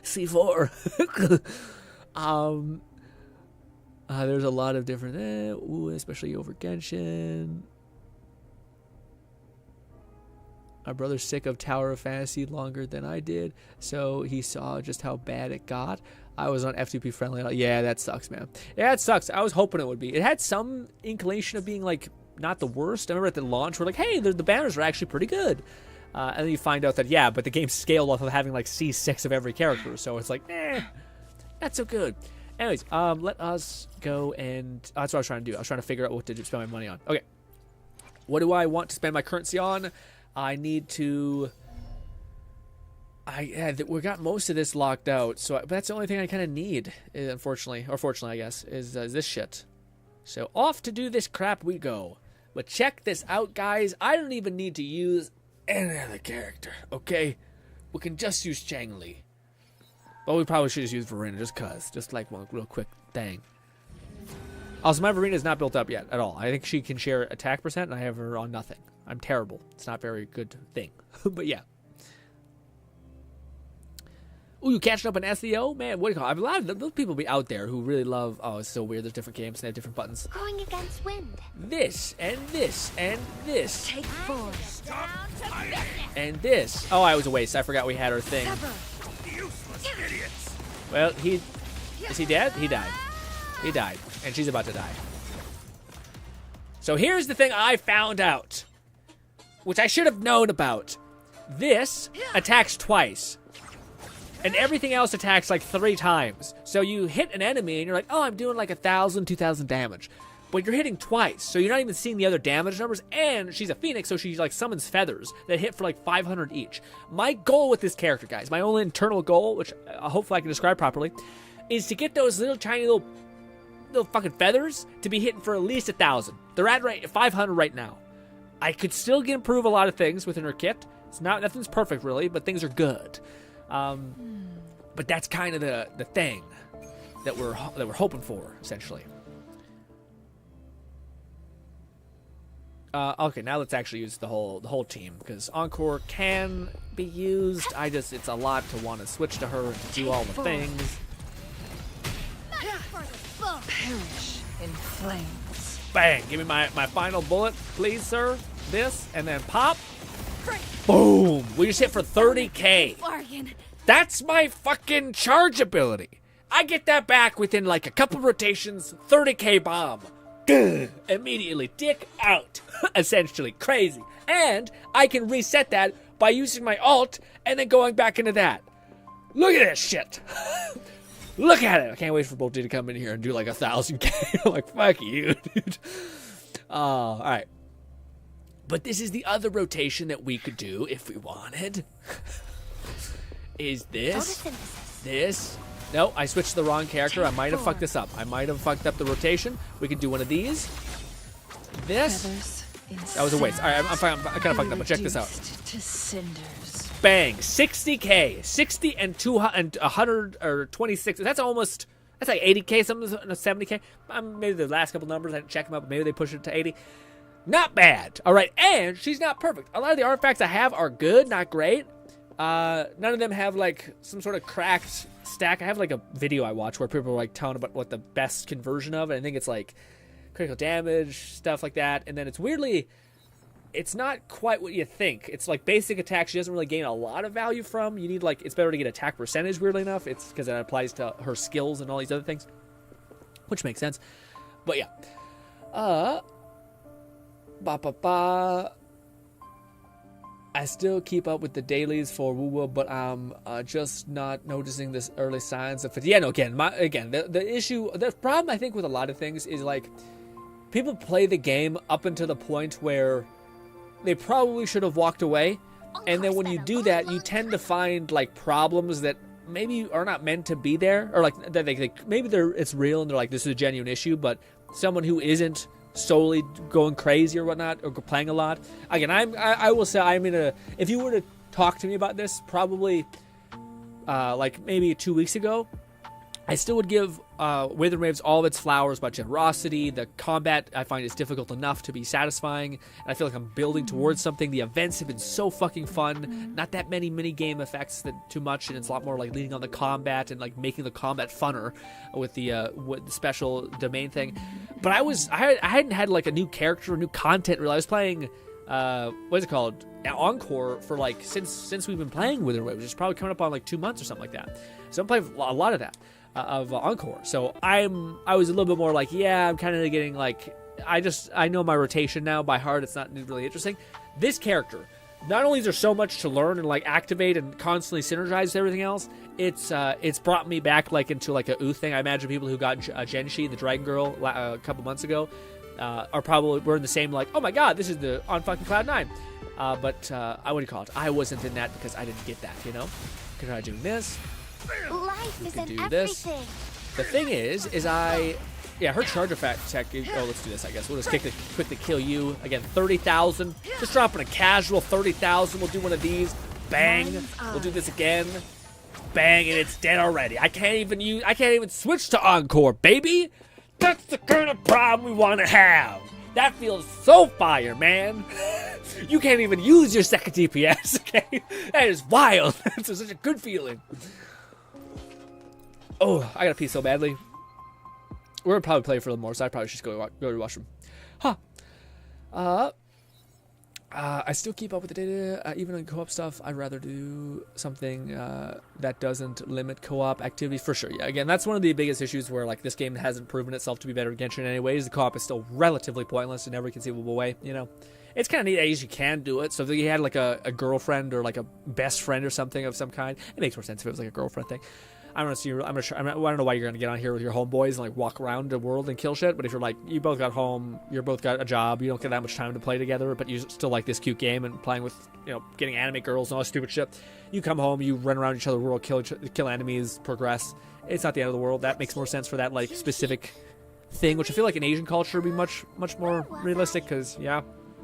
C4. There's a lot of different, especially over Genshin. My brother's sick of Tower of Fantasy longer than I did, so he saw just how bad it got. I was on F2P friendly. Yeah, that sucks, man. Yeah, it sucks. I was hoping it would be. It had some inclination of being like, not the worst. I remember at the launch, we're like, hey, the banners are actually pretty good. And then you find out that, yeah, but the game's scaled off of having like C6 of every character. So it's like, not so good. Anyways, let us go and... that's what I was trying to do. I was trying to figure out what to spend my money on. Okay. What do I want to spend my currency on? I need to... we got most of this locked out. So but that's the only thing I kind of need, unfortunately. Or fortunately, I guess, is this shit. So off to do this crap we go. But check this out, guys. I don't even need to use any other character, okay? We can just use Chang Li. Well, we probably should just use Verena, just cuz. Just like one real quick thing. Also, my Verena is not built up yet at all. I think she can share attack percent, and I have her on nothing. I'm terrible. It's not a very good thing. But yeah. Ooh, you catching up on SEO? Man, what do you call it? A lot of those people be out there who really love... Oh, it's so weird. There's different games and they have different buttons. Going against wind. This, and this, and this. Take 4. And this. Oh, I was a waste. I forgot we had our thing. Useless idiots. Well, is he dead? He died. He died. And she's about to die. So here's the thing I found out. Which I should have known about. This attacks twice. And everything else attacks like 3 times. So you hit an enemy and you're like, oh, I'm doing like 1,000, 2,000 damage. But you're hitting twice, so you're not even seeing the other damage numbers. And she's a phoenix, so she like summons feathers that hit for like 500 each. My goal with this character, guys, my only internal goal, which hopefully I can describe properly, is to get those little tiny little fucking feathers to be hitting for at least 1,000. They're at 500 right now. I could still improve a lot of things within her kit. Nothing's perfect really, but things are good. But that's kind of the thing that we're hoping for, essentially. Okay, now let's actually use the whole team, because Encore can be used. It's a lot to want to switch to her and to do all the things. Perish in flames. Bang! Give me my final bullet, please, sir. This, and then pop. Boom! We just hit for 30k. Bargain. That's my fucking charge ability. I get that back within like a couple rotations, 30k bomb. Gah! Immediately, dick out. Essentially, crazy. And I can reset that by using my alt and then going back into that. Look at this shit. Look at it. I can't wait for Bolty to come in here and do like 1,000k. I'm like, fuck you, dude. All right. But this is the other rotation that we could do if we wanted. Is this? No, I switched to the wrong character. I might have fucked this up. I might have fucked up the rotation. We could do one of these. This. That was a waste. All right, I kind of fucked up, but check this out. To cinders. Bang, 60k. 60 and 100 or 26. That's like 80k, something, 70k. Maybe the last couple numbers, I didn't check them up, but maybe they push it to 80. Not bad. All right, and she's not perfect. A lot of the artifacts I have are good, not great. None of them have like some sort of cracked stack. I have like a video I watch where people are like telling about what the best conversion of it. I think it's like critical damage, stuff like that. And then it's weirdly, it's not quite what you think. It's like basic attack she doesn't really gain a lot of value from. You need like, it's better to get attack percentage, weirdly enough. It's because it applies to her skills and all these other things, which makes sense. But yeah. I still keep up with the dailies for Woo, but I'm just not noticing this early signs of fatigue. Yeah, no, again, the problem I think with a lot of things is like people play the game up until the point where they probably should have walked away, and then when you do that, you tend to find like problems that maybe are not meant to be there, or like that maybe it's real and they're like, this is a genuine issue, but someone who isn't solely going crazy or whatnot, or playing a lot. Again, I will say I'm in a, if you were to talk to me about this probably like maybe 2 weeks ago, I still would give Wuthering Waves all of its flowers about generosity. The combat I find is difficult enough to be satisfying, and I feel like I'm building towards something. The events have been so fucking fun. Not that many mini game effects that too much, and it's a lot more like leaning on the combat and like making the combat funner with the special domain thing. But I hadn't had like a new character or new content really. I was playing what is it called? Encore for like since we've been playing Wuthering Waves, which is probably coming up on like 2 months or something like that. So I'm playing a lot of that. Of Encore, so I was a little bit more like, yeah, I'm kind of getting like, I know my rotation now by heart. It's not really interesting. This character, not only is there so much to learn and like activate and constantly synergize with everything else, it's brought me back like into like a thing. I imagine people who got Genshi, the Dragon Girl, a couple months ago, were in the same like, oh my god, this is the on fucking Cloud 9. But what do you call it? I wasn't in that because I didn't get that, you know. Can I do this? Life can isn't do this. everything. The thing is her charge effect tech. Oh, let's do this. I guess we'll just quickly kill you again. 30,000. Just dropping a casual 30,000. We'll do one of these. Bang. We'll do this again. Bang, and it's dead already. I can't even switch to Encore, baby. That's the kind of problem we want to have. That feels so fire, man. You can't even use your second DPS. Okay, that is wild. It's such a good feeling. Oh, I gotta pee so badly. We're gonna probably play for a little more, so I probably should go to the washroom. Huh. I still keep up with the data, even on co-op stuff. I'd rather do something that doesn't limit co-op activities, for sure. Yeah, again, that's one of the biggest issues where like this game hasn't proven itself to be better than Genshin in any ways. The co-op is still relatively pointless in every conceivable way, you know. It's kind of neat as you can do it. So if you had like a girlfriend or like a best friend or something of some kind, it makes more sense if it was like a girlfriend thing. I don't know why you're gonna get on here with your homeboys and like walk around the world and kill shit. But if you're like, you both got home, you both got a job, you don't get that much time to play together, but you still like this cute game and playing with, you know, getting anime girls and all that stupid shit. You come home, you run around each other's world, kill enemies, progress. It's not the end of the world. That makes more sense for that like specific thing, which I feel like in Asian culture would be much more realistic, because yeah,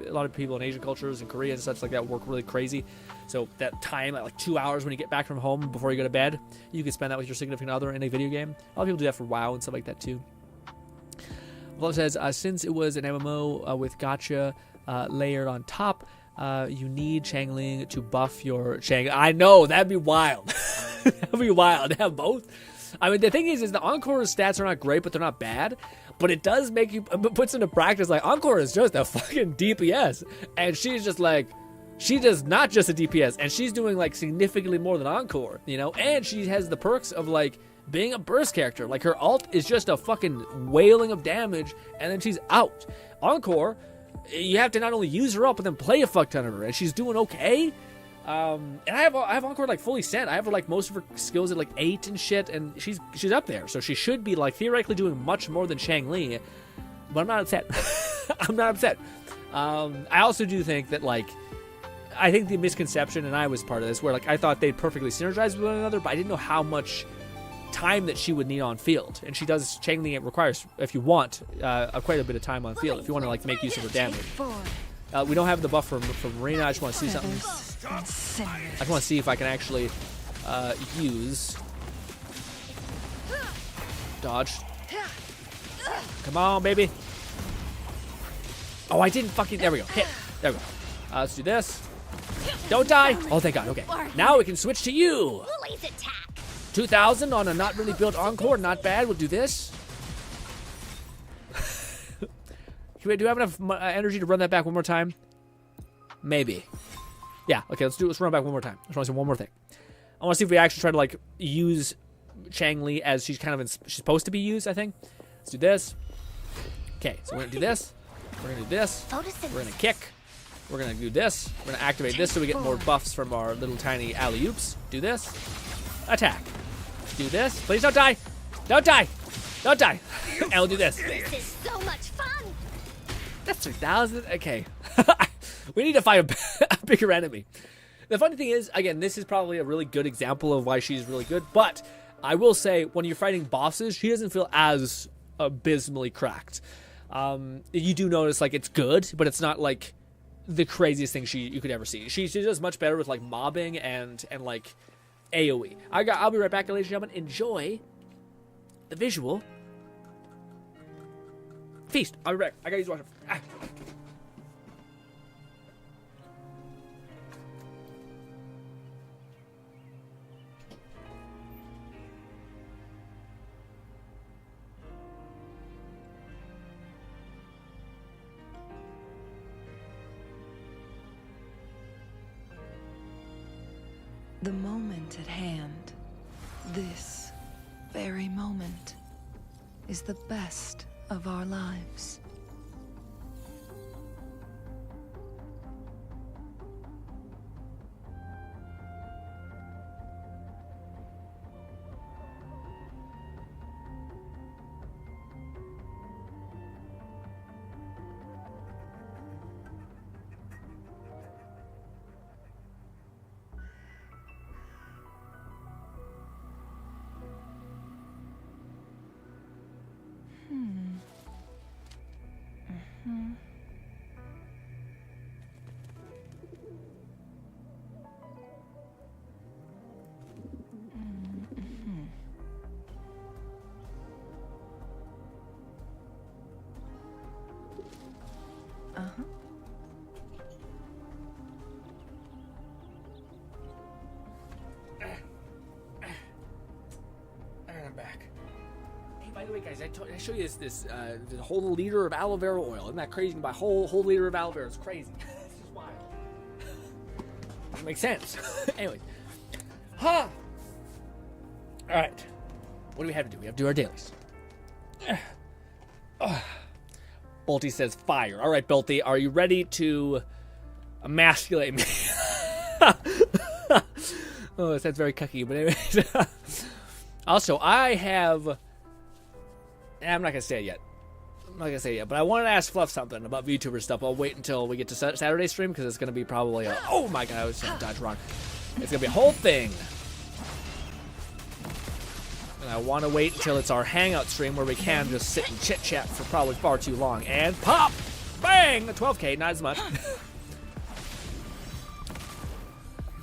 a lot of people in Asian cultures and Korea and such like that work really crazy. So that time, like 2 hours when you get back from home before you go to bed, you can spend that with your significant other in a video game. A lot of people do that for WoW and stuff like that too. Vlog says, since it was an MMO with gacha layered on top, you need Changling to buff your Chang. I know, that'd be wild. That'd be wild to have both. I mean, the thing is the Encore stats are not great, but they're not bad. But it does make you, puts into practice, like, Encore is just a fucking DPS. And she's just like, she does not just a DPS, and she's doing like significantly more than Encore, you know, and she has the perks of like being a burst character. Like her alt is just a fucking wailing of damage, and then she's out. Encore, you have to not only use her up, but then play a fuck ton of her, and she's doing okay. And I have Encore like fully set. I have like most of her skills at like 8 and shit, and she's up there, so she should be like theoretically doing much more than Shang Li. But I'm not upset. I'm not upset. I also do think that like, I think the misconception, and I was part of this, where like I thought they'd perfectly synergize with one another, but I didn't know how much time that she would need on field. And she does, Changling, it requires, if you want, quite a bit of time on field if you want to like make use of her damage. We don't have the buff from Marina. I just want to see something. I just want to see if I can actually use dodge. Come on, baby. Oh, I didn't fucking, there we go. Hit. There we go. Let's do this. Don't die. Oh, thank God. Okay. Now we can switch to you. 2,000 on a not really built Encore. Not bad. We'll do this. Do we have enough energy to run that back one more time? Maybe. Yeah, okay, let's run it back one more time. I just want to say one more thing. I want to see if we actually try to, like, use Chang Li as she's kind of she's supposed to be used, I think. Let's do this. Okay, so we're going to do this. We're going to do this. We're going to kick. We're going to do this. We're going to activate this so we get more buffs from our little tiny alley-oops. Do this. Attack. Do this. Please don't die. Don't die. Don't die. And we'll do this. This is so much fun. That's 3,000. Okay. We need to find a bigger enemy. The funny thing is, again, this is probably a really good example of why she's really good. But I will say, when you're fighting bosses, she doesn't feel as abysmally cracked. You do notice, like, it's good, but it's not, like, the craziest thing you could ever see. She does much better with, like, mobbing and like, AoE. I'll be right back, ladies and gentlemen. Enjoy the visual feast. I'll be back. I gotta use the washroom. Ah. The moment at hand, this very moment, is the best of our lives. I'm back. Hey, by the way, guys, I show you this whole liter of aloe vera oil. Isn't that crazy? You can buy whole liter of aloe vera. It's crazy. It's just wild. It makes sense. Anyway. Huh. All right. What do we have to do? We have to do our dailies. Bolty says fire. All right, Bolty, are you ready to emasculate me? Oh, that's very cucky, but anyways. Also, I have... I'm not going to say it yet. But I wanted to ask Fluff something about VTuber stuff. I'll wait until we get to Saturday stream, because it's going to be probably a... Oh my god, I was trying to dodge wrong. It's going to be a whole thing. And I want to wait until it's our hangout stream where we can just sit and chit-chat for probably far too long. And pop! Bang! A 12k, not as much.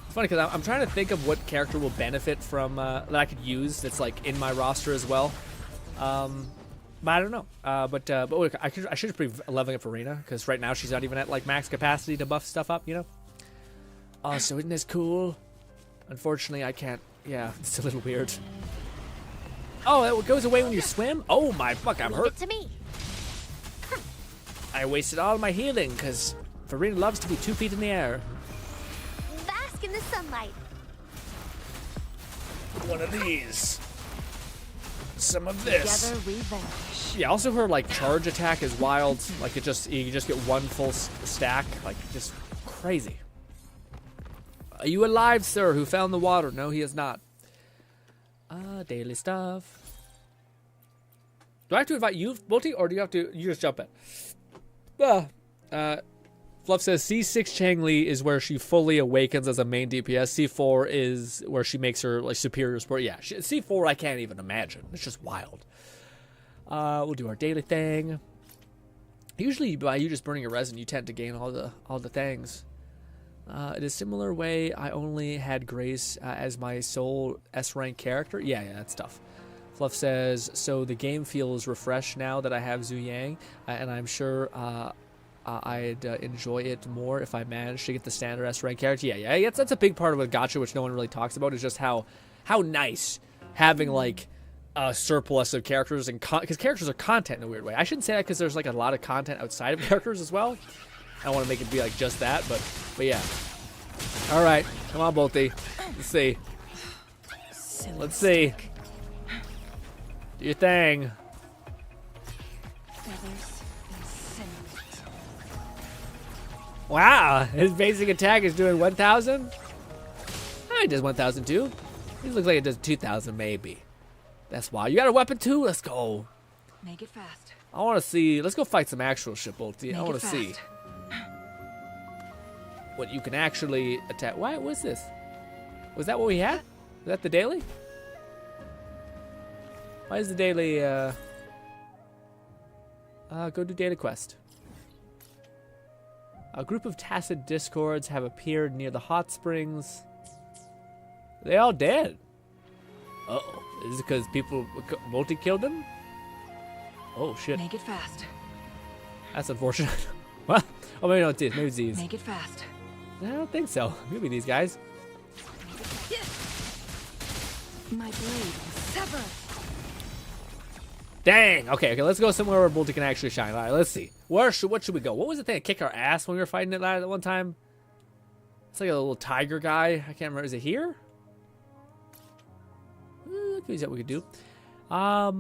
It's funny because I'm trying to think of what character will benefit from that I could use that's like in my roster as well. But I don't know. But I should just be leveling up Arena, because right now she's not even at like max capacity to buff stuff up, you know? Oh, so isn't this cool? Unfortunately, I can't. Yeah, it's a little weird. Oh, it goes away when you swim? Oh my fuck, I'm hurt. Leave it to me. I wasted all my healing because Farina loves to be 2 feet in the air. Bask in the sunlight. One of these. Some of this. Together we vanish. Yeah, also her like charge attack is wild. Like you just get one full stack. Like just crazy. Are you alive, sir, who found the water? No, he is not. Daily stuff. Do I have to invite you, Bolty, or do you just jump in? Fluff says C6 Chang Li is where she fully awakens as a main DPS. C4 is where she makes her like superior support. Yeah, C4 I can't even imagine. It's just wild. We'll do our daily thing. Usually by you just burning a resin, you tend to gain all the things. In a similar way, I only had Grace as my sole S-rank character. Yeah, that's tough. Fluff says, so the game feels refreshed now that I have Zhu Yang, and I'm sure I'd enjoy it more if I managed to get the standard S-rank character. Yeah, that's a big part of a gacha, which no one really talks about, is just how nice having, like, a surplus of characters, and because characters are content in a weird way. I shouldn't say that because there's, like, a lot of content outside of characters as well. I don't want to make it be like just that, but yeah. All right, come on, Bolty. Let's see. Let's see. Do your thing. Wow, his basic attack is doing 1,000. He does 1,000 too. He looks like it does 2,000 maybe. That's why. You got a weapon too? Let's go. Make it fast. I want to see. Let's go fight some actual shit, Bolty. I want to see what you can actually attack. What was this? Was that what we had? Was that the daily? Why is the daily? Go do daily quest. A group of tacit discords have appeared near the hot springs. They all dead. Uh-oh. Is it because people Bolty killed them? Oh shit. Make it fast. That's unfortunate. Well, oh maybe not this. Maybe it's these. Make it fast. I don't think so. Maybe these guys. My blade will sever. Dang. Okay. Let's go somewhere where Bolty can actually shine. All right. Let's see. What should we go? What was the thing that kicked our ass when we were fighting it that one time? It's like a little tiger guy. I can't remember. Is it here? Is that what we could do? I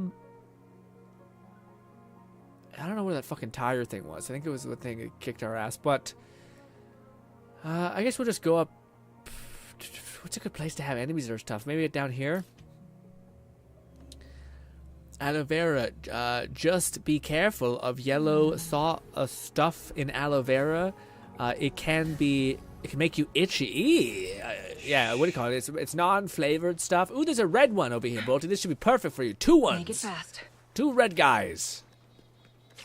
don't know where that fucking tire thing was. I think it was the thing that kicked our ass. But I guess we'll just go up. What's a good place to have enemies that are tough? Maybe down here. Aloe vera. Just be careful of yellow stuff in aloe vera. It can make you itchy. Yeah, what do you call it? It's non-flavored stuff. Ooh, there's a red one over here, Bolty. This should be perfect for you. 2 ones. Make it fast. 2 red guys.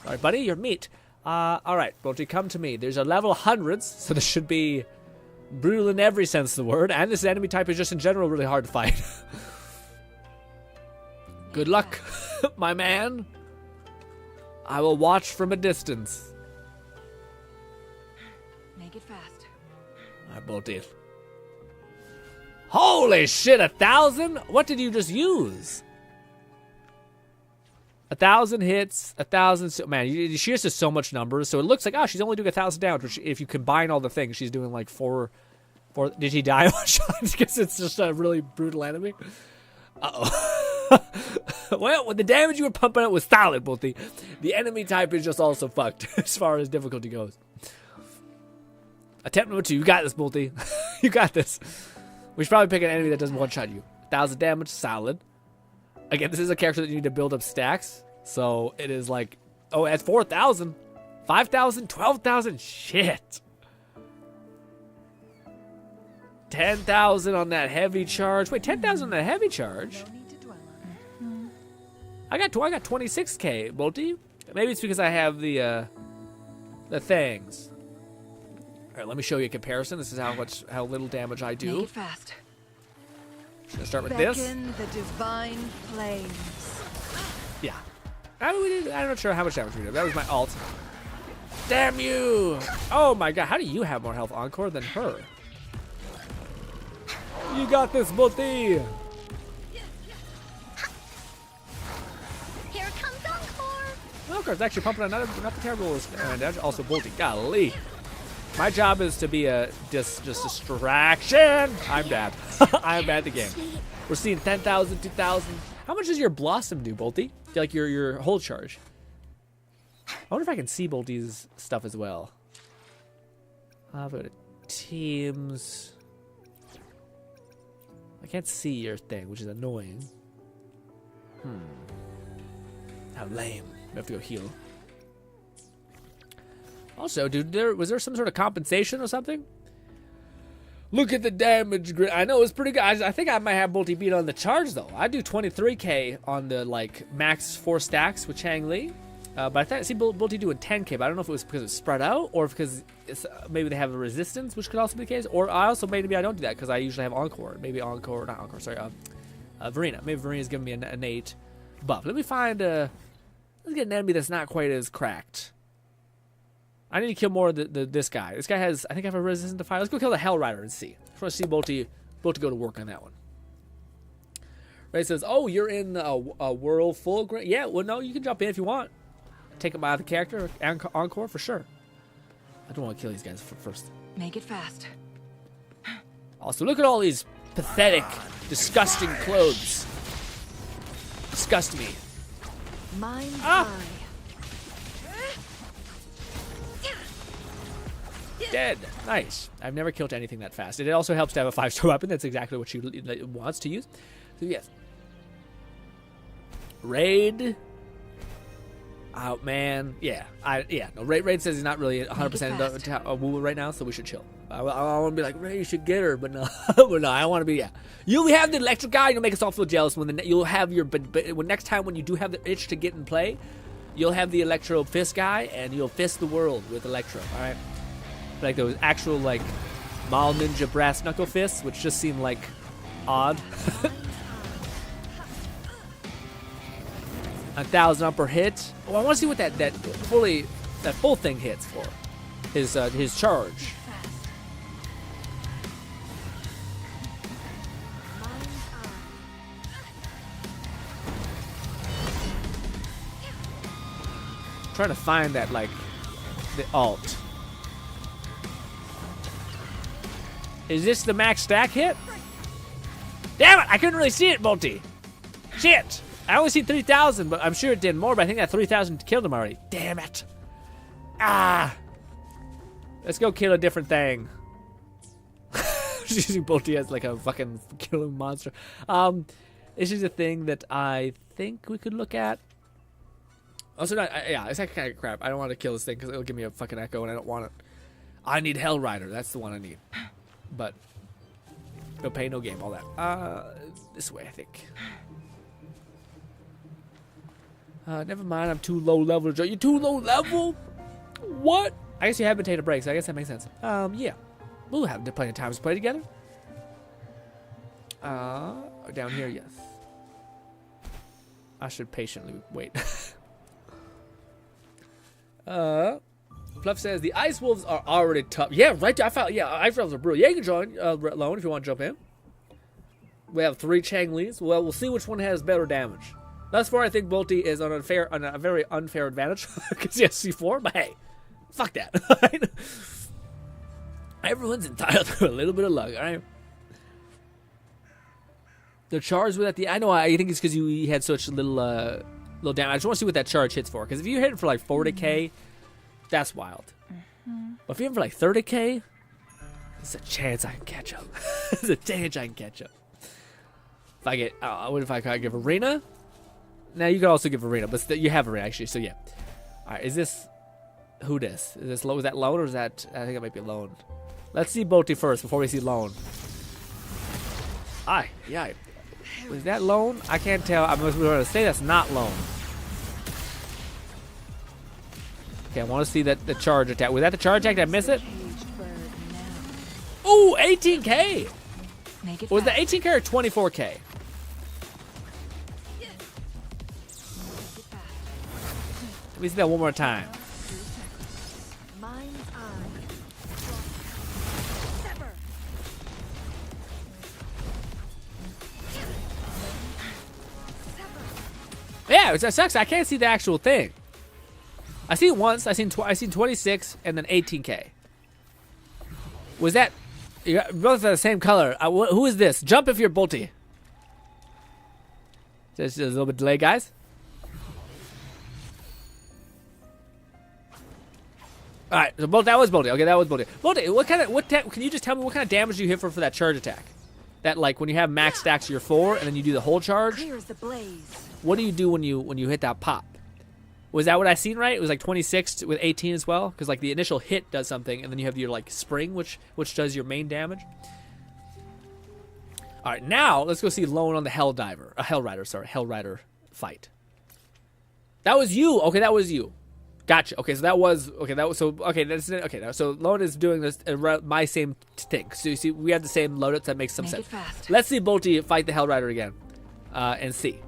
All right, buddy, you're meat. All right, Bolty, come to me. There's a level hundreds, so this should be brutal in every sense of the word. And this enemy type is just in general really hard to fight. Good luck, my man. I will watch from a distance. Make it fast. All right, Bolty. Holy shit, 1,000? What did you just use? 1,000 hits, 1,000. Man, she just does so much numbers. So it looks like, oh, she's only doing 1,000 damage. Which, if you combine all the things, she's doing like 4. Did he die one shot? Because it's just a really brutal enemy. Uh-oh. Well, the damage you were pumping out was solid, Bolty. The enemy type is just also fucked as far as difficulty goes. Attempt number 2. You got this, Bolty. You got this. We should probably pick an enemy that doesn't one-shot you. 1,000 damage, solid. Again, this is a character that you need to build up stacks. So it is like, oh, at 4,000, 5,000, 12,000. Shit. 10,000 on that heavy charge. Wait, 10,000 on that heavy charge? I got 26k, Bolty. Maybe it's because I have the things. All right, let me show you a comparison. This is how little damage I do. Make it fast. Just gonna start with this. Beckon the divine flames. Yeah. I'm not sure how much damage we did. That was my ult. Damn you! Oh my god, how do you have more health Encore than her? You got this, Bolty! Here comes Encore. Encore's actually pumping another, not the terrible damage. Also, Bolty, golly. My job is to be a just distraction. I'm bad. I'm bad at the game. We're seeing 10,000, 2,000. How much does your Blossom do, Bolty? Like your whole charge? I wonder if I can see Bolty's stuff as well. I'll go to teams. I can't see your thing, which is annoying. How lame. We have to go heal. Also, dude, was there some sort of compensation or something? Look at the damage grid. I know it's pretty good. I think I might have Bolty beat on the charge, though. I do 23k on the, like, max 4 stacks with Chang Li. But I see Bolty doing 10k, but I don't know if it was because it's spread out or because maybe they have a resistance, which could also be the case. Or maybe I don't do that because I usually have Encore. Maybe Encore, not Encore, sorry. Verena. Maybe Verena's giving me an innate buff. Let me find let's get an enemy that's not quite as cracked. I need to kill more of this guy. This guy has, I think I have a resistance to fire. Let's go kill the Hell Rider and see. I just want to see Bolty go to work on that one. Ray says, oh, you're in a World Full Grade? Yeah, well, no, you can jump in if you want. Take him out of the character. Encore for sure. I don't want to kill these guys first. Make it fast. Also, look at all these pathetic, disgusting clothes. Disgust me. Mind's Ah! eye. Dead. Nice. I've never killed anything that fast. It also helps to have a 5-star weapon. That's exactly what she wants to use. So, yes. Raid. Oh, man. Yeah. No, Raid says he's not really 100% a woo right now, so we should chill. I want to be like, Ray, you should get her, but no. But no, I want to be, yeah. You'll have the electric guy, you'll make us all feel jealous. You'll have your, but next time when you do have the itch to get in play, you'll have the Electro fist guy, and you'll fist the world with Electro, alright? Like those actual, like, Mall Ninja brass knuckle fists, which just seem, like, odd. 1,000 upper hit. Oh, I want to see what that full thing hits for. His charge. Trying to find that, like, the alt. Is this the max stack hit? Damn it! I couldn't really see it, Multi. Shit! I only see 3,000, but I'm sure it did more, but I think that 3,000 killed him already. Damn it. Ah! Let's go kill a different thing. She's using Multi as like a fucking killing monster. This is a thing that I think we could look at. Also, yeah, it's that kind of crap. I don't want to kill this thing because it'll give me a fucking echo and I don't want it. I need Hell Rider. That's the one I need. But no pain, no game, all that. This way, I think. Never mind, I'm too low level. You're too low level? What? I guess you have been taking a break, so I guess that makes sense. Yeah. We'll have plenty of times to play together. Down here, yes. I should patiently wait. Fluff says the Ice Wolves are already tough. Yeah, right. Ice Wolves are brutal. Yeah, you can join Lone if you want to jump in. We have 3 Chang Lees. Well, we'll see which one has better damage. Thus far, I think Bolty is on a very unfair advantage because he has C4. But hey, fuck that. Everyone's entitled to a little bit of luck. All right. The charge with at the I know I think it's because you had such little damage. I just want to see what that charge hits for. Because if you hit it for like 40k, that's wild. But if you hit it for like 30k, there's a chance I can catch up. There's a chance I can catch up. If I get, what if I could give Arena? Now you could also give Arena, but you have Arena actually. So yeah. All right, is this who this? Is this low? Is that Lone or is that? I think it might be Lone. Let's see Bolty first before we see Lone. Yeah. Was that Lone? I can't tell. I'm going to say that's not Lone. Okay, I want to see that the charge attack. Was that the charge attack? Did I miss it? Ooh, 18k. Was that 18k or 24k? Let me see that one more time. Yeah, it sucks. I can't see the actual thing. I seen it once. I seen 26 and then 18k. Was that? You both are the same color. Who is this? Jump if you're Bolty. Just a little bit delay, guys. All right, so that was Bolty. Okay, that was Bolty. Bolty, can you just tell me what kind of damage you hit for that charge attack? That like when you have max stacks, you're 4, and then you do the whole charge. Here's the blaze. What do you do when you hit that pop? Was that what I seen right? It was like 26 with 18 as well, because like the initial hit does something, and then you have your like spring, which does your main damage. All right, now let's go see Lone on the Hell Rider fight. That was you. Okay, that was you. Gotcha. Okay, so so Lone is doing this my same thing. So you see, we have the same loadouts. That makes some sense. Let's see Bolty fight the Hell Rider again, and see.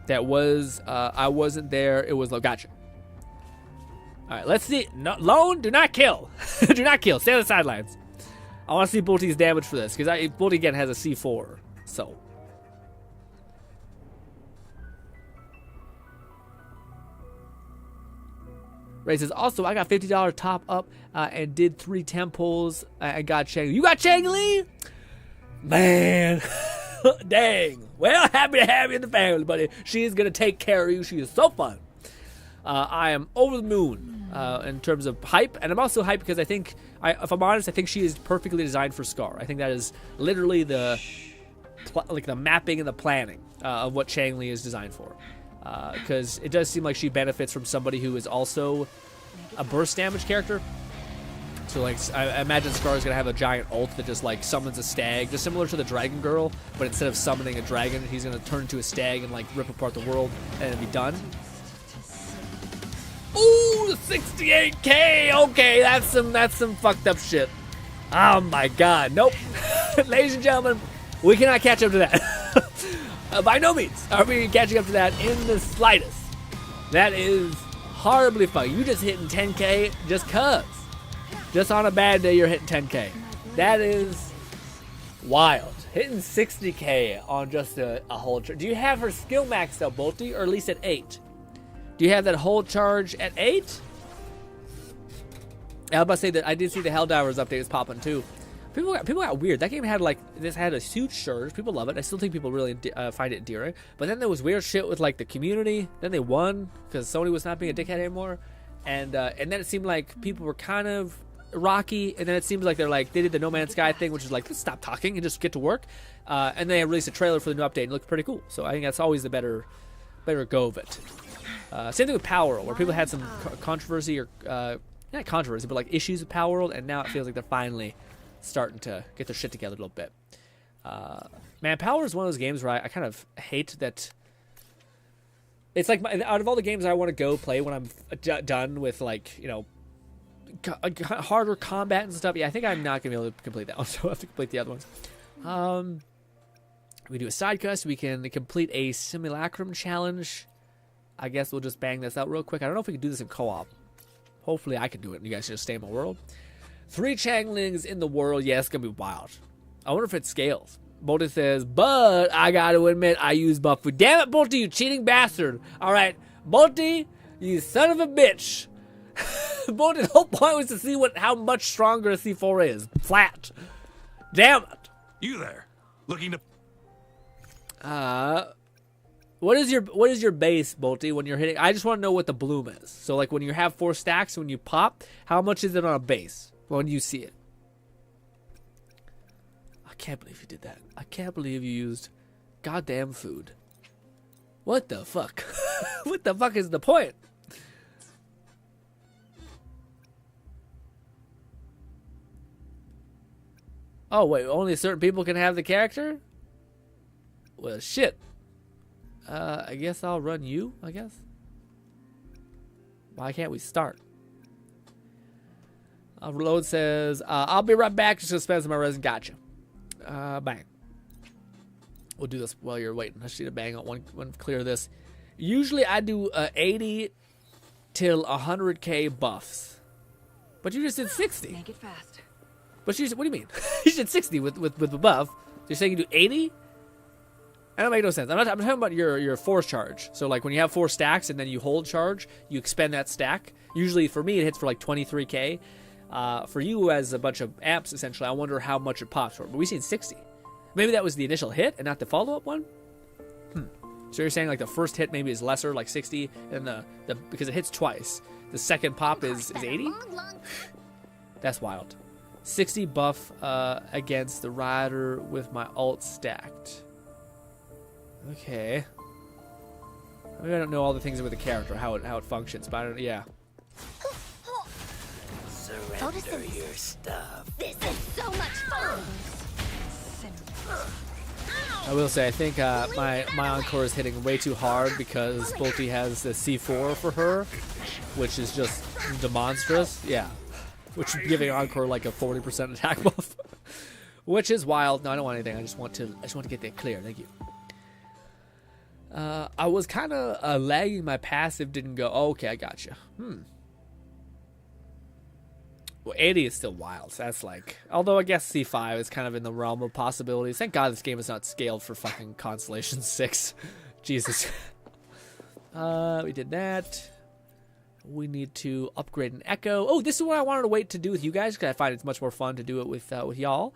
That was I wasn't there. It was gotcha. All right, let's see. No, Lone, do not kill. Do not kill. Stay on the sidelines. I want to see Bolty's damage for this because Bolty again has a C4. So. Ray says, also, I got $50 top up and did 3 temples. I got Chang. You got Chang Li? Man. Dang. Well, happy to have you in the family, buddy. She is going to take care of you. She is so fun. I am over the moon in terms of hype. And I'm also hyped because I think, if I'm honest, I think she is perfectly designed for Scar. I think that is literally the mapping and the planning of what Chang Li is designed for. Because it does seem like she benefits from somebody who is also a burst damage character. So, like, I imagine Scar is going to have a giant ult that just, like, summons a stag, just similar to the Dragon Girl, but instead of summoning a dragon, he's going to turn into a stag and, like, rip apart the world and be done. Ooh, 68k! Okay, that's some fucked up shit. Oh, my God. Nope. Ladies and gentlemen, we cannot catch up to that. By no means are we catching up to that in the slightest. That is horribly fun. You just hitting 10k just cuz. Just on a bad day, you're hitting 10k. That is wild. Hitting 60k on just a whole charge. Do you have her skill maxed out, Bolty, or at least at 8? Do you have that whole charge at 8? I was about to say that I did see the Helldivers update is popping too. People got weird. That game had had a huge surge. People love it. I still think people really find it endearing. But then there was weird shit with like the community. Then they won because Sony was not being a dickhead anymore, and then it seemed like people were kind of rocky. And then it seems like they did the No Man's Sky thing, which is like, let's stop talking and just get to work. And they released a trailer for the new update and it looked pretty cool. So I think that's always the better go of it. Same thing with Power World, where people had some controversy or not controversy, but like issues with Power World, and now it feels like they're finally starting to get their shit together a little bit. Man, Power is one of those games where I kind of hate that. It's like out of all the games I want to go play when I'm done with, like, you know, harder combat and stuff. Yeah, I think I'm not gonna be able to complete that one, so I'll have to complete the other ones. We do a side quest. We can complete a simulacrum challenge. I guess we'll just bang this out real quick. I don't know if we can do this in co-op. Hopefully I can do it and you guys can just stay in my world. 3 Changlings in the world. Yeah, it's going to be wild. I wonder if it scales. Bolty says, but I got to admit, I use buff food. Damn it, Bolty, you cheating bastard. All right, Bolty, you son of a bitch. Bolty, the whole point was to see how much stronger a C4 is. Flat. Damn it. You there? Looking to... What is your base, Bolty, when you're hitting? I just want to know what the bloom is. So, like, when you have 4 stacks, when you pop, how much is it on a base when you see it? I can't believe you did that. I can't believe you used goddamn food. What the fuck? What the fuck is the point? Oh, wait, only certain people can have the character? Well, shit. I guess I'll run you, I guess. Why can't we start? Reload says, I'll be right back. Just gonna spend some of my resin. Gotcha. Bang. We'll do this while you're waiting. I just need to bang on one clear this. Usually I do 80 till 100k buffs. But you just did 60. Make it fast. But what do you mean? You did 60 with the buff. So you're saying you do 80? That don't make no sense. I'm talking about your force charge. So, like, when you have 4 stacks and then you hold charge, you expend that stack. Usually, for me, it hits for like 23k. For you, as a bunch of amps, essentially, I wonder how much it pops for. But we've seen 60. Maybe that was the initial hit and not the follow-up one? So you're saying, like, the first hit maybe is lesser, like 60, and the because it hits twice. The second pop is 80? That's wild. 60 buff against the rider with my ult stacked. Okay. Maybe I don't know all the things about the character, how it functions, but I don't, yeah. Surrender your stuff. This is so much fun. I will say, I think my Encore is hitting way too hard because Bolty has the C4 for her, which is just demonstrous. Yeah. Which is giving Encore like a 40% attack buff. Which is wild. No, I don't want anything. I just want to get that clear. Thank you. I was kind of lagging. My passive didn't go. Oh, okay, I got you. Well, 80 is still wild. So that's like, although I guess C5 is kind of in the realm of possibilities. Thank God this game is not scaled for fucking Constellation 6. Jesus. We did that. We need to upgrade an Echo. Oh, this is what I wanted to wait to do with you guys because I find it's much more fun to do it with y'all.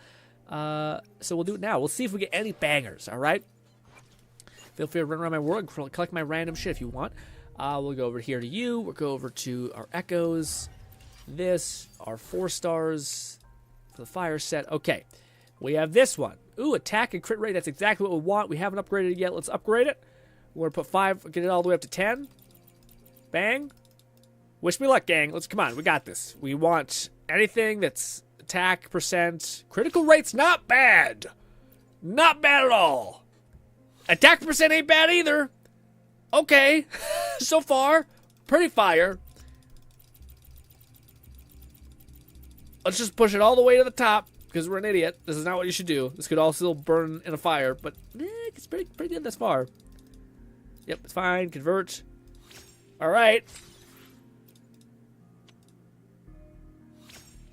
So we'll do it now. We'll see if we get any bangers, all right? Feel free to run around my world and collect my random shit if you want. We'll go over here to you. We'll go over to our Echoes. This, our 4 stars for the fire set. Okay, we have this one. Ooh, attack and crit rate. That's exactly what we want. We haven't upgraded it yet. Let's upgrade it. We're going to put 5, get it all the way up to 10. Bang. Wish me luck, gang. Let's come on. We got this. We want anything that's attack percent. Critical rate's not bad. Not bad at all. Attack percent ain't bad either. Okay. So far, pretty fire. Let's just push it all the way to the top because we're an idiot. This is not what you should do. This could also burn in a fire, but it's pretty good thus far. Yep, it's fine. Convert. All right.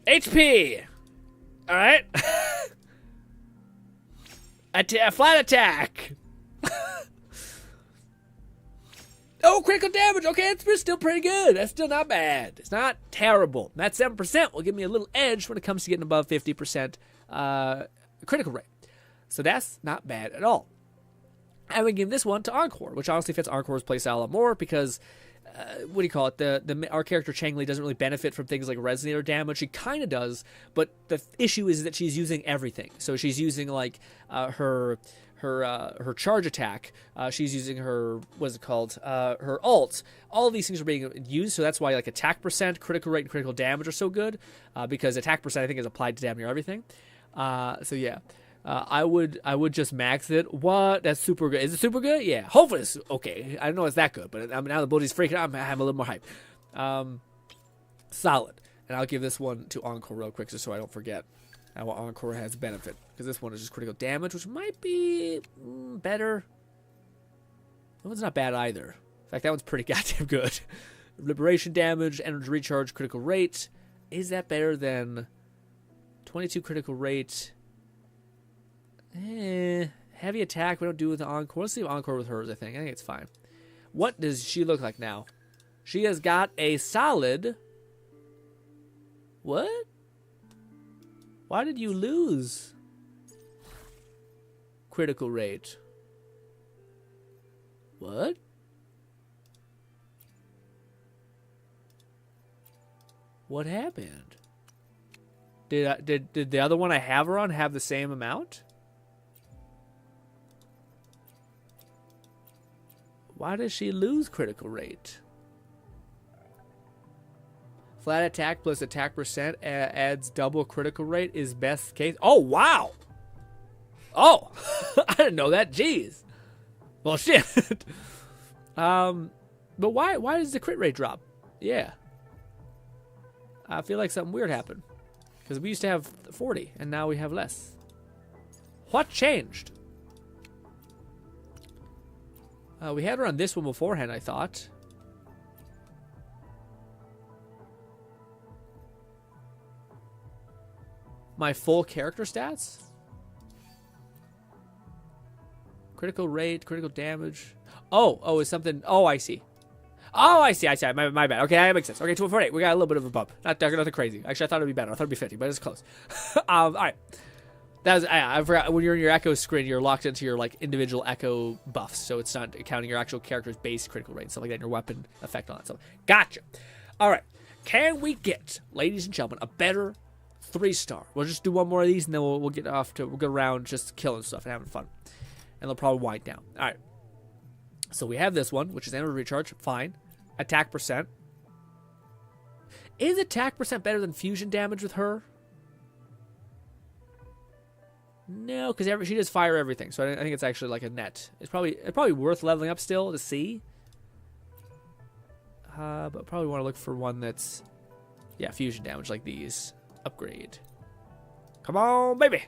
HP. All right. Flat attack. Oh, critical damage. Okay, it's still pretty good. That's still not bad. It's not terrible. That 7% will give me a little edge when it comes to getting above 50% critical rate. So that's not bad at all. And we give this one to Encore, which honestly fits Encore's playstyle a lot more because, what do you call it? Our character Changli doesn't really benefit from things like resonator damage. She kind of does, but the issue is that she's using everything. So she's using like her charge attack. She's using her, what's it called? Her ult. All of these things are being used, so that's why like attack percent, critical rate, and critical damage are so good. Because attack percent I think is applied to damn near everything. So yeah. I would just max it. What? That's super good. Is it super good? Yeah. Hopefully it's okay. I don't know it's that good, but now the body's freaking out. I'm having a little more hype. Solid. And I'll give this one to Encore real quick just so I don't forget. How Encore has benefit. Because this one is just critical damage, which might be better. That one's not bad either. In fact, that one's pretty goddamn good. Liberation damage, energy recharge, critical rate. Is that better than 22 critical rate? Heavy attack, we don't do with the Encore. Let's leave Encore with hers, I think it's fine. What does she look like now? She has got a solid... What? Why did you lose? Critical rate. What? What happened? Did the other one I have her on have the same amount? Why does she lose critical rate? Flat attack plus attack percent adds double critical rate is best case. Oh, wow. Oh, I didn't know that. Jeez. Well, shit. But why does the crit rate drop? Yeah. I feel like something weird happened. Because we used to have 40, and now we have less. What changed? We had her on this one beforehand, I thought. My full character stats? Critical rate, critical damage. Oh, it's something. Oh, I see. Oh, I see. My bad. Okay, that makes sense. Okay, 248. We got a little bit of a bump. Nothing crazy. Actually, I thought it'd be better. I thought it'd be 50, but it's close. All right. That was, I forgot, when you're in your Echo screen, you're locked into your like individual Echo buffs, so it's not counting your actual character's base critical rate and stuff like that, and your weapon effect on that stuff. Gotcha. All right. Can we get, ladies and gentlemen, a better 3-star? We'll just do one more of these, and then we'll get off to, we'll go around just killing stuff and having fun. And they'll probably wind down. All right. So we have this one, which is energy recharge. Fine. Attack percent. Is attack percent better than fusion damage with her? No, because she does fire everything. So I think it's actually like a net. It's probably worth leveling up still to see. But probably want to look for one that's, yeah, fusion damage like these. Upgrade. Come on, baby.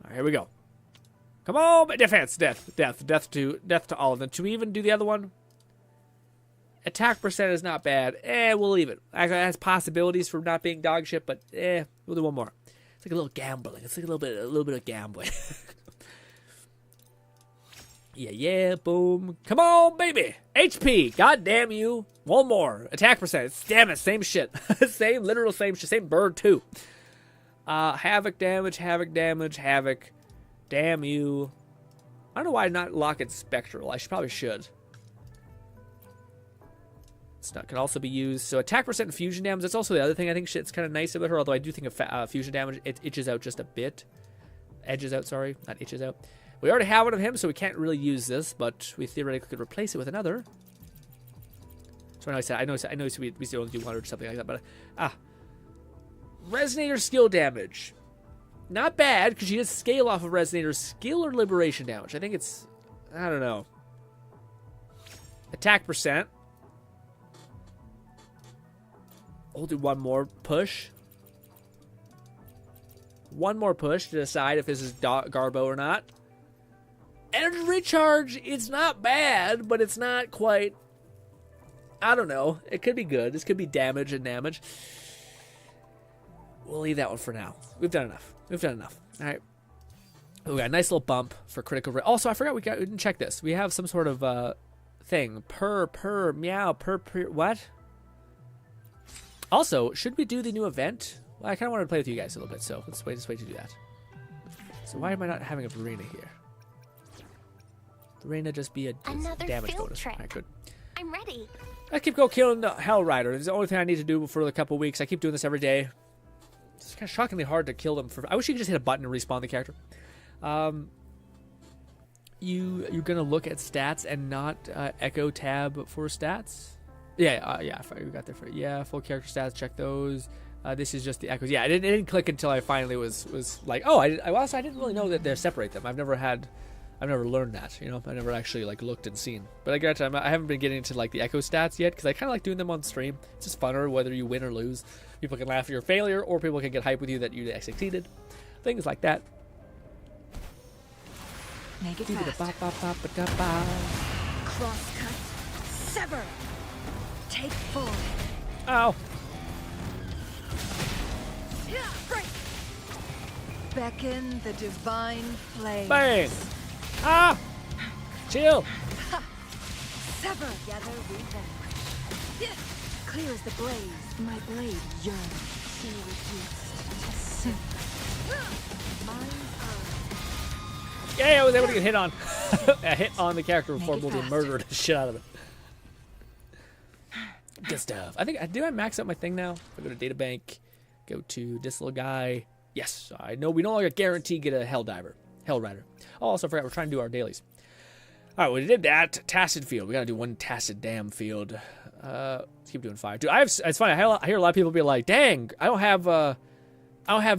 All right, here we go. Come on, defense, death to all of them. To even do the other one, attack percent is not bad. We'll leave it. Actually, it has possibilities for not being dog shit, but we'll do one more. It's like a little gambling. It's like a little bit of gambling. Yeah, boom. Come on, baby. HP. God damn you. One more. Attack percent. Damn it, same shit. Same, literal same shit. Same bird, too. Havoc damage, havoc damage, havoc. Damn you. I don't know why not lock it spectral. Probably should. It's not, can also be used. So attack percent and fusion damage. That's also the other thing I think shit's kind of nice about her. Although I do think of fusion damage, it itches out just a bit. Edges out, sorry. Not itches out. We already have one of him, so we can't really use this, but we theoretically could replace it with another. So I know we still only do one or something like that, but Resonator skill damage. Not bad, because she does scale off of Resonator's skill or liberation damage. I think it's, I don't know. Attack percent. We'll do one more push. One more push to decide if this is Garbo or not. Energy recharge, it's not bad, but it's not quite, I don't know. It could be good. This could be damage and damage. We'll leave that one for now. We've done enough. We've done enough. All right. We got a nice little bump for critical rate. Also, I forgot we didn't check this. We have some sort of thing. Meow, what? Also, should we do the new event? Well, I kind of wanted to play with you guys a little bit, so let's wait to do that. So why am I not having a Verena here? Verena just be a damage bonus. Trip. All right, good. I'm ready. I keep killing the Hell Rider. It's the only thing I need to do for a couple weeks. I keep doing this every day. It's kind of shockingly hard to kill them. I wish you could just hit a button and respawn the character. You're gonna look at stats and not echo tab for stats. Yeah. We got there for full character stats. Check those. This is just the echoes. Yeah, it didn't click until I finally was like, oh, I didn't really know that they separate them. I've never learned that, you know. I never actually like looked and seen. But I haven't been getting into like the echo stats yet because I kind of like doing them on stream. It's just funner whether you win or lose. People can laugh at your failure, or people can get hype with you that you succeeded. Things like that. Make it fast. Crosscut. Sever. Take forward. Ow. Break. Beckon the divine flame. Bang. Ah. Chill. Sever. Together we vanquish. Clear as the blaze. My blade yearns. She reduced. Yeah, I was able to get hit on. A hit on the character before Mulder murdered the shit out of it. Good stuff. I think, do I max out my thing now? If I go to databank, go to this little guy. Yes, I know we no longer guarantee get a Hell Rider. Oh, also forgot we're trying to do our dailies. All right, we did that. Tacit field. We got to do one tacit damn field. Let's keep doing 5. Dude, it's funny. I hear a lot of people be like, "Dang, I don't have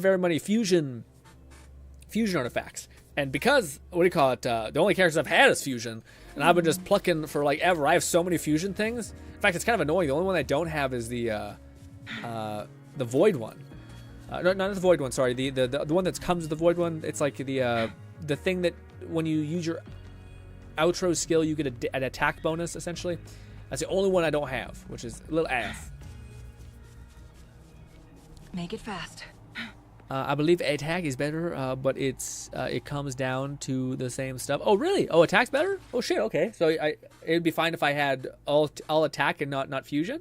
very many fusion artifacts." And because the only characters I've had is fusion, and I've been just plucking for like ever. I have so many fusion things. In fact, it's kind of annoying. The only one I don't have is the void one. No, not the void one. Sorry, the one that comes with the void one. It's like the thing that when you use your outro skill, you get an attack bonus essentially. That's the only one I don't have, which is a little ass. Make it fast. I believe attack is better, but it comes down to the same stuff. Oh, really? Oh, attack's better? Oh, shit, okay. So it'd be fine if I had all attack and not fusion?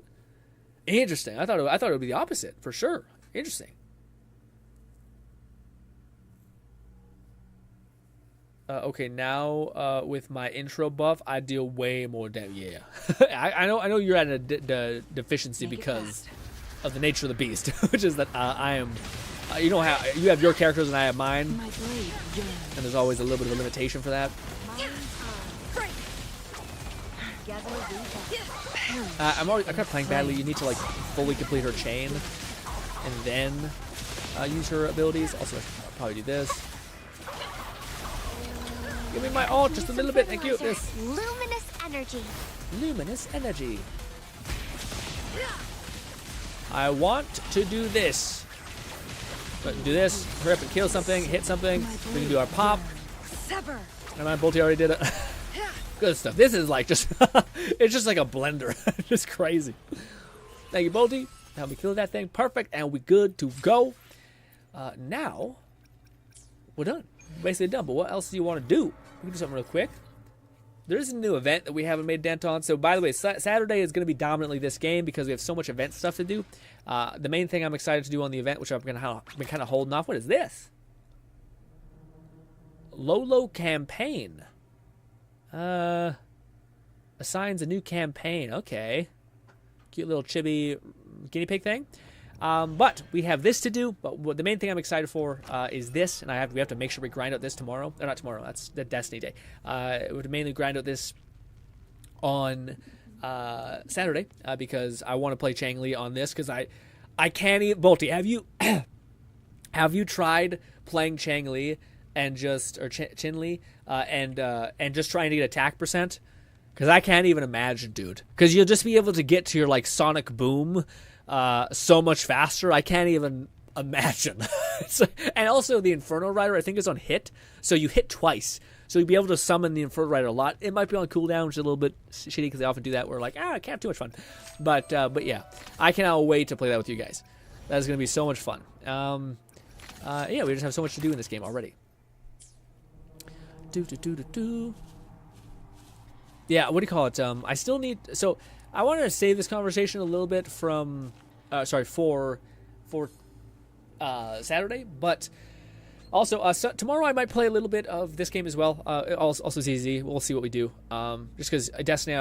Interesting. I thought it would be the opposite, for sure. Interesting. Okay, now with my intro buff, I deal way more damage. Yeah. I know you're at a deficiency because of the nature of the beast, which is that I am... you have your characters and I have mine, and there's always a little bit of a limitation for that. I'm kind of playing badly. You need to like fully complete her chain, and then use her abilities. Also, I'll probably do this. Give me my ult just a little bit. Thank you. This Luminous energy. Luminous energy. I want to do this. But do this, hurry up and kill something, hit something. We can do our pop. And my Bolty already did it. Good stuff. This is like just, it's just like a blender. Just crazy. Thank you, Bolty. Now we kill that thing. Perfect. And we good to go. Now, we're done. Basically done. But what else do you want to do? We can do something real quick. there's a new event that we haven't made dent on. So, by the way, Saturday is going to be dominantly this game because we have so much event stuff to do. The main thing I'm excited to do on the event, which I've been kind of holding off. What is this? Lolo campaign. Assigns a new campaign. Okay. Cute little chibi guinea pig thing. But we have this to do. But the main thing I'm excited for is this, and we have to make sure we grind out this tomorrow. Or not tomorrow. That's the Destiny day. We have to mainly grind out this on Saturday because I want to play Chang-Li on this because I can't even. Bolty, have you tried playing Chang-Li and just Chin-Li and just trying to get attack percent? Because I can't even imagine, dude. Because you'll just be able to get to your like sonic boom so much faster. I can't even imagine. And also the Inferno Rider, I think, is on hit. So you hit twice. So you'll be able to summon the Inferno Rider a lot. It might be on cooldown, which is a little bit shitty because they often do that. We're like, I can't have too much fun. But yeah, I cannot wait to play that with you guys. That is going to be so much fun. Yeah, we just have so much to do in this game already. Yeah, what do you call it? I still need... So, I wanted to save this conversation a little bit from... for Saturday, but... Also, so tomorrow I might play a little bit of this game as well. Also ZZ. We'll see what we do. Just because Destiny...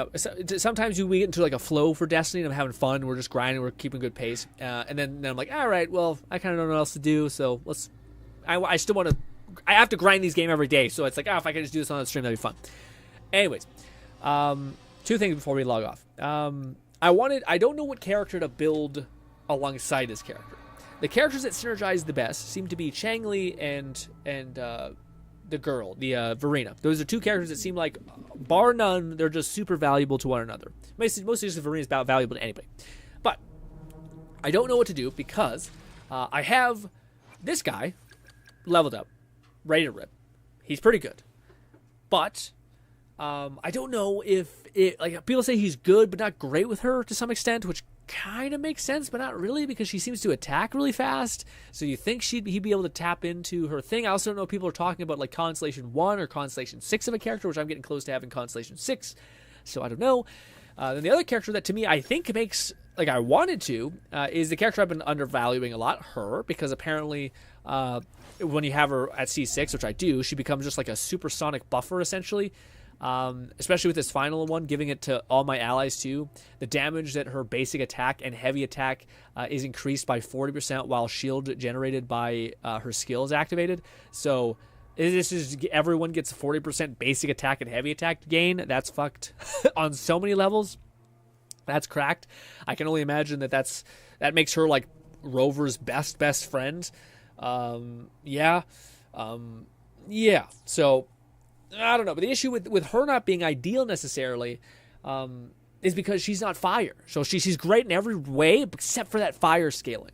Sometimes we get into like a flow for Destiny and I'm having fun. We're just grinding. We're keeping good pace. And then I'm like, all right, well, I kind of don't know what else to do, so let's... I still want to... I have to grind these games every day, so it's like, if I can just do this on the stream, that'd be fun. Anyways... two things before we log off. I don't know what character to build alongside this character. The characters that synergize the best seem to be Chang-Li and the girl, the Verena. Those are two characters that seem like, bar none, they're just super valuable to one another. Mostly just Verena's valuable to anybody. But I don't know what to do because I have this guy leveled up, ready to rip. He's pretty good. But... I don't know if it, like, people say he's good but not great with her to some extent, which kind of makes sense, but not really, because she seems to attack really fast. So you think he'd be able to tap into her thing. I also don't know if people are talking about like Constellation 1 or Constellation 6 of a character, which I'm getting close to having Constellation 6. So I don't know. Then the other character that to me I think makes, like, I wanted to, is the character I've been undervaluing a lot, her, because apparently when you have her at C6, which I do, she becomes just like a supersonic buffer essentially. Especially with this final one, giving it to all my allies too. The damage that her basic attack and heavy attack is increased by 40% while shield generated by her skill is activated. So this is, everyone gets 40% basic attack and heavy attack gain. That's fucked on so many levels. That's cracked. I can only imagine that makes her like Rover's best friend. Yeah. So I don't know, but the issue with her not being ideal necessarily is because she's not fire. So she's great in every way except for that fire scaling.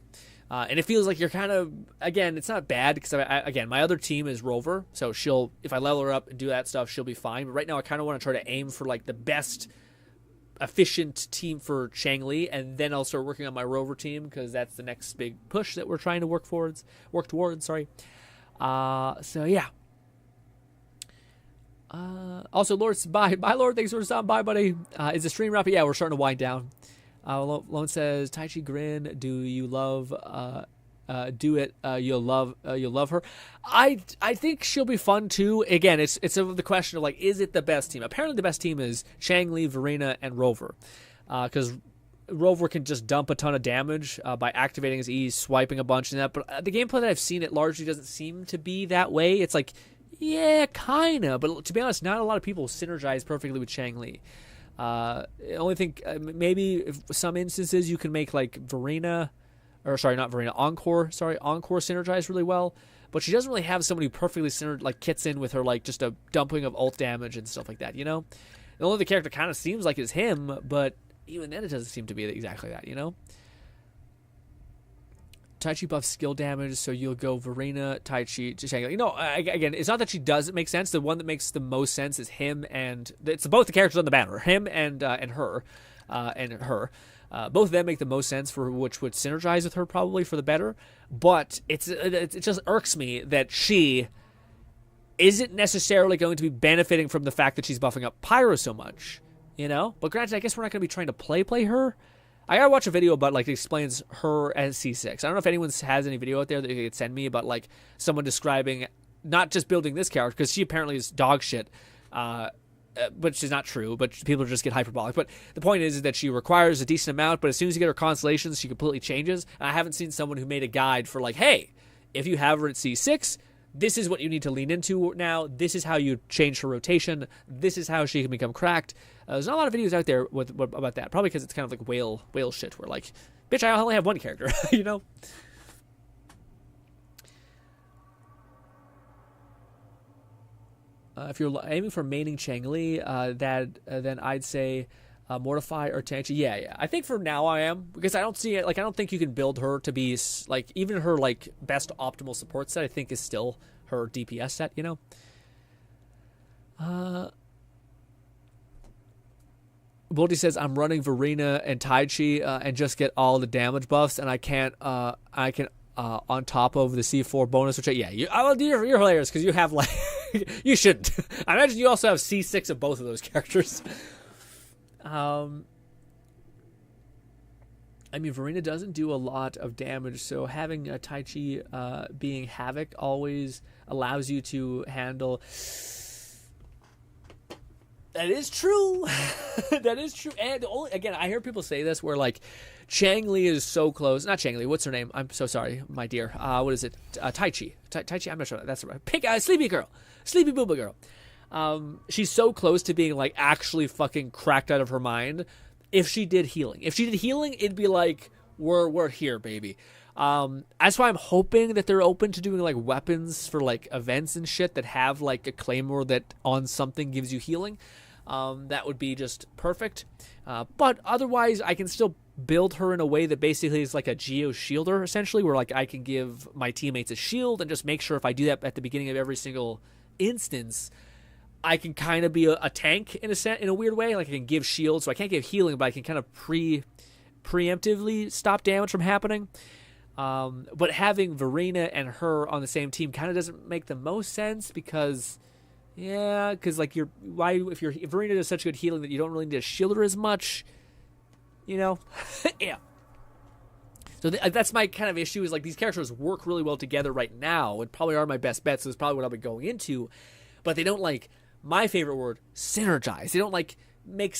And it feels like you're kind of, again, it's not bad because, again, my other team is Rover. So if I level her up and do that stuff, she'll be fine. But right now I kind of want to try to aim for like the best efficient team for Chang-Li, and then I'll start working on my Rover team because that's the next big push that we're trying to work towards. So yeah. Also, Lord, bye, Lord. Thanks for stopping by, buddy. Is the stream wrapping? Yeah, we're starting to wind down. Lone says, Tai Chi Grin, do you love? Do it. You'll love her. I think she'll be fun too. Again, it's the question of like, is it the best team? Apparently, the best team is Chang-Li, Verena, and Rover, because Rover can just dump a ton of damage by activating his E, swiping a bunch and that. But the gameplay that I've seen, it largely doesn't seem to be that way. It's like, yeah, kinda, but to be honest, not a lot of people synergize perfectly with Chang-Li. I only think maybe if some instances you can make like Encore synergize really well, but she doesn't really have somebody who perfectly kits in with her like just a dumping of ult damage and stuff like that, you know? The only other character kind of seems like is him, but even then it doesn't seem to be exactly that, you know? Tai Chi buffs skill damage, so you'll go Verena, Tai Chi, Chang-Li. You know, again, it's not that she doesn't make sense. The one that makes the most sense is him, and it's both the characters on the banner, him and her. Both of them make the most sense for which would synergize with her probably for the better. But it just irks me that she isn't necessarily going to be benefiting from the fact that she's buffing up Pyro so much, you know? But granted, I guess we're not going to be trying to play her. I gotta watch a video about, like, it explains her as C6. I don't know if anyone has any video out there that you could send me about, like, someone describing not just building this character, because she apparently is dog shit, which is not true, but people just get hyperbolic. But the point is that she requires a decent amount, but as soon as you get her constellations, she completely changes. And I haven't seen someone who made a guide for, like, hey, if you have her at C6, this is what you need to lean into now. This is how you change her rotation. This is how she can become cracked. There's not a lot of videos out there about that. Probably because it's kind of like whale shit, where, like, bitch, I only have one character, you know? If you're aiming for maining Changli, then I'd say Mortify or Tangchi. Yeah. I think for now I am, because I don't see it. Like, I don't think you can build her to be, like, even her, like, best optimal support set, I think, is still her DPS set, you know? Bolty says, I'm running Verena and Taichi and just get all the damage buffs, and I can on top of the C4 bonus, which you're hilarious, because you have, like, you shouldn't. I imagine you also have C6 of both of those characters. I mean, Verena doesn't do a lot of damage, so having Taichi being Havoc always allows you to handle... That is true. That is true. And again, I hear people say this where, like, Changli is so close. Not Changli. What's her name? I'm so sorry, my dear. What is it? Taichi. Taichi. I'm not sure. That's right. Sleepy girl. Sleepy booba girl. She's so close to being, like, actually fucking cracked out of her mind. If she did healing, it'd be like, we're here, baby. That's why I'm hoping that they're open to doing, like, weapons for, like, events and shit that have, like, a claymore that on something gives you healing. That would be just perfect. But otherwise, I can still build her in a way that basically is like a Geo shielder, essentially, where, like, I can give my teammates a shield and just make sure if I do that at the beginning of every single instance, I can kind of be a tank in a weird way. Like, I can give shields, so I can't give healing, but I can kind of preemptively stop damage from happening. But having Verena and her on the same team kind of doesn't make the most sense, because like, if Verena does such good healing that you don't really need to shield her as much, you know? Yeah. So that's my kind of issue, is, like, these characters work really well together right now and probably are my best bets, so that's probably what I'll be going into, but they don't, like, my favorite word, synergize. They don't, like, make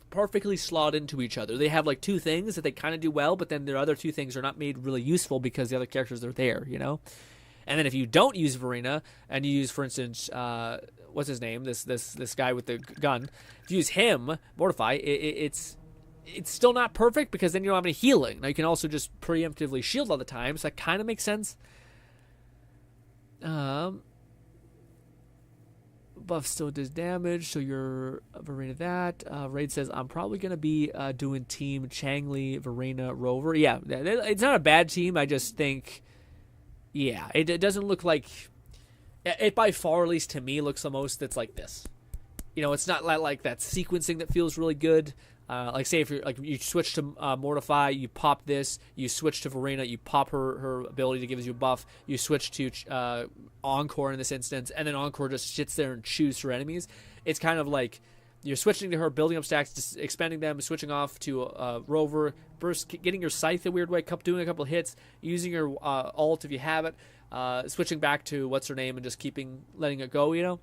perfectly slot into each other. They have, like, two things that they kind of do well, but then their other two things are not made really useful because the other characters are there, you know? And then if you don't use Verena and you use, for instance, what's his name? This guy with the gun. If you use him, Mortify, it's still not perfect, because then you don't have any healing. Now you can also just preemptively shield all the time, so that kind of makes sense. Buff still does damage, so you're Verena that. Raid says, I'm probably going to be doing team Changli, Verena, Rover. Yeah, it's not a bad team. I just think, yeah, it doesn't look like... It by far, at least to me, looks the most that's like this. You know, it's not like that sequencing that feels really good. Like, say if you're, like, you switch to Mortify, you pop this. You switch to Verena, you pop her ability to give you a buff. You switch to Encore in this instance, and then Encore just sits there and chews for enemies. It's kind of like you're switching to her, building up stacks, just expanding them, switching off to Rover, burst, getting your Scythe a weird way, doing a couple of hits, using your ult if you have it, switching back to what's her name and just letting it go, you know?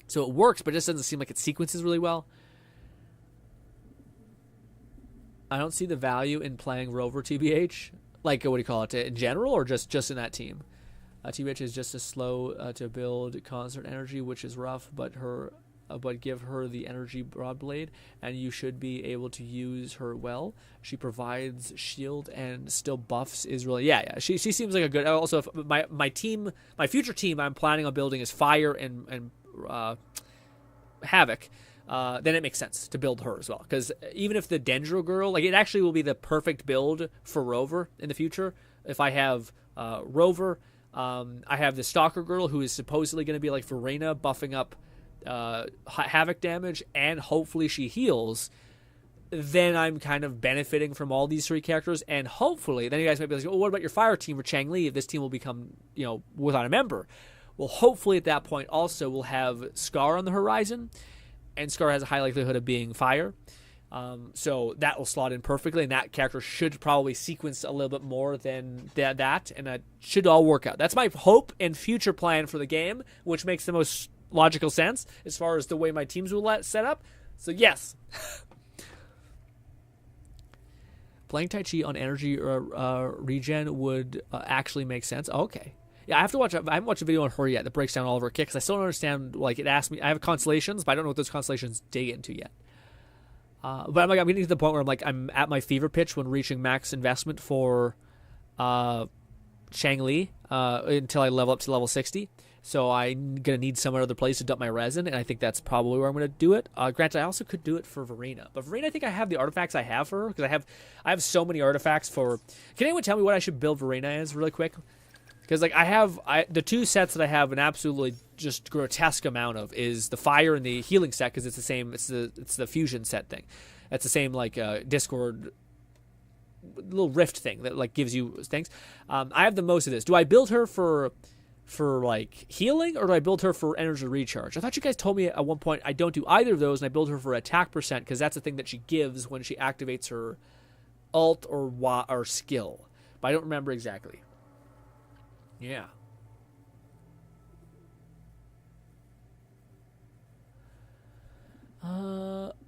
So it works, but it just doesn't seem like it sequences really well. I don't see the value in playing Rover TBH. Like, what do you call it, in general, or just in that team? TBH is just as slow to build constant energy, which is rough, but give her the energy broad blade, and you should be able to use her well. She provides shield and still buffs Israel. Yeah. She seems like a good. Also, if my future team I'm planning on building is Fire and Havoc. Then it makes sense to build her as well. Because even if the Dendro girl, like, it actually will be the perfect build for Rover in the future. If I have Rover, I have the Stalker girl who is supposedly going to be like Verena, buffing up Havoc damage, and hopefully she heals. Then I'm kind of benefiting from all these three characters, and hopefully, then you guys might be like, well, what about your Fire team or Changli if this team will become, you know, without a member? Well, hopefully at that point also we'll have Scar on the horizon, and Scar has a high likelihood of being fire. So that will slot in perfectly, and that character should probably sequence a little bit more than that, and that should all work out. That's my hope and future plan for the game, which makes the most logical sense as far as the way my teams will set up. So yes. Playing Tai Chi on energy regen would actually make sense. Okay. Yeah, I haven't watched a video on her yet that breaks down all of her kicks. I still don't understand, like, it asked me, I have constellations, but I don't know what those constellations dig into yet. But I'm getting to the point where I'm at my fever pitch when reaching max investment for Shang-Li until I level up to level 60. So I'm going to need some other place to dump my resin, and I think that's probably where I'm going to do it. Granted, I also could do it for Verena. But Verena, I think I have the artifacts I have for her, because I have so many artifacts for... Can anyone tell me what I should build Verena as really quick? Because I have the two sets that I have an absolutely just grotesque amount of is the fire and the healing set, because it's the same. It's the fusion set thing. It's the same Discord little rift thing that gives you things. I have the most of this. Do I build her for healing, or do I build her for energy recharge? I thought you guys told me at one point I don't do either of those, and I build her for attack percent, because that's the thing that she gives when she activates her alt or skill. But I don't remember exactly. Yeah.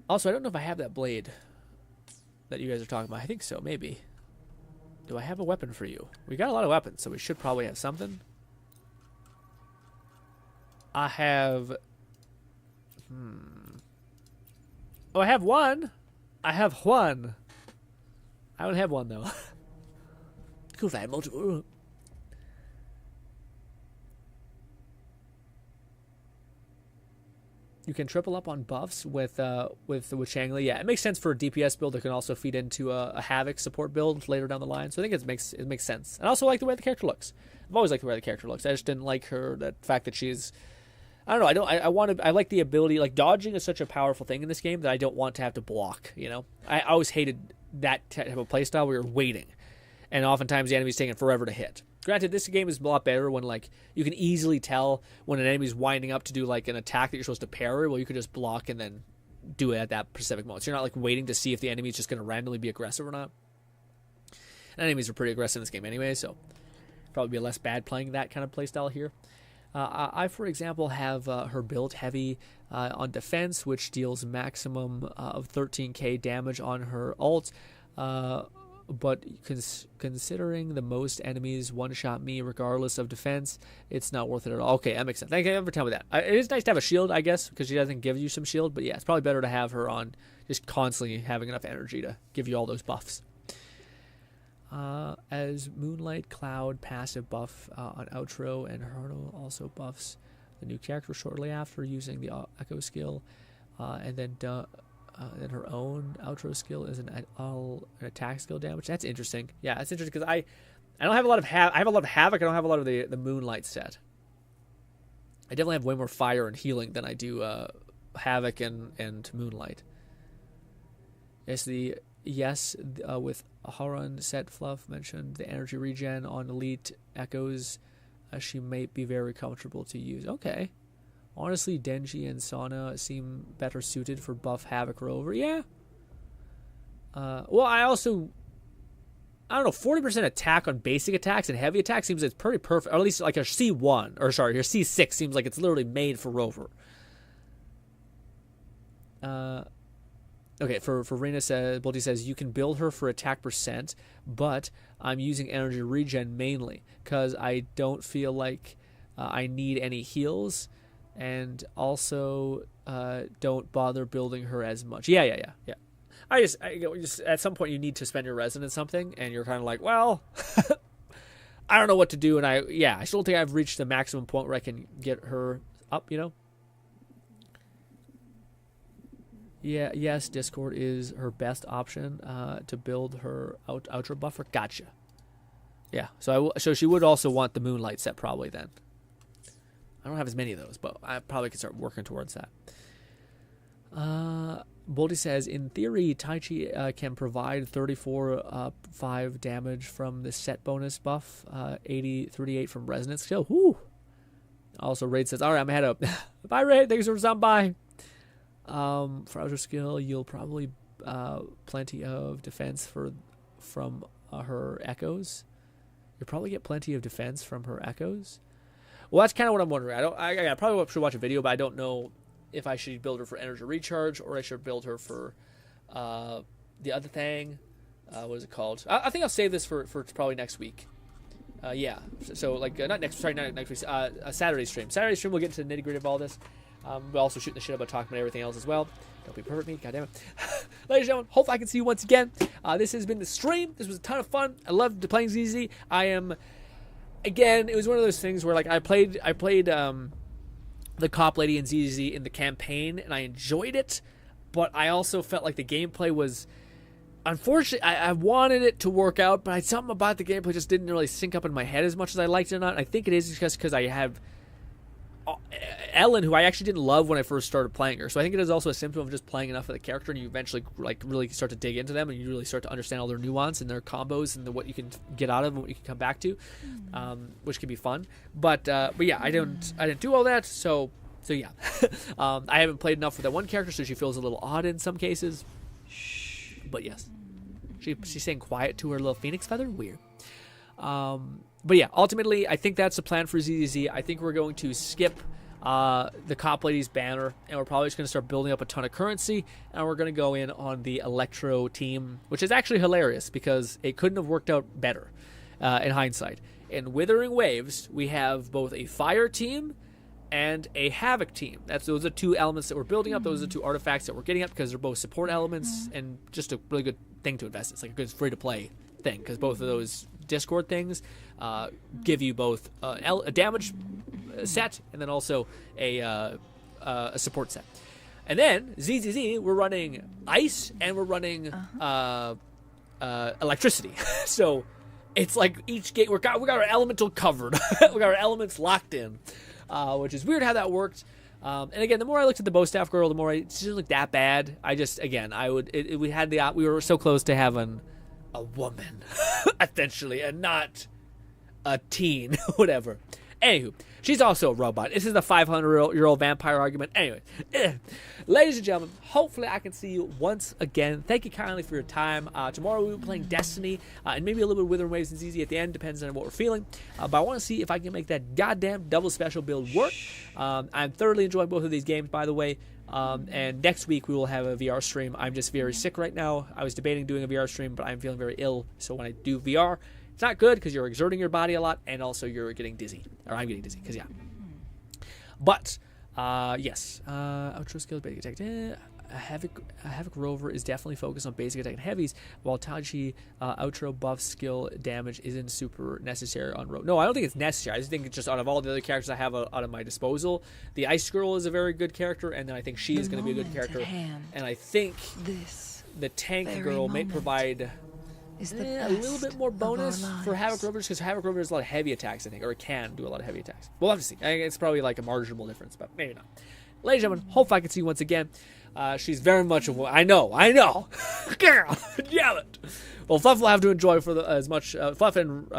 Also, I don't know if I have that blade that you guys are talking about. I think so, maybe. Do I have a weapon for you? We got a lot of weapons, so we should probably have something. I have... Oh, I have one! I have one! I don't have one, though. Cool if I had multiple... You can triple up on buffs with Shang-Li. Yeah, it makes sense for a DPS build that can also feed into a Havoc support build later down the line. So I think it makes sense. And I also like the way the character looks. I've always liked the way the character looks. I just didn't like the fact that she's... I don't know. I like the ability... dodging is such a powerful thing in this game that I don't want to have to block, you know? I always hated that type of playstyle where you're waiting. And oftentimes the enemy's taking forever to hit. Granted, this game is a lot better when you can easily tell when an enemy's winding up to do an attack that you're supposed to parry. Well, you can just block and then do it at that specific moment. So you're not waiting to see if the enemy's just going to randomly be aggressive or not. And enemies are pretty aggressive in this game anyway, so probably be less bad playing that kind of playstyle here. I, for example, have her build heavy on defense, which deals maximum of 13k damage on her ult. But considering the most enemies one-shot me regardless of defense, it's not worth it at all. Okay, that makes sense. Thank you for telling me that. It is nice to have a shield, I guess, because she doesn't give you some shield. But yeah, it's probably better to have her on just constantly having enough energy to give you all those buffs. As Moonlight Cloud passive buff on Outro, and Hurdle also buffs the new character shortly after using the Echo skill, and then her own outro skill is an attack skill damage. That's interesting. Yeah, that's interesting because I don't have a lot of I have a lot of Havoc. I don't have a lot of the Moonlight set. I definitely have way more fire and healing than I do Havoc and Moonlight. With Harun set fluff mentioned the energy regen on Elite Echoes. She might be very comfortable to use. Okay. Honestly, Denji and Sana seem better suited for buff Havoc Rover. Yeah. Well, I don't know, 40% attack on basic attacks and heavy attacks seems it's pretty perfect. Or at least like a C1, or sorry, your C6 seems like it's literally made for Rover. Okay, for Rena says, Bolty says, you can build her for attack percent, but I'm using energy regen mainly because I don't feel like I need any heals. And also, don't bother building her as much. Yeah. I just at some point you need to spend your resin in something, and you're kind of like, well, I don't know what to do, and I still think I've reached the maximum point where I can get her up, you know. Yeah, yes, Discord is her best option to build her outro buffer. Gotcha. Yeah, so she would also want the Moonlight set probably then. I don't have as many of those, but I probably could start working towards that. Boldy says, in theory, Tai Chi can provide 34.5 damage from the set bonus buff, 38 from resonance skill. Whoo! Also, Raid says, all right, I'm head up. Bye, Raid. Thanks for stopping by. For outer skill, you'll probably plenty of defense from her echoes. You'll probably get plenty of defense from her echoes. Well, that's kind of what I'm wondering. I probably should watch a video, but I don't know if I should build her for energy recharge or I should build her for the other thing. What is it called? I think I'll save this for probably next week. Yeah. So like not next week. A Saturday stream. Saturday stream we'll get into the nitty gritty of all this. We'll also shooting the shit about talking about everything else as well. Don't be perfect me, goddammit. Ladies and gentlemen, hope I can see you once again. This has been the stream. This was a ton of fun. I loved playing ZZ. Again, it was one of those things where like I played the cop lady and ZZ in the campaign and I enjoyed it, but I also felt like the gameplay was, unfortunately, I wanted it to work out, but something about the gameplay just didn't really sync up in my head as much as I liked it or not. And I think it is just because I have Ellen, who I actually didn't love when I first started playing her. So I think it is also a symptom of just playing enough of the character, and you eventually like really start to dig into them, and you really start to understand all their nuance and their combos and what you can get out of them, what you can come back to, which can be fun. But yeah, I didn't do all that. So yeah, I haven't played enough with that one character, so she feels a little odd in some cases. But yes, she's saying quiet to her little phoenix feather. Weird. But yeah, ultimately, I think that's the plan for ZZZ. I think we're going to skip the Cop Lady's banner, and we're probably just going to start building up a ton of currency, and we're going to go in on the Electro team, which is actually hilarious because it couldn't have worked out better in hindsight. In Withering Waves, we have both a Fire team and a Havoc team. Those are two elements that we're building up. Those are two artifacts that we're getting up because they're both support elements and just a really good thing to invest in. It's like a good free-to-play thing because both of those Discord things give you both a damage set and then also a support set. And then ZZZ, we're running ice and we're running electricity. So it's like each game we got our elemental covered. We got our elements locked in, which is weird how that worked. And again, the more I looked at the bow staff girl, the more it didn't look that bad. We were so close to having a woman, essentially, and not a teen, whatever. Anywho, she's also a robot. This is the 500-year-old vampire argument. Anyway, ladies and gentlemen, hopefully I can see you once again. Thank you kindly for your time. Tomorrow we'll be playing Destiny, and maybe a little bit of Withering Waves and ZZ at the end, depends on what we're feeling. But I want to see if I can make that goddamn double special build work. I'm thoroughly enjoying both of these games, by the way. And next week we will have a VR stream. I'm just very sick right now. I was debating doing a VR stream, but I'm feeling very ill. So when I do VR, it's not good because you're exerting your body a lot, and also you're getting dizzy. Or I'm getting dizzy, because yeah. But, yes. Outro skills, basic attack. A Havoc Rover is definitely focused on basic attack and heavies, while Tachi outro buff skill damage isn't super necessary on Rover. No, I don't think it's necessary. I just think it's just out of all the other characters I have out of my disposal, the Ice Girl is a very good character, and then I think she is going to be a good character. And I think the Tank Girl may provide a little bit more bonus for Havoc Rovers, because Havoc Rover has a lot of heavy attacks, I think, or it can do a lot of heavy attacks. We'll have to see. I think it's probably like a marginal difference, but maybe not. Ladies and gentlemen, hope I can see you once again. She's very much a... I know. Girl, damn it. Well, Fluff will have to enjoy as much... Fluff and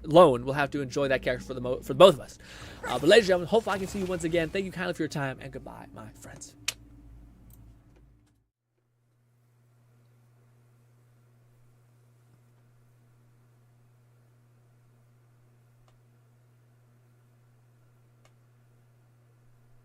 Lone will have to enjoy that character for both of us. But ladies and gentlemen, hope I can see you once again. Thank you kindly for your time, and goodbye, my friends.